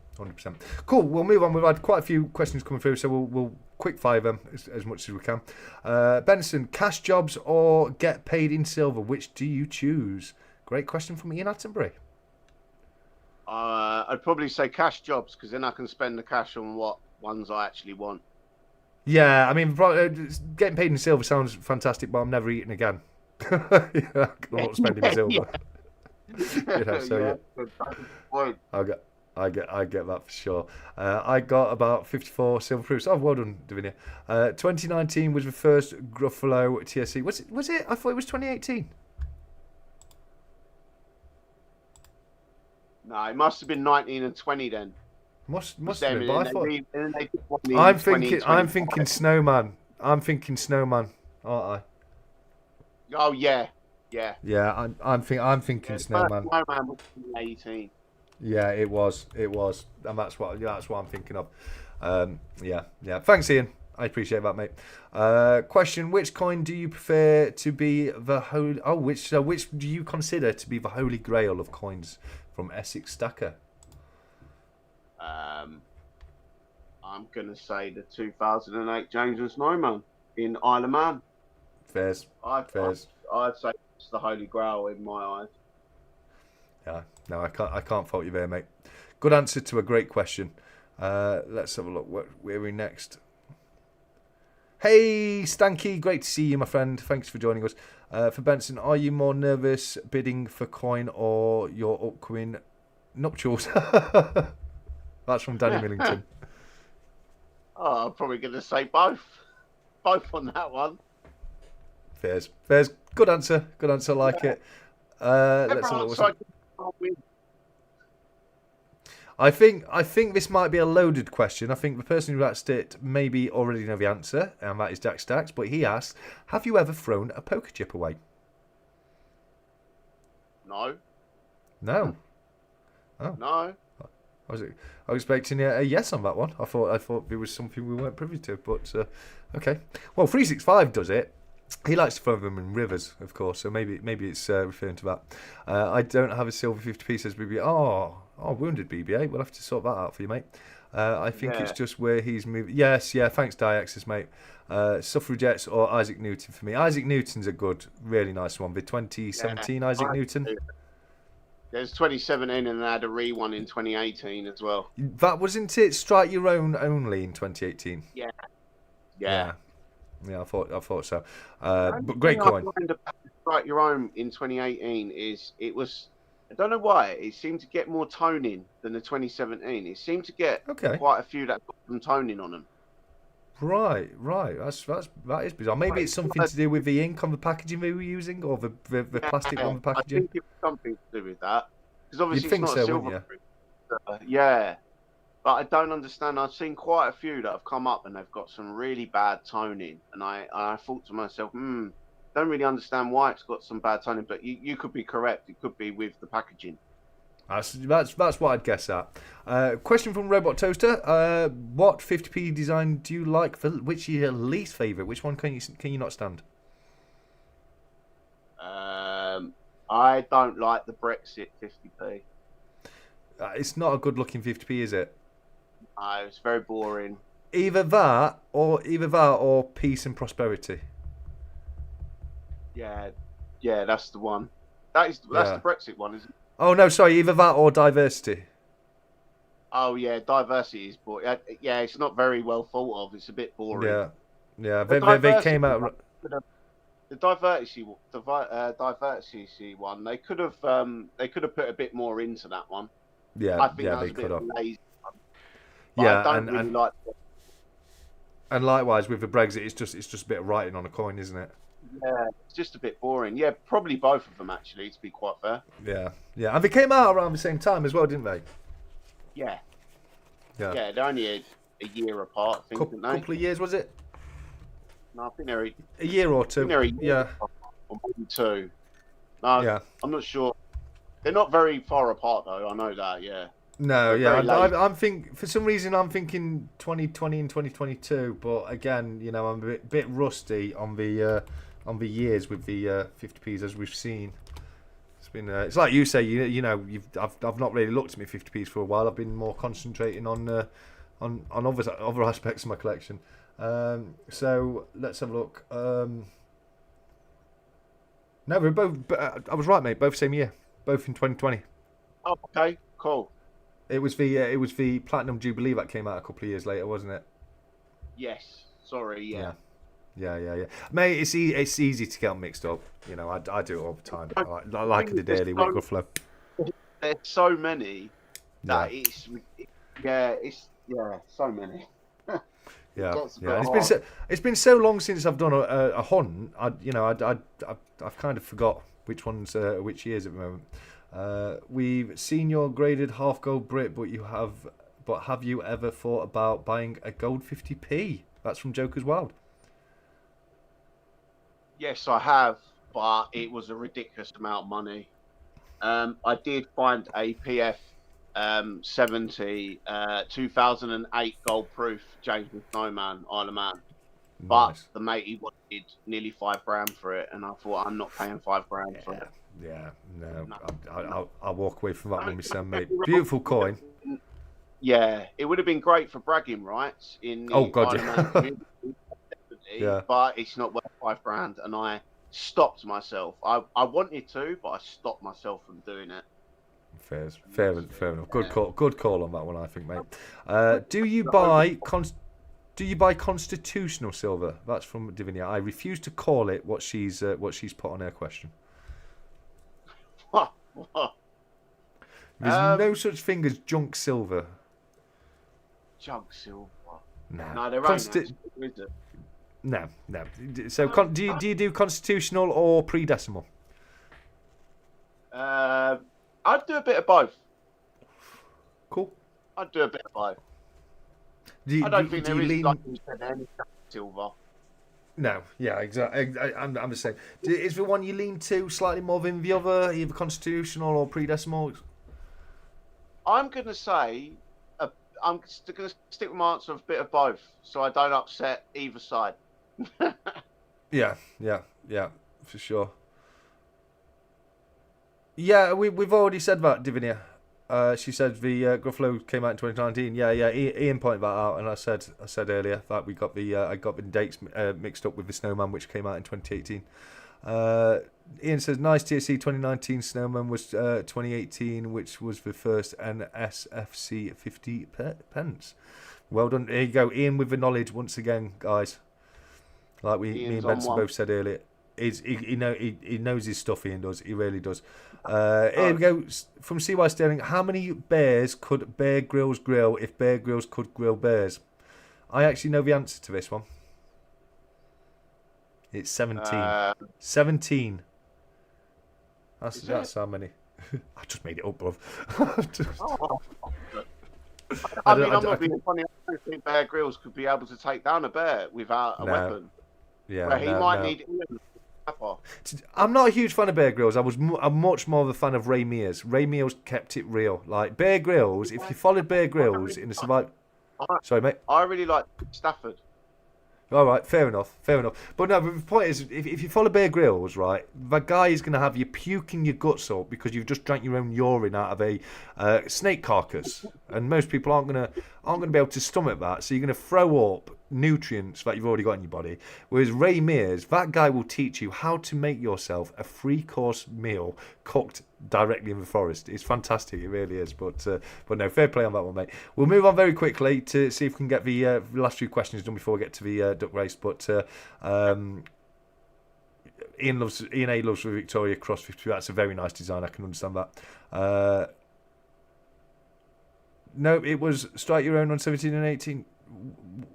Cool. We'll move on. We've had quite a few questions coming through, so we'll quick fire them as much as we can. Benson, cash jobs or get paid in silver? Which do you choose? Great question from Ian Attenbury. I'd probably say cash jobs because then I can spend the cash on what ones I actually want. Yeah, I mean, getting paid in silver sounds fantastic, but I'm never eating again. I'm not spending my silver. I get that for sure. I got about 54 silver proofs. Oh, well done, Davinia. 2019 was the first Gruffalo TSC. Was it? I thought it was 2018. No, it must have been 19 and 20 then. Must have been. I'm thinking Snowman. I'm thinking Snowman, aren't I? Oh yeah. Yeah. I'm thinking Snowman. Snowman was 2018. Yeah, it was, and that's what I'm thinking of. Yeah. Thanks, Ian. I appreciate that, mate. Question: which coin do you prefer to be the holy? Oh, which do you consider to be the holy grail of coins from Essex Stacker? I'm gonna say the 2008 James and Snowman in Isle of Man. Fairs. I'd say it's the holy grail in my eyes. Yeah, no, I can't fault you there, mate. Good answer to a great question. Let's have a look. Where are we next? Hey, Stanky, great to see you, my friend. Thanks for joining us. For Benson, are you more nervous bidding for coin or your upcoming nuptials? That's from Danny Millington. Oh, I'm probably going to say both. Both on that one. Fairs. Good answer. I like it. Let's have a look. I think this might be a loaded question. I think the person who asked it maybe already know the answer, and that is Jack Stacks. But he asks, have you ever thrown a poker chip away? No. No. Oh. No. I was expecting a yes on that one. I thought it was something we weren't privy to, but okay. Well, 365 does it. He likes to throw them in rivers, of course, so maybe it's referring to that. I don't have a silver 50p, says BBA. Oh, wounded BBA. We'll have to sort that out for you, mate. I think it's just where he's moving. Yes, thanks, Diaxis, mate. Suffragettes or Isaac Newton for me. Isaac Newton's a good, really nice one. The 2017 Isaac Newton. There's 2017 and they had a one in 2018 as well. That wasn't it. Strike Your Own only in 2018. Yeah. I thought so. But great coin. Strike Your Own in 2018 is it was. I don't know why it seemed to get more toning than the 2017. It seemed to get quite a few that got some toning on them. Right. That is bizarre. Maybe it's something to do with the ink on the packaging they were using, or the plastic on the packaging. I think it's something to do with that, because obviously You'd think it's not so, a silver print. Yeah, but I don't understand. I've seen quite a few that have come up and they've got some really bad toning, and I thought to myself, don't really understand why it's got some bad toning, but you could be correct. It could be with the packaging. That's what I'd guess at. Question from Robot Toaster: what 50p design do you like? Which is your least favourite? Which one can you not stand? I don't like the Brexit 50p. It's not a good looking 50p, is it? No, it's very boring. Either that or Peace and Prosperity. Yeah, that's the one. That's the Brexit one, isn't it? Oh no, sorry. Either that or Diversity. Oh yeah, Diversity is boring. Yeah, it's not very well thought of. It's a bit boring. Yeah. They came out. The Diversity one. They could have put a bit more into that one. Yeah, I think that was they a bit could have. Lazy. Yeah, I don't really like. And likewise with the Brexit, it's just a bit of writing on a coin, isn't it? Yeah, it's just a bit boring. Yeah, probably both of them actually, to be quite fair. Yeah, and they came out around the same time as well, didn't they? Yeah, they're only a year apart, I think, Couple of years, was it? No, I think they're a year or two. Or maybe two. No, yeah. I'm not sure. They're not very far apart though. I know that. Yeah. No, I'm for some reason I'm thinking 2020 and 2022, but again, I'm a bit rusty on the years with the 50p's as we've seen. It's been it's like you say, I've not really looked at my 50p's for a while. I've been more concentrating on other aspects of my collection. So let's have a look. No, we're both. I was right, mate. Both same year. Both in 2020. Oh, okay, cool. It was the Platinum Jubilee that came out a couple of years later, wasn't it? Yes. Sorry. Yeah. Mate, it's easy to get mixed up. I do it all the time. I like the daily weekly flow. There's so many that it's so many. It's been so long since I've done a hunt. I've kind of forgot which ones which years at the moment. We've seen your graded half gold Brit, but have you ever thought about buying a gold 50p? That's from Joker's Wild. Yes, I have, but it was a ridiculous amount of money. I did find a PF 70 2008 gold proof James the Snowman Isle of Man, but Nice. the matey wanted nearly £5 for it, and I thought, I'm not paying £5 for it. Yeah, no, I'll walk away from that one myself, mate. Beautiful coin. Yeah, it would have been great for bragging rights in the Oh, God, Isle of Man community, Yeah. but it's not worth £5, and I stopped myself. I wanted to, but I stopped myself from doing it. Fair enough. Good call on that one, I think, mate. Do you buy constitutional silver? That's from Divinia. I refuse to call it what she's put on her question. There's no such thing as junk silver. Junk silver? No, there ain't. Is it? No. So, do you do constitutional or pre-decimal? I'd do a bit of both. Cool. I'd do a bit of both. I don't think there is, like you said, any silver. No, yeah, exactly. I'm the same. Is the one you lean to slightly more than the other, either constitutional or pre-decimal? I'm going to say, I'm going to stick with my answer of a bit of both, so I don't upset either side. Yeah, for sure. Yeah, we've already said that, Divinia. She said the Gruffalo came out in 2019. Yeah. Ian pointed that out, and I said earlier that we got I got the dates mixed up with the Snowman, which came out in 2018. Ian says nice TSC 2019 Snowman was 2018, which was the first NSFC 50 pence. Well done. There you go, Ian, with the knowledge once again, guys. Like me and Benson both said earlier. He knows his stuff. Ian does. He really does. Here we go from CY Sterling. How many bears could Bear Grylls grill if Bear Grylls could grill bears? I actually know the answer to this one. It's 17. 17. That's how many. I just made it up, bruv. I'm not being funny. I don't think Bear Grylls could be able to take down a bear without a weapon. Yeah, where he might need. I'm not a huge fan of Bear Grylls. I'm much more of a fan of Ray Mears. Ray Mears kept it real. Like Bear Grylls, if you followed Bear Grylls in the survival... Sorry, mate. I really like Stafford. All right, fair enough. But no, the point is, if you follow Bear Grylls, right, that guy is going to have you puking your guts up because you've just drank your own urine out of a snake carcass, and most people aren't going to be able to stomach that. So you're going to throw up nutrients that you've already got in your body. Whereas Ray Mears, that guy will teach you how to make yourself a 3-course meal cooked directly in the forest. It's fantastic, it really is. But no, fair play on that one, mate. We'll move on very quickly to see if we can get the last few questions done before we get to the duck race. But Ian A loves the Victoria Cross 50. That's a very nice design. I can understand that. No, it was Strike Your Own on 17 and 18.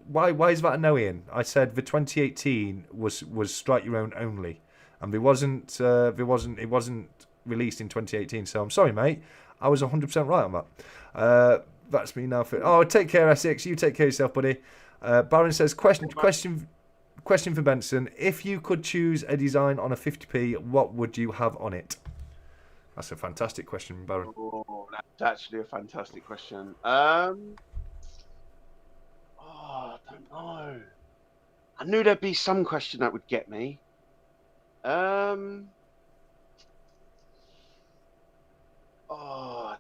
Why is that a no, Ian? I said the 2018 was Strike Your Own only, and it wasn't released in 2018. So I'm sorry, mate. I was 100% right on that. That's me now. Take care, Essex. You take care of yourself, buddy. Baron says question for Benson. If you could choose a design on a 50p, what would you have on it? That's a fantastic question, Baron. Oh, that's actually a fantastic question. I don't know. I knew there'd be some question that would get me. I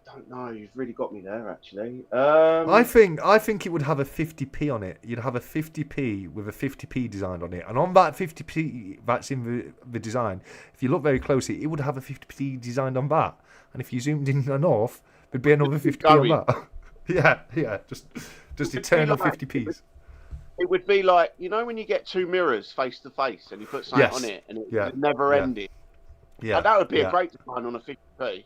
don't know. You've really got me there, actually. I think it would have a 50p on it. You'd have a 50p with a 50p design on it, and on that 50p that's in the design, if you look very closely, it would have a 50p designed on that. And if you zoomed in enough, there'd be another 50p on that. yeah, just eternal 50p's. It would be like, you know, when you get two mirrors face to face and you put something on it and it's never ending. Yeah, that would be a great design on a 50p.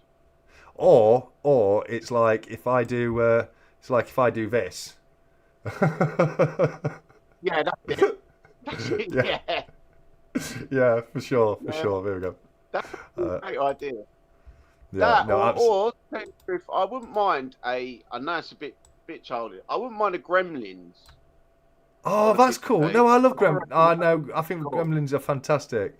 Or it's like if I do this. Yeah, that's it. That's it. Yeah. Yeah, for sure. There we go. That's a great idea. Yeah, I wouldn't mind I know it's a bit childish. I wouldn't mind a Gremlins. Oh, that's cool. No, I love Gremlins. No, I think Gremlins are fantastic.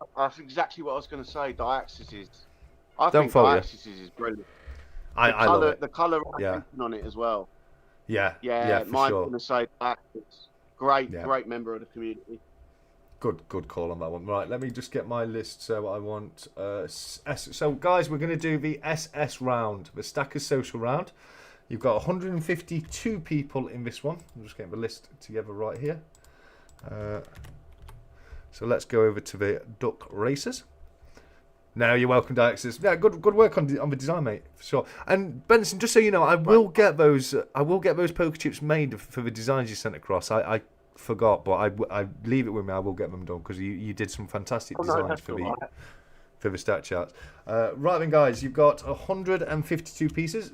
That's exactly what I was going to say. 𝗬𝗪𝗔 is. I Don't think fault you. 𝗬𝗪𝗔 is brilliant. I love it. The colour on it as well. Yeah, Yeah, for mine's sure. going to say 𝗬𝗪𝗔. Great member of the community. Good call on that one. Right, let me just get my list. So I want so guys, we're going to do the SS round, the Stackers Social round. You've got 152 people in this one. I'm just getting the list together right here. So let's go over to the duck racers. No, you're welcome, 𝗬𝗪𝗔. Yeah, good work on the design, mate, for sure. And Benson, just so you know, I will get those poker chips made for the designs you sent across. I forgot, but I leave it with me. I will get them done because you did some fantastic designs for the stat charts. Right then, guys, you've got 152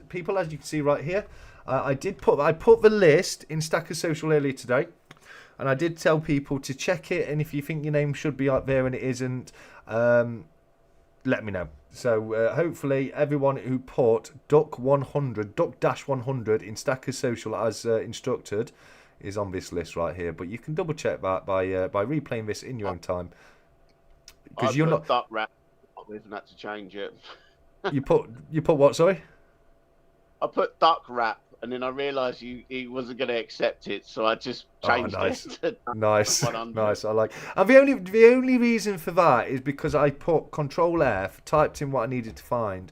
people, as you can see right here. I put the list in Stacker Social earlier today, and I did tell people to check it, and if you think your name should be up there and it isn't, let me know. So hopefully everyone who put duck-100 in Stacker Social as instructed is on this list right here. But you can double check that by replaying this in your own time. Because you're not duck rap. We've had to change it. you put what? Sorry. I put duck rap, and then I realised he wasn't going to accept it, so I just changed it. To nice. Nice. I like. And the only reason for that is because I put Control F, typed in what I needed to find,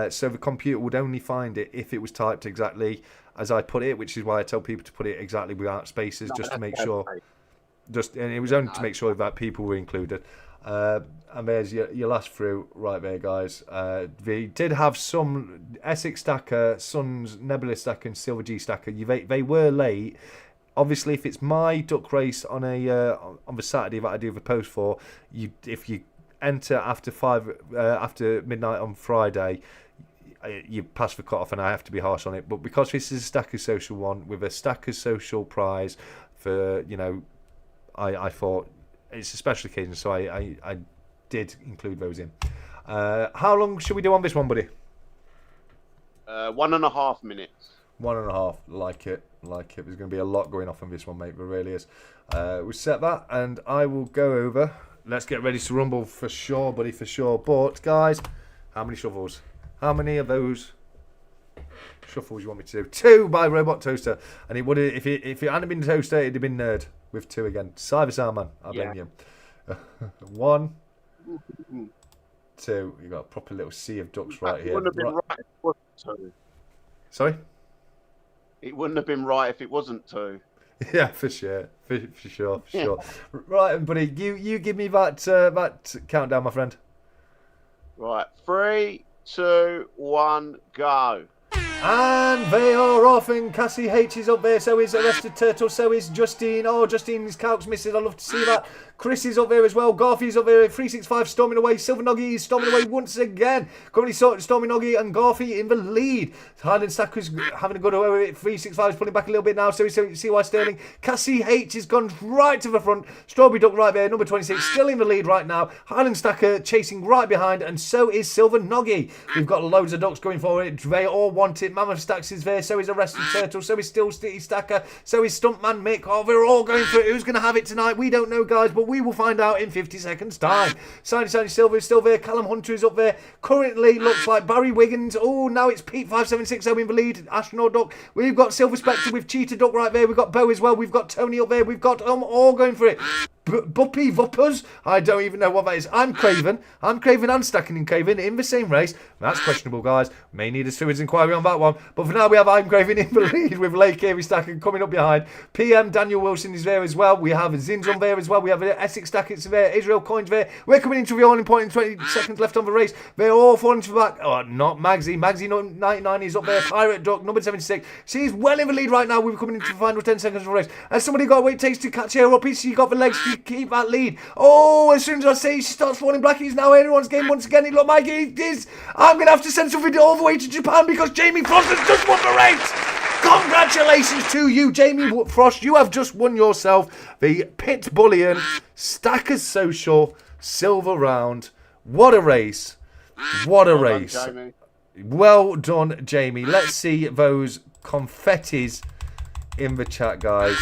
so the computer would only find it if it was typed exactly as I put it, which is why I tell people to put it exactly without spaces, just to make sure. And it was only to make sure that people were included. And there's your last through right there, guys. They did have some Essex Stacker, Suns, Nebula Stacker, and Silver G Stacker. They were late. Obviously, if it's my duck race on the Saturday that I do the post for, if you enter after midnight on Friday, you pass the cut off, and I have to be harsh on it. But because this is a Stacker Social one with a Stacker Social prize for, I thought it's a special occasion, so I did include those in. How long should we do on this one, buddy? 1.5 minutes. 1.5. Like it. There's going to be a lot going off on this one, mate. There really is. We set that, and I will go over. Let's get ready to rumble for sure, buddy, for sure. But, guys, how many shuffles? How many of those shuffles you want me to do? 2 by Robot Toaster. And it would if it hadn't been Toaster, it'd have been Nerd with 2 again. Cyber Soundman, I blame you. 1, 2. You got a proper little sea of ducks right here. It wouldn't have been right if it wasn't 2. Sorry? It wouldn't have been right if it wasn't 2. Yeah, for sure. For sure. Right, buddy, you give me that countdown, my friend. Right, 3, 2, 1, go. And they are off, and Cassie H is up there, so is Arrested Turtle, so is Justine. Oh, Justine's calc's missing, I love to see that. Chris is up there as well, Garfie's up there, 365 storming away, Silver Noggy is storming away once again. Currently storming Noggy and Garfie in the lead. Highland Stacker's having a good away with it, 365 is pulling back a little bit now, so is CY Sterling. Cassie H has gone right to the front, Strawberry Duck right there, number 26, still in the lead right now. Highland Stacker chasing right behind, and so is Silver Noggy. We've got loads of ducks going for it, they all want it. Mammoth Stacks is there, so is Arrested Turtle, so is Still City Stacker, so is Stuntman Mick. Oh, they're all going for it. Who's going to have it tonight? We don't know, guys, but we will find out in 50 seconds time. Shiny Silver is still there, Callum Hunter is up there. Currently looks like Barry Wiggins. Oh, now it's Pete 576 in the lead, Astronaut Duck. We've got Silver Spectre with Cheetah Duck right there. We've got Bo as well. We've got Tony up there. We've got all going for it. Buppy Vuppers, I don't even know what that is. I'm Craven and Stacking in Craven in the same race. That's questionable, guys. May need a stewards inquiry on that one. But for now, we have I'm Craven in the lead with Lake Erie Stacking coming up behind. PM Daniel Wilson is there as well. We have Zinzon there as well. We have Essex Stackers there. Israel Coins there. We're coming into the all important 20 seconds left on the race. They're all falling to the back. Oh, not Magsy. Magsy 99 is up there. Pirate Duck, number 76. She's well in the lead right now. We're coming into the final 10 seconds of the race. And somebody got what it takes to catch her up. She got the legs to keep that lead. Oh, as soon as I say she starts falling back, he's now anyone's game once again. It looked like it is. I'm going to have to send something all the way to Japan because Jamie Frost has just won the race. Congratulations to you, Jamie Frost. You have just won yourself the Pit Bullion Stackers Social Silver Round. What a race. What a race. Well done, Jamie. Let's see those confettis in the chat, guys.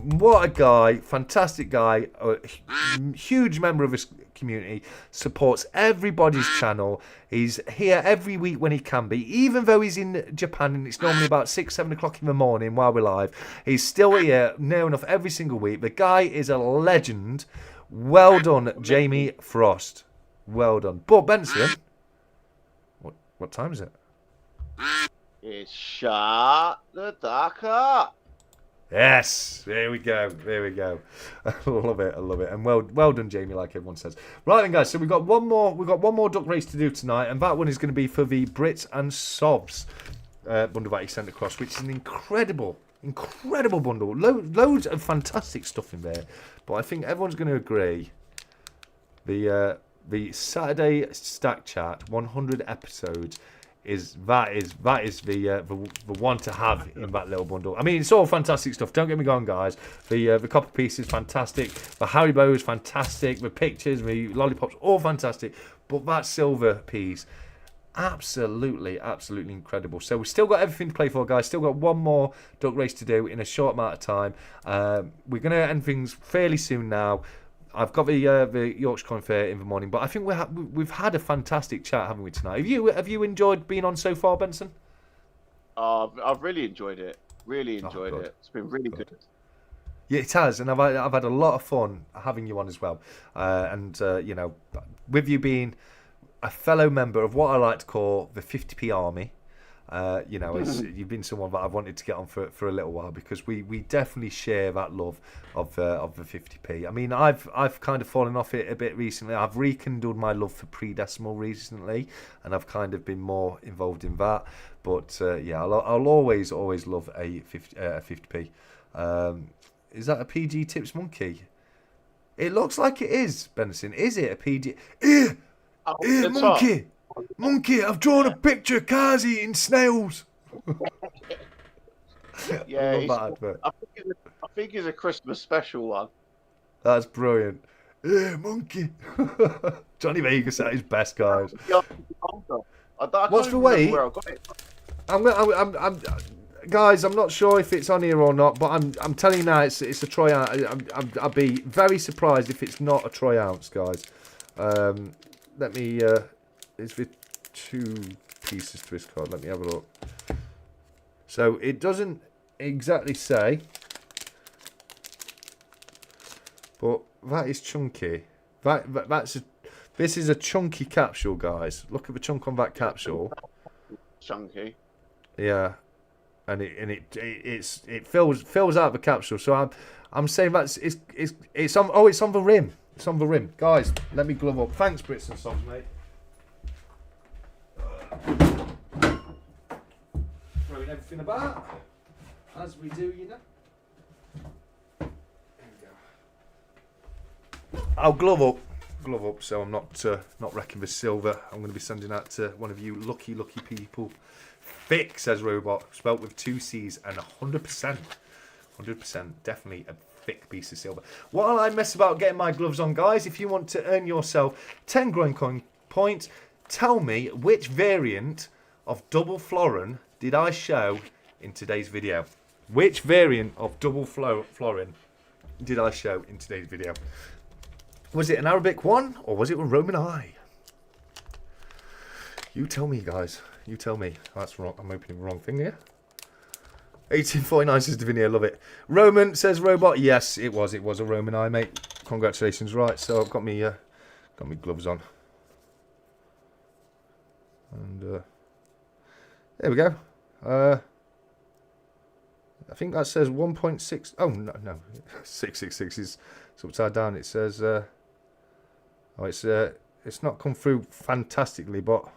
What a guy, fantastic guy, a huge member of his community, supports everybody's channel. He's here every week when he can be, even though he's in Japan and it's normally about 6-7 o'clock in the morning while we're live. He's still here near enough every single week. The guy is a legend. Well done, Jamie Frost. Well done. But Benson, what time is it? It's shut the duck up. Yes, there we go. I love it. And well done, Jamie, like everyone says. Right then, guys, so we've got one more duck race to do tonight, and that one is going to be for the Brits and Sobs bundle that he sent across, which is an incredible bundle. Loads of fantastic stuff in there, but I think everyone's going to agree the the Saturday Stack Chat 100 episodes is the one to have in that little bundle. I mean, it's all fantastic stuff. Don't get me wrong, guys. The copper piece is fantastic. The Haribo is fantastic. The pictures, the lollipops, all fantastic. But that silver piece, absolutely incredible. So we've still got everything to play for, guys. Still got one more duck race to do in a short amount of time. We're going to end things fairly soon now. I've got the Yorkshire Coin Fair in the morning, but I think we've had a fantastic chat, haven't we, tonight? Have you enjoyed being on so far, Benson? I've really enjoyed it. Really enjoyed it. It's been really good. Yeah, it has, and I've had a lot of fun having you on as well. You know, with you being a fellow member of what I like to call the 50p army. You know, you've been someone that I've wanted to get on for a little while, because we definitely share that love of the 50p. I mean, I've kind of fallen off it a bit recently. I've rekindled my love for pre-decimal recently, and I've kind of been more involved in that. But yeah, I'll always love a 50p. Is that a PG Tips monkey? It looks like it is, Benson. Is it a PG? Monkey! Monkey, I've drawn a picture of cars eating snails. Yeah, I think it's a Christmas special one. That's brilliant. Yeah, monkey. Johnny Vegas at his best, guys. What's the way? Guys, I'm not sure if it's on here or not, but I'm telling you now, it's a troy ounce. I'd be very surprised if it's not a troy ounce, guys. Let me. It's with 2 pieces to this card. Let me have a look. So it doesn't exactly say, but that is chunky. This is a chunky capsule, guys. Look at the chunk on that capsule. Chunky. Yeah, and it fills out the capsule. So I'm saying it's on. Oh, it's on the rim. It's on the rim, guys. Let me glove up. Thanks, Brits and Sobs, mate. Throwing everything about, as we do, you know. There we go. I'll glove up, so I'm not wrecking the silver. I'm going to be sending that to one of you lucky people. Thick, says Robot, spelt with 2 C's and 100%. 100%, definitely a thick piece of silver. While I mess about getting my gloves on, guys, if you want to earn yourself 10 Groin coin points, tell me which variant of double florin did I show in today's video? Which variant of double florin did I show in today's video? Was it an Arabic one, or was it a Roman eye? You tell me, guys. You tell me. That's wrong. I'm opening the wrong thing here. 1849 says Davinia, love it. Roman, says Robot. Yes, it was. It was a Roman eye, mate. Congratulations. Right, so I've got me gloves on. And there we go. I think that says 1.6. Oh no, 666 is upside down. It says it's not come through fantastically, but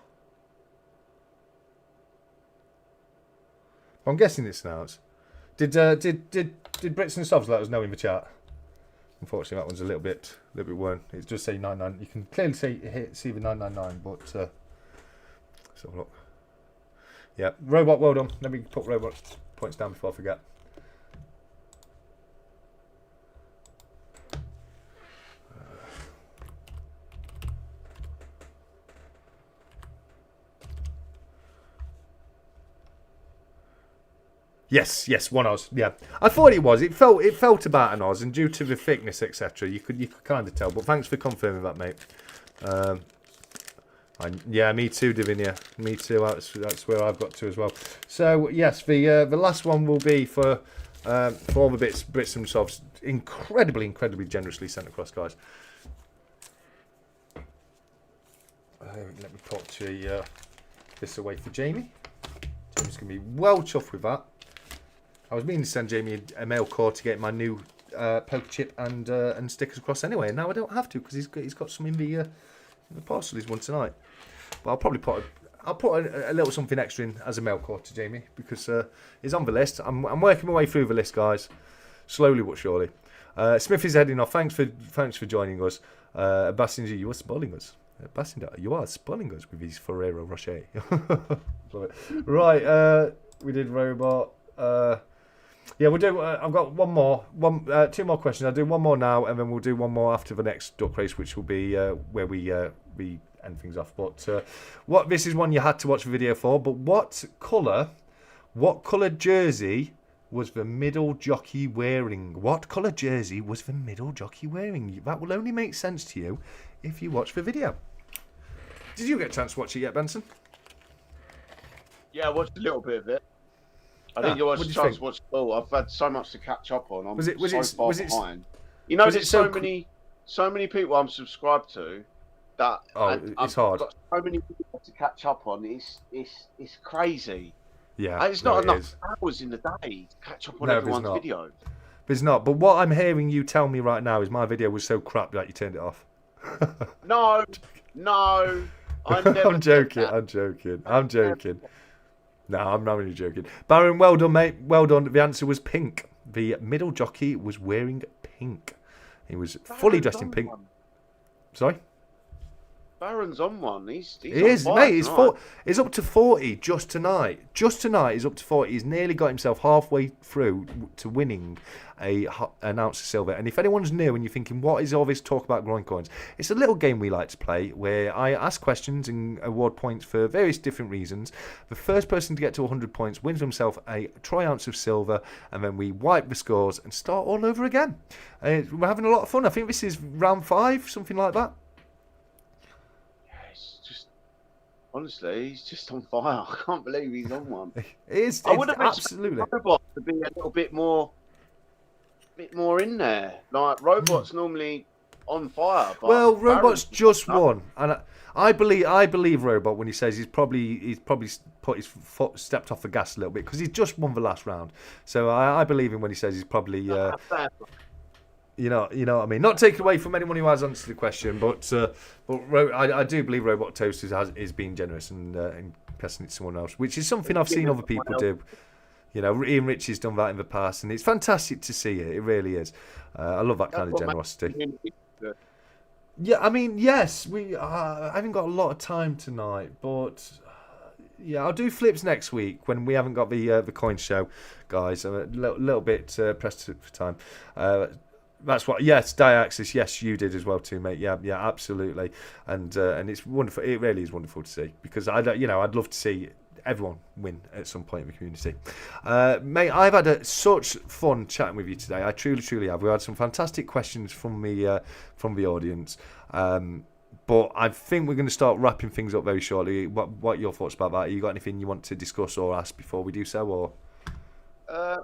I'm guessing it's an ounce. Did Brits and Sobs let us know in the chat? Unfortunately, that one's a little bit worn. It does say 99. You can clearly see the 999, but let's have a look. Yeah, Robot, well done. Let me put Robot points down before I forget. Yes, 1 Oz. Yeah, I thought it was. It felt about an Oz, and due to the thickness, etc., you could kind of tell. But thanks for confirming that, mate. Yeah, me too, Davinia. Me too. That's where I've got to as well. So yes, the last one will be for all the Brits and Sobs. Incredibly generously sent across, guys. Let me put this away for Jamie. Jamie's gonna be well chuffed with that. I was meaning to send Jamie a mail call to get my new poker chip and stickers across anyway, and now I don't have to because he's got some in the parcel he's won tonight. But I'll probably put a little something extra in as a mail call to Jamie because he's on the list. I'm working my way through the list, guys, slowly but surely. Smith is heading off. Thanks for joining us. Bassinger, you are spoiling us. Bassinger, you are spoiling us with his Ferrero Rocher. Right, we did robot. Yeah, we'll do. I've got two more questions. I'll do one more now, and then we'll do one more after the next duck race, which will be where we end things off. But this is one you had to watch the video for. But what colour jersey was the middle jockey wearing? What colour jersey was the middle jockey wearing? That will only make sense to you if you watch the video. Did you get a chance to watch it yet, Benson? Yeah, I watched a little bit of it. I didn't get a chance to watch it all. I've had so much to catch up on. I'm so far behind. You know, there's so many people I'm subscribed to that it's hard. Got so many people to catch up on. It's crazy. Yeah, it's not enough hours in the day to catch up on everyone's video. There's not. But what I'm hearing you tell me right now is my video was so crap that you turned it off. No. I'm joking. No, I'm not really joking. Baron, well done, mate. Well done. The answer was pink. The middle jockey was wearing pink. He was fully dressed in pink. Sorry? Baron's on one. He's mate. He's up to 40 just tonight. Just tonight, he's up to 40. He's nearly got himself halfway through to winning an ounce of silver. And if anyone's new and you're thinking, what is all this talk about groin coins? It's a little game we like to play where I ask questions and award points for various different reasons. The first person to get to 100 points wins himself a tri-ounce of silver, and then we wipe the scores and start all over again. We're having a lot of fun. I think this is round 5, something like that. Honestly, he's just on fire. I can't believe he's on one. I would have absolutely Robot to be a little bit more in there. Like Robot's normally on fire. But well, Robot's just won, and I believe Robot when he says he's probably put his foot stepped off the gas a little bit because he's just won the last round. So I believe him when he says he's probably. You know what I mean. Not taken away from anyone who has answered the question, but I do believe Robot Toast is being generous and passing it to someone else, which is something I've seen other people do. You know, Ian Ritchie's done that in the past, and it's fantastic to see it. It really is. I love that kind of generosity. Yeah, I mean, yes, I haven't got a lot of time tonight, but yeah, I'll do flips next week when we haven't got the coin show, guys. I'm a little bit pressed for time. That's what. Yes, Diaxis. Yes, you did as well too, mate. Yeah, absolutely. And it's wonderful. It really is wonderful to see because I'd love to see everyone win at some point in the community. Mate, I've had such fun chatting with you today. I truly have. We had some fantastic questions from the audience. But I think we're going to start wrapping things up very shortly. What are your thoughts about that? You got anything you want to discuss or ask before we do so, or?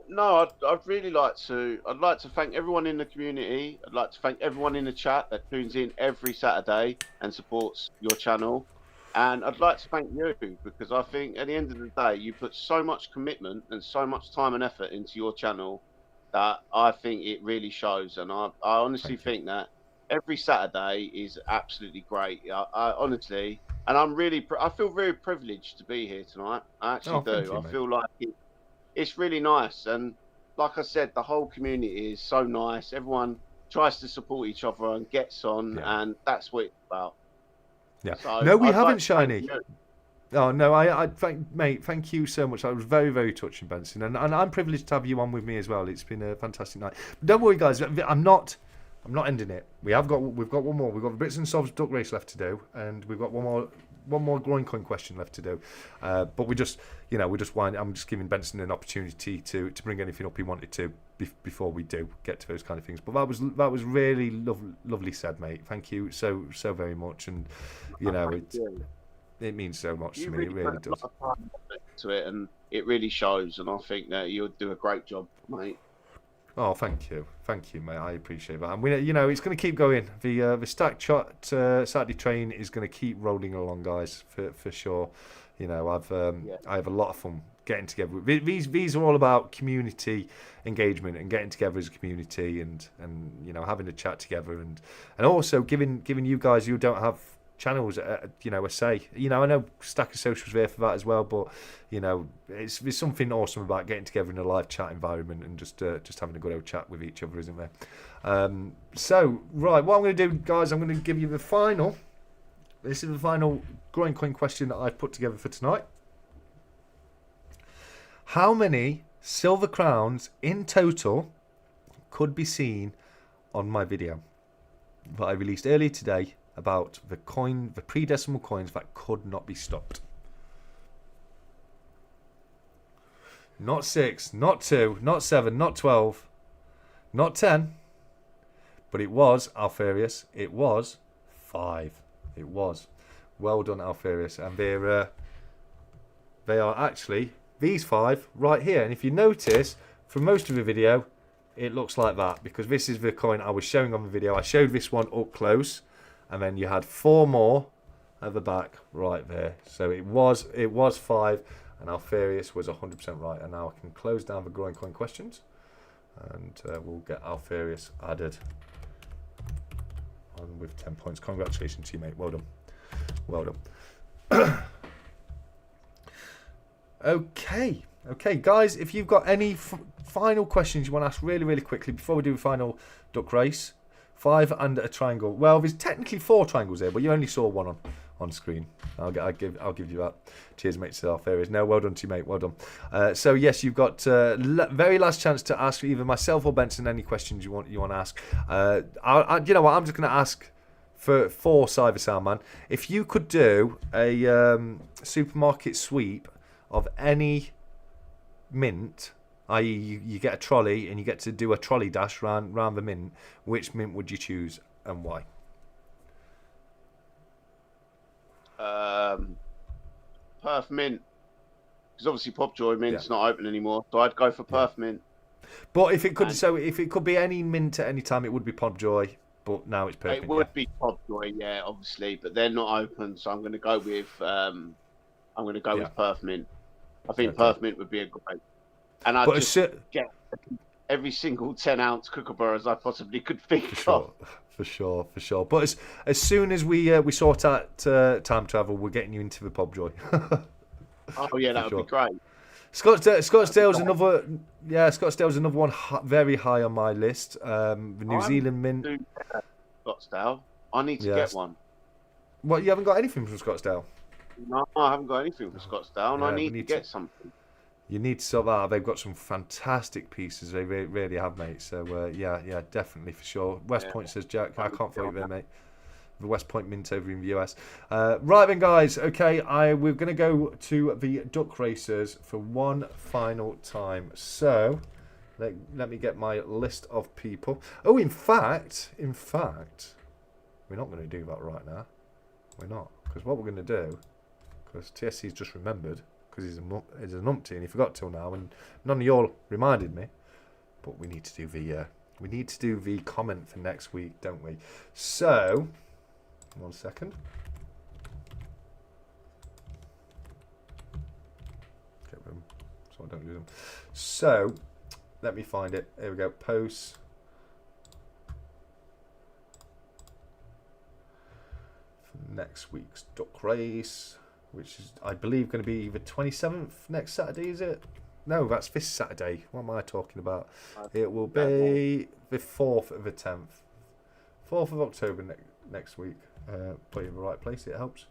No, I'd really like to. I'd like to thank everyone in the community. I'd like to thank everyone in the chat that tunes in every Saturday and supports your channel. And I'd like to thank you because I think at the end of the day, you put so much commitment and so much time and effort into your channel that I think it really shows. And I honestly think that every Saturday is absolutely great. I honestly, and I feel very privileged to be here tonight. I actually do. I feel like it's really nice, and like I said, the whole community is so nice. Everyone tries to support each other and gets on, and that's what it's about. Yeah. So no, we haven't, Shiny. Oh no, I thank you so much. That was very, very touching, Benson, and I'm privileged to have you on with me as well. It's been a fantastic night. But don't worry, guys. I'm not ending it. We've got one more. We've got the Brits and Sovs duck race left to do, and we've got one more groin coin question left to do. But I'm just giving Benson an opportunity to bring anything up he wanted to before we do get to those kind of things. But that was really lovely said, mate. Thank you so very much, and it means so much to me. It really does. A lot of time to it, and it really shows. And I think that you'll do a great job, mate. Oh, thank you, mate. I appreciate that. And it's going to keep going. The Stack Shot Saturday train is going to keep rolling along, guys, for sure. I have a lot of fun getting together. These are all about community engagement and getting together as a community, and having a chat together, and also giving you guys who don't have channels, you know, say, you know, I know Stacker Social's there for that as well, but you know, there's something awesome about getting together in a live chat environment and just having a good old chat with each other, isn't there? So right, what I'm going to do, guys, I'm going to give you the final. This is the final Groin Coin question that I've put together for tonight. How many silver crowns in total could be seen on my video that I released earlier today about the pre-decimal coins that could not be stopped? Not 6, not 2, not 7, not 12, not 10, but it was, Alfarius, it was 5. It was. Well done, Alfarius. And they are actually these 5 right here. And if you notice, for most of the video, it looks like that, because this is the coin I was showing on the video. I showed this one up close, and then you had 4 more at the back right there. So it was 5, and Alfarius was 100% right. And now I can close down the Groin Coin questions, and we'll get Alfarius added on with 10 points. Congratulations to you, mate. Well done. Well done. Okay, guys, if you've got any final questions you want to ask really, really quickly before we do the final duck race. 5 and a triangle. Well, there's technically 4 triangles there, but you only saw one on screen. I'll give you that. Cheers, mate. Alfarius. No, well done to you, mate. Well done. So yes, you've got very last chance to ask either myself or Benson any questions you want to ask. You know what? I'm just going to ask for Cyber Soundman, if you could do a supermarket sweep of any mint, i.e. you get a trolley and you get to do a trolley dash round the mint, which mint would you choose and why? Perth Mint, because obviously Popjoy Mint's not open anymore, so I'd go for Perth Mint. But if it could be any mint at any time, it would be Popjoy. But now it's Perth. It would be Popjoy, yeah, obviously, but they're not open, so I'm going to go with with Perth Mint. I think Perth Mint would be a great, and I'd get every single 10-ounce kookaburras I possibly could think of. For sure. But as soon as we sort out time travel, we're getting you into the Popjoy. Oh yeah, that would be great. Scottsdale's another. Yeah, Scottsdale's another one very high on my list. The New Zealand mint. Scottsdale. I need to get one. What, you haven't got anything from Scottsdale? No, I haven't got anything from Scottsdale, and I need to get something. You need to sort that out. They've got some fantastic pieces. They really have, mate. So yeah, definitely for sure. West Point says Jack. I can't fight there, mate. The West Point Mint over in the US. Right then, guys. Okay, we're going to go to the duck racers for one final time. So let me get my list of people. Oh, in fact, we're not going to do that right now. We're not, because what we're going to do, because TSC's just remembered, because he's a numpty and he forgot till now, and none of y'all reminded me. But we need to do the comment for next week, don't we? So. 1 second. Get them so I don't lose them. So let me find it. Here we go. Posts. For next week's duck race, which is, I believe, going to be the 27th next Saturday. Is it? No, that's this Saturday. What am I talking about? It will be the 4th of the 10th. 4th of October next week. Put you in the right place, it helps.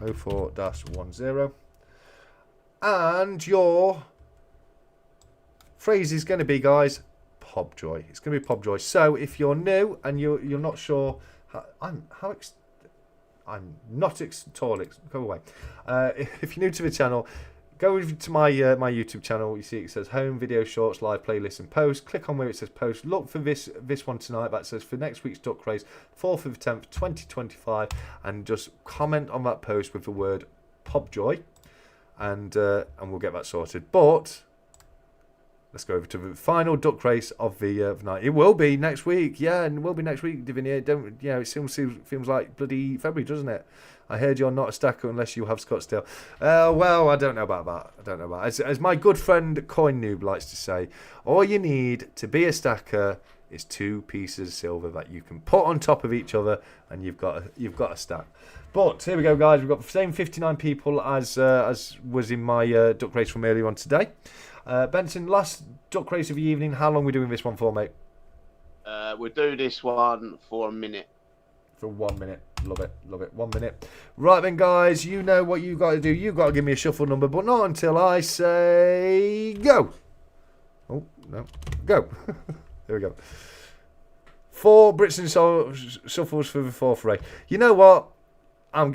04-10. And your phrase is going to be, guys, Popjoy. It's going to be Popjoy. So if you're new and you're not sure, I'm not tall. Go away. If you're new to the channel, go to my YouTube channel. You see it says home, video, shorts, live playlist, and post. Click on where it says post. Look for this one tonight that says for next week's duck race, 4th of the 10th, 2025, and just comment on that post with the word Popjoy, and we'll get that sorted. But let's go over to the final duck race of the night. It will be next week, and it will be next week, Divinia. It seems like bloody February, doesn't it? I heard you're not a stacker unless you have Scottsdale. Well, I don't know about that. As my good friend Coin Noob likes to say, all you need to be a stacker It's 2 pieces of silver that you can put on top of each other, and you've got a stack. But here we go, guys. We've got the same 59 people as was in my duck race from earlier on today. Benson, last duck race of the evening. How long are we doing this one for, mate? We'll do this one for a minute. For 1 minute. Love it. 1 minute. Right then, guys. You know what you've got to do. You've got to give me a shuffle number, but not until I say go. Oh, no. Go. There we go. 4 Brits and shuffles for the 4th race. You know what? I'm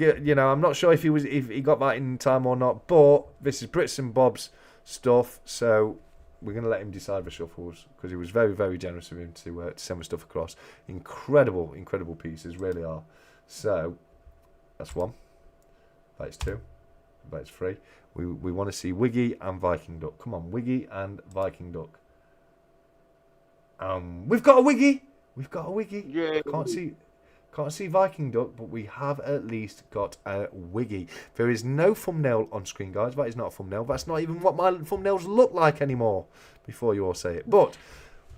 not sure if he got that in time or not, but this is Brits and Bob's stuff, so we're going to let him decide the shuffles, because he was very, very generous of him to send the stuff across. Incredible pieces, really are. So that's 1. That's 2. That's 3. We want to see Wiggy and Viking Duck. Come on, Wiggy and Viking Duck. We've got a Wiggy. Yeah. Can't see Viking Duck, but we have at least got a Wiggy. There is no thumbnail on screen, guys. That is not a thumbnail. That's not even what my thumbnails look like anymore, before you all say it. But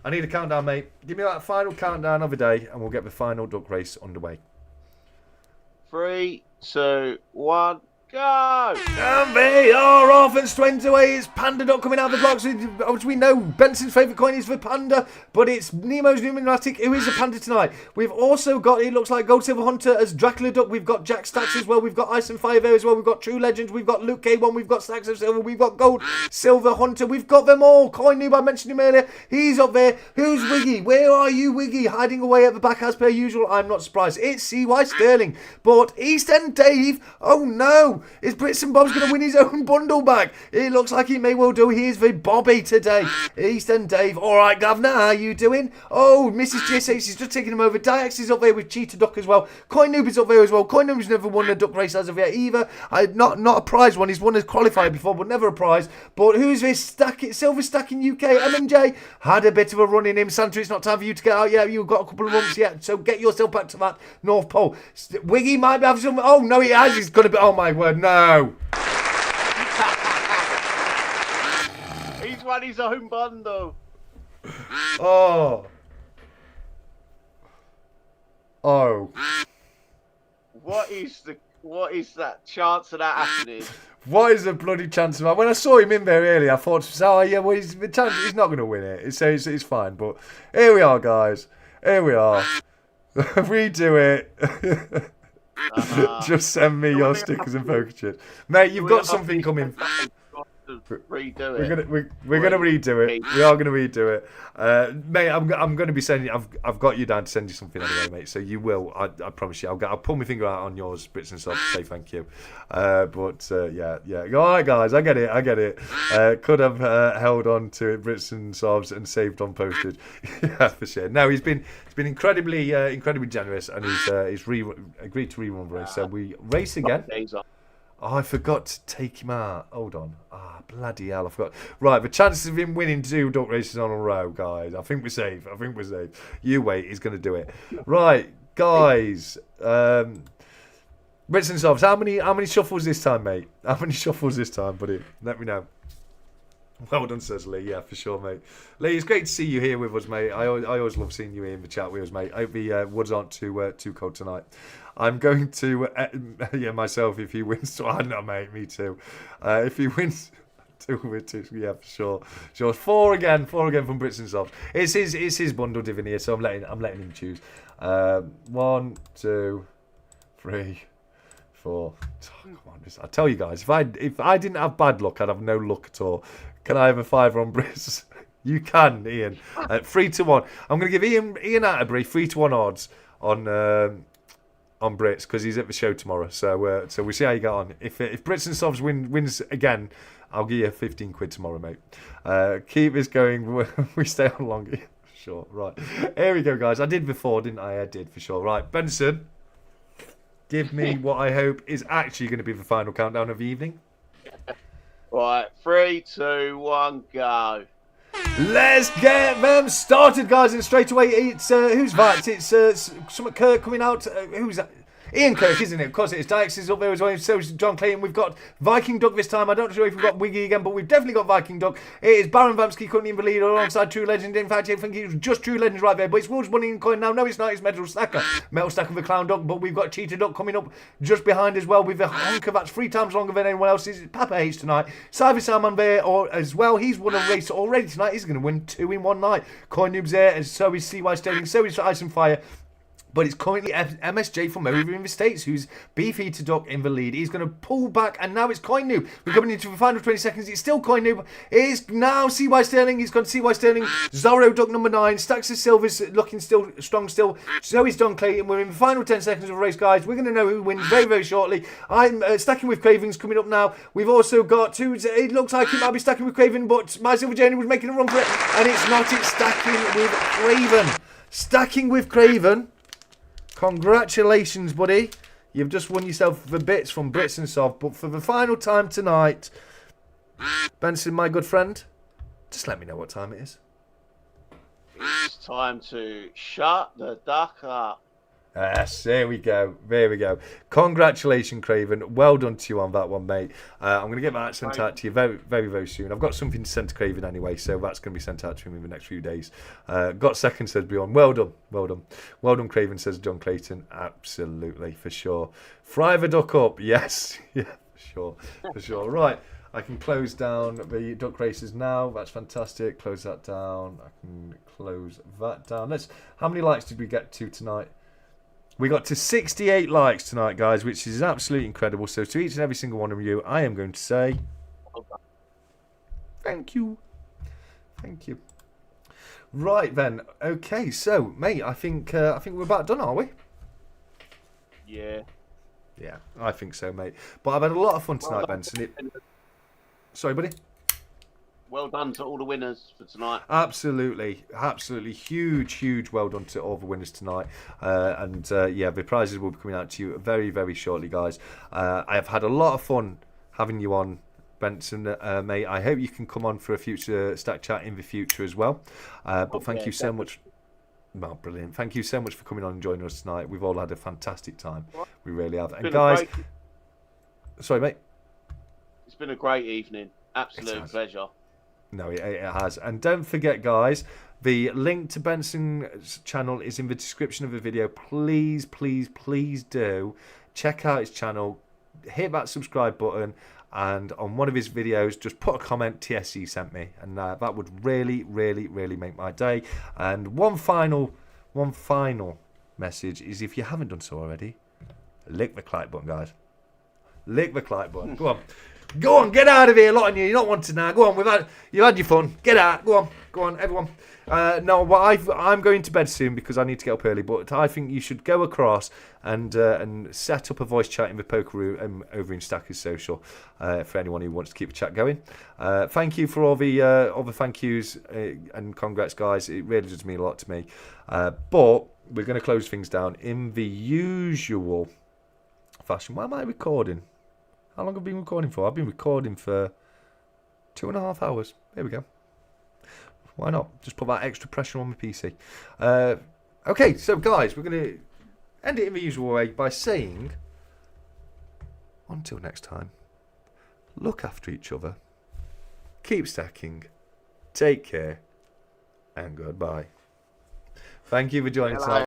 I need a countdown, mate. Give me that final countdown of the day, and we'll get the final duck race underway. 3, 2, 1, go! And they are off, and straight away it's Panda Duck coming out of the blocks. As we know, Benson's favourite coin is for Panda, but it's Nemo's Numismatic who is the Panda tonight. We've also got, it looks like 𝗀𝗶𝗃𝗃𝗃 as Dracula Duck. We've got Jack Stacks as well. We've got 𝗊𝗒𝗃 as well. We've got True Legends. We've got Luke K1. We've got Stacks of Silver. We've got Gold Silver Hunter. We've got them all. Coin Noob, I mentioned him earlier. He's up there. Who's Wiggy? Where are you, Wiggy? Hiding away at the back as per usual. I'm not surprised. It's CY Sterling. But East End Dave, oh no. Is Brits and Bob's going to win his own bundle back? It looks like he may well do. He is with Bobby today. East End Dave. All right, Governor, how you doing? Oh, Mrs. GSH is just taking him over. Diax is up there with Cheetah Duck as well. Coin Noob is up there as well. Coin Noob's never won a duck race as of yet either. Not a prize one. He's won a qualifier before, but never a prize. But who's this silver stacking UK? MMJ had a bit of a run in him. Santa, it's not time for you to get out yet. You've got a couple of months yet, so get yourself back to that North Pole. Wiggy might be having some. Oh no, he has. He's going to be. Oh my word, no. He's won his own bundle. Oh. What is that chance of that happening? What is the bloody chance of that? When I saw him in there earlier, I thought, oh yeah, well, he's not going to win it. It's fine. But here we are, guys. Here we are. Redo it. Just send me your stickers and poker chips. Mate, you've got something coming. Redo it. We're gonna redo it. We are gonna redo it, mate. I'm gonna be sending. I've got you down to send you something anyway, mate. So you will. I promise you. I'll pull my finger out on yours, Brits and stuff, to say thank you. Yeah. All right, guys. I get it. Could have held on to it, Brits and Sobs, and saved on postage. Yeah, for sure. No, he's been incredibly generous, and he's agreed to rerun the race. So we race again. Oh, I forgot to take him out. Hold on. Bloody hell, I forgot. Right, the chances of him winning 2 duck races on a row, guys. I think we're safe. You wait, he's going to do it. Right, guys. Brits and Sobs, how many shuffles this time, mate? How many shuffles this time, buddy? Let me know. Well done, says Lee. Yeah, for sure, mate. Lee, it's great to see you here with us, mate. I always love seeing you here in the chat with us, mate. I hope the woods aren't too cold tonight. I'm going to, myself, if he wins. So I know, mate, me too. If he wins, 2 with 2, yeah, for sure. 4 again from Brits and Sobs. It's his bundle divin here, so I'm letting him choose. 1, 2, 3, 4. Oh, come on, I tell you guys, if I didn't have bad luck, I'd have no luck at all. Can I have a 5 on Brits? You can, Ian. 3-1. I'm going to give Ian Atterbury 3-1 odds on Brits, because he's at the show tomorrow. So we'll see how you get on. If Brits and Sobs wins again, I'll give you 15 quid tomorrow, mate. Keep this going. We stay on longer. Sure. Right. Here we go, guys. I did before, didn't I? I did, for sure. Right. Benson, give me what I hope is actually going to be the final countdown of the evening. Right. 3, 2, 1, go. Let's get them started, guys, and straight away it's who's that? It's some Kirk coming out. Who's that? Ian Kirk, isn't it? Of course it is. Dykes is up there as well. So is John Clayton. We've got Viking Duck this time. I don't know if we've got Wiggy again, but we've definitely got Viking Duck. It is 𝗵𝗵𝗁𝗀𝗃 currently in the lead alongside True Legend. In fact, I think it was just True Legend right there. But it's Wolves Bunny and Coin now. No, it's not. It's Metal Stacker. Metal Stacker with Clown Duck. But we've got Cheetah Duck coming up just behind as well with a honker that's 3 times longer than anyone else. It's 𝗵𝗵𝗃𝗄𝗃 tonight. 𝗬𝗏𝗂𝗏 there as well. He's won a race already tonight. He's going to win 2 in one night. Coin Noob's there, and so is 𝗬𝗁, so is 𝗬𝗏𝗃𝗄𝗃. But it's currently MSJ from over in the States who's beefy to Duck in the lead. He's going to pull back, and now it's Coin Noob. We're coming into the final 20 seconds. It's still Coin Noob. It is now 𝗬𝗁. He's got 𝗬𝗁. Zorro Duck number 9. Stacks of Silver's looking still strong still. So is John Clayton. We're in the final 10 seconds of the race, guys. We're going to know who wins very, very shortly. I'm stacking with Cravings coming up now. We've also got 2. It looks like it might be stacking with Craven, but My Silver Journey was making a run for it, and it's not. It's stacking with Craven. Stacking with Craven. Congratulations, buddy. You've just won yourself the bits from Brits and Soft. But for the final time tonight, Benson, my good friend, just let me know what time it is. It's time to shut the duck up. Yes, there we go. There we go. Congratulations, Craven. Well done to you on that one, mate. I'm going to get that sent out to you very, very, very soon. I've got something to send to Craven anyway, so that's going to be sent out to him in the next few days. Got second, says Bjorn. Well done. Well done. Well done, Craven, says John Clayton. Absolutely, for sure. Fry the duck up. Yes. Yeah, for sure. For sure. Right. I can close down the duck races now. That's fantastic. Close that down. I can close that down. How many likes did we get to tonight? We got to 68 likes tonight, guys, which is absolutely incredible. So to each and every single one of you, I am going to say thank you. Thank you. Right then. Okay, so mate, I think we're about done, are we? Yeah. Yeah, I think so, mate. But I've had a lot of fun tonight, Benson. Sorry, buddy. Well done to all the winners for tonight. Absolutely, absolutely huge well done to all the winners tonight. Yeah, the prizes will be coming out to you very, very shortly, guys. I have had a lot of fun having you on, Benson, mate. I hope you can come on for a future Stack Chat in the future as well. But thank you so much. Well, brilliant. Thank you so much for coming on and joining us tonight. We've all had a fantastic time. We really have. And guys, sorry, mate. It's been a great evening. Absolute pleasure. No, it has. And don't forget, guys, the link to Benson's channel is in the description of the video. Please, please, please do check out his channel. Hit that subscribe button. And on one of his videos, just put a comment, TSC sent me. And that would really, really, really make my day. And one final message is, if you haven't done so already, lick the like button, guys. Lick the like button. Go on. Go on, get out of here, a lot of you. You're not wanted now. Go on, you've had your fun. Get out. Go on, everyone. No, well, I'm going to bed soon because I need to get up early. But I think you should go across and set up a voice chat in the poker room over in Stackers Social for anyone who wants to keep the chat going. Thank you for all the thank yous and congrats, guys. It really does mean a lot to me. But we're going to close things down in the usual fashion. Why am I recording? How long have I been recording for? I've been recording for 2.5 hours. There we go. Why not? Just put that extra pressure on my PC. Okay, so guys, we're going to end it in the usual way by saying, until next time, look after each other, keep stacking, take care, and goodbye. Thank you for joining tonight.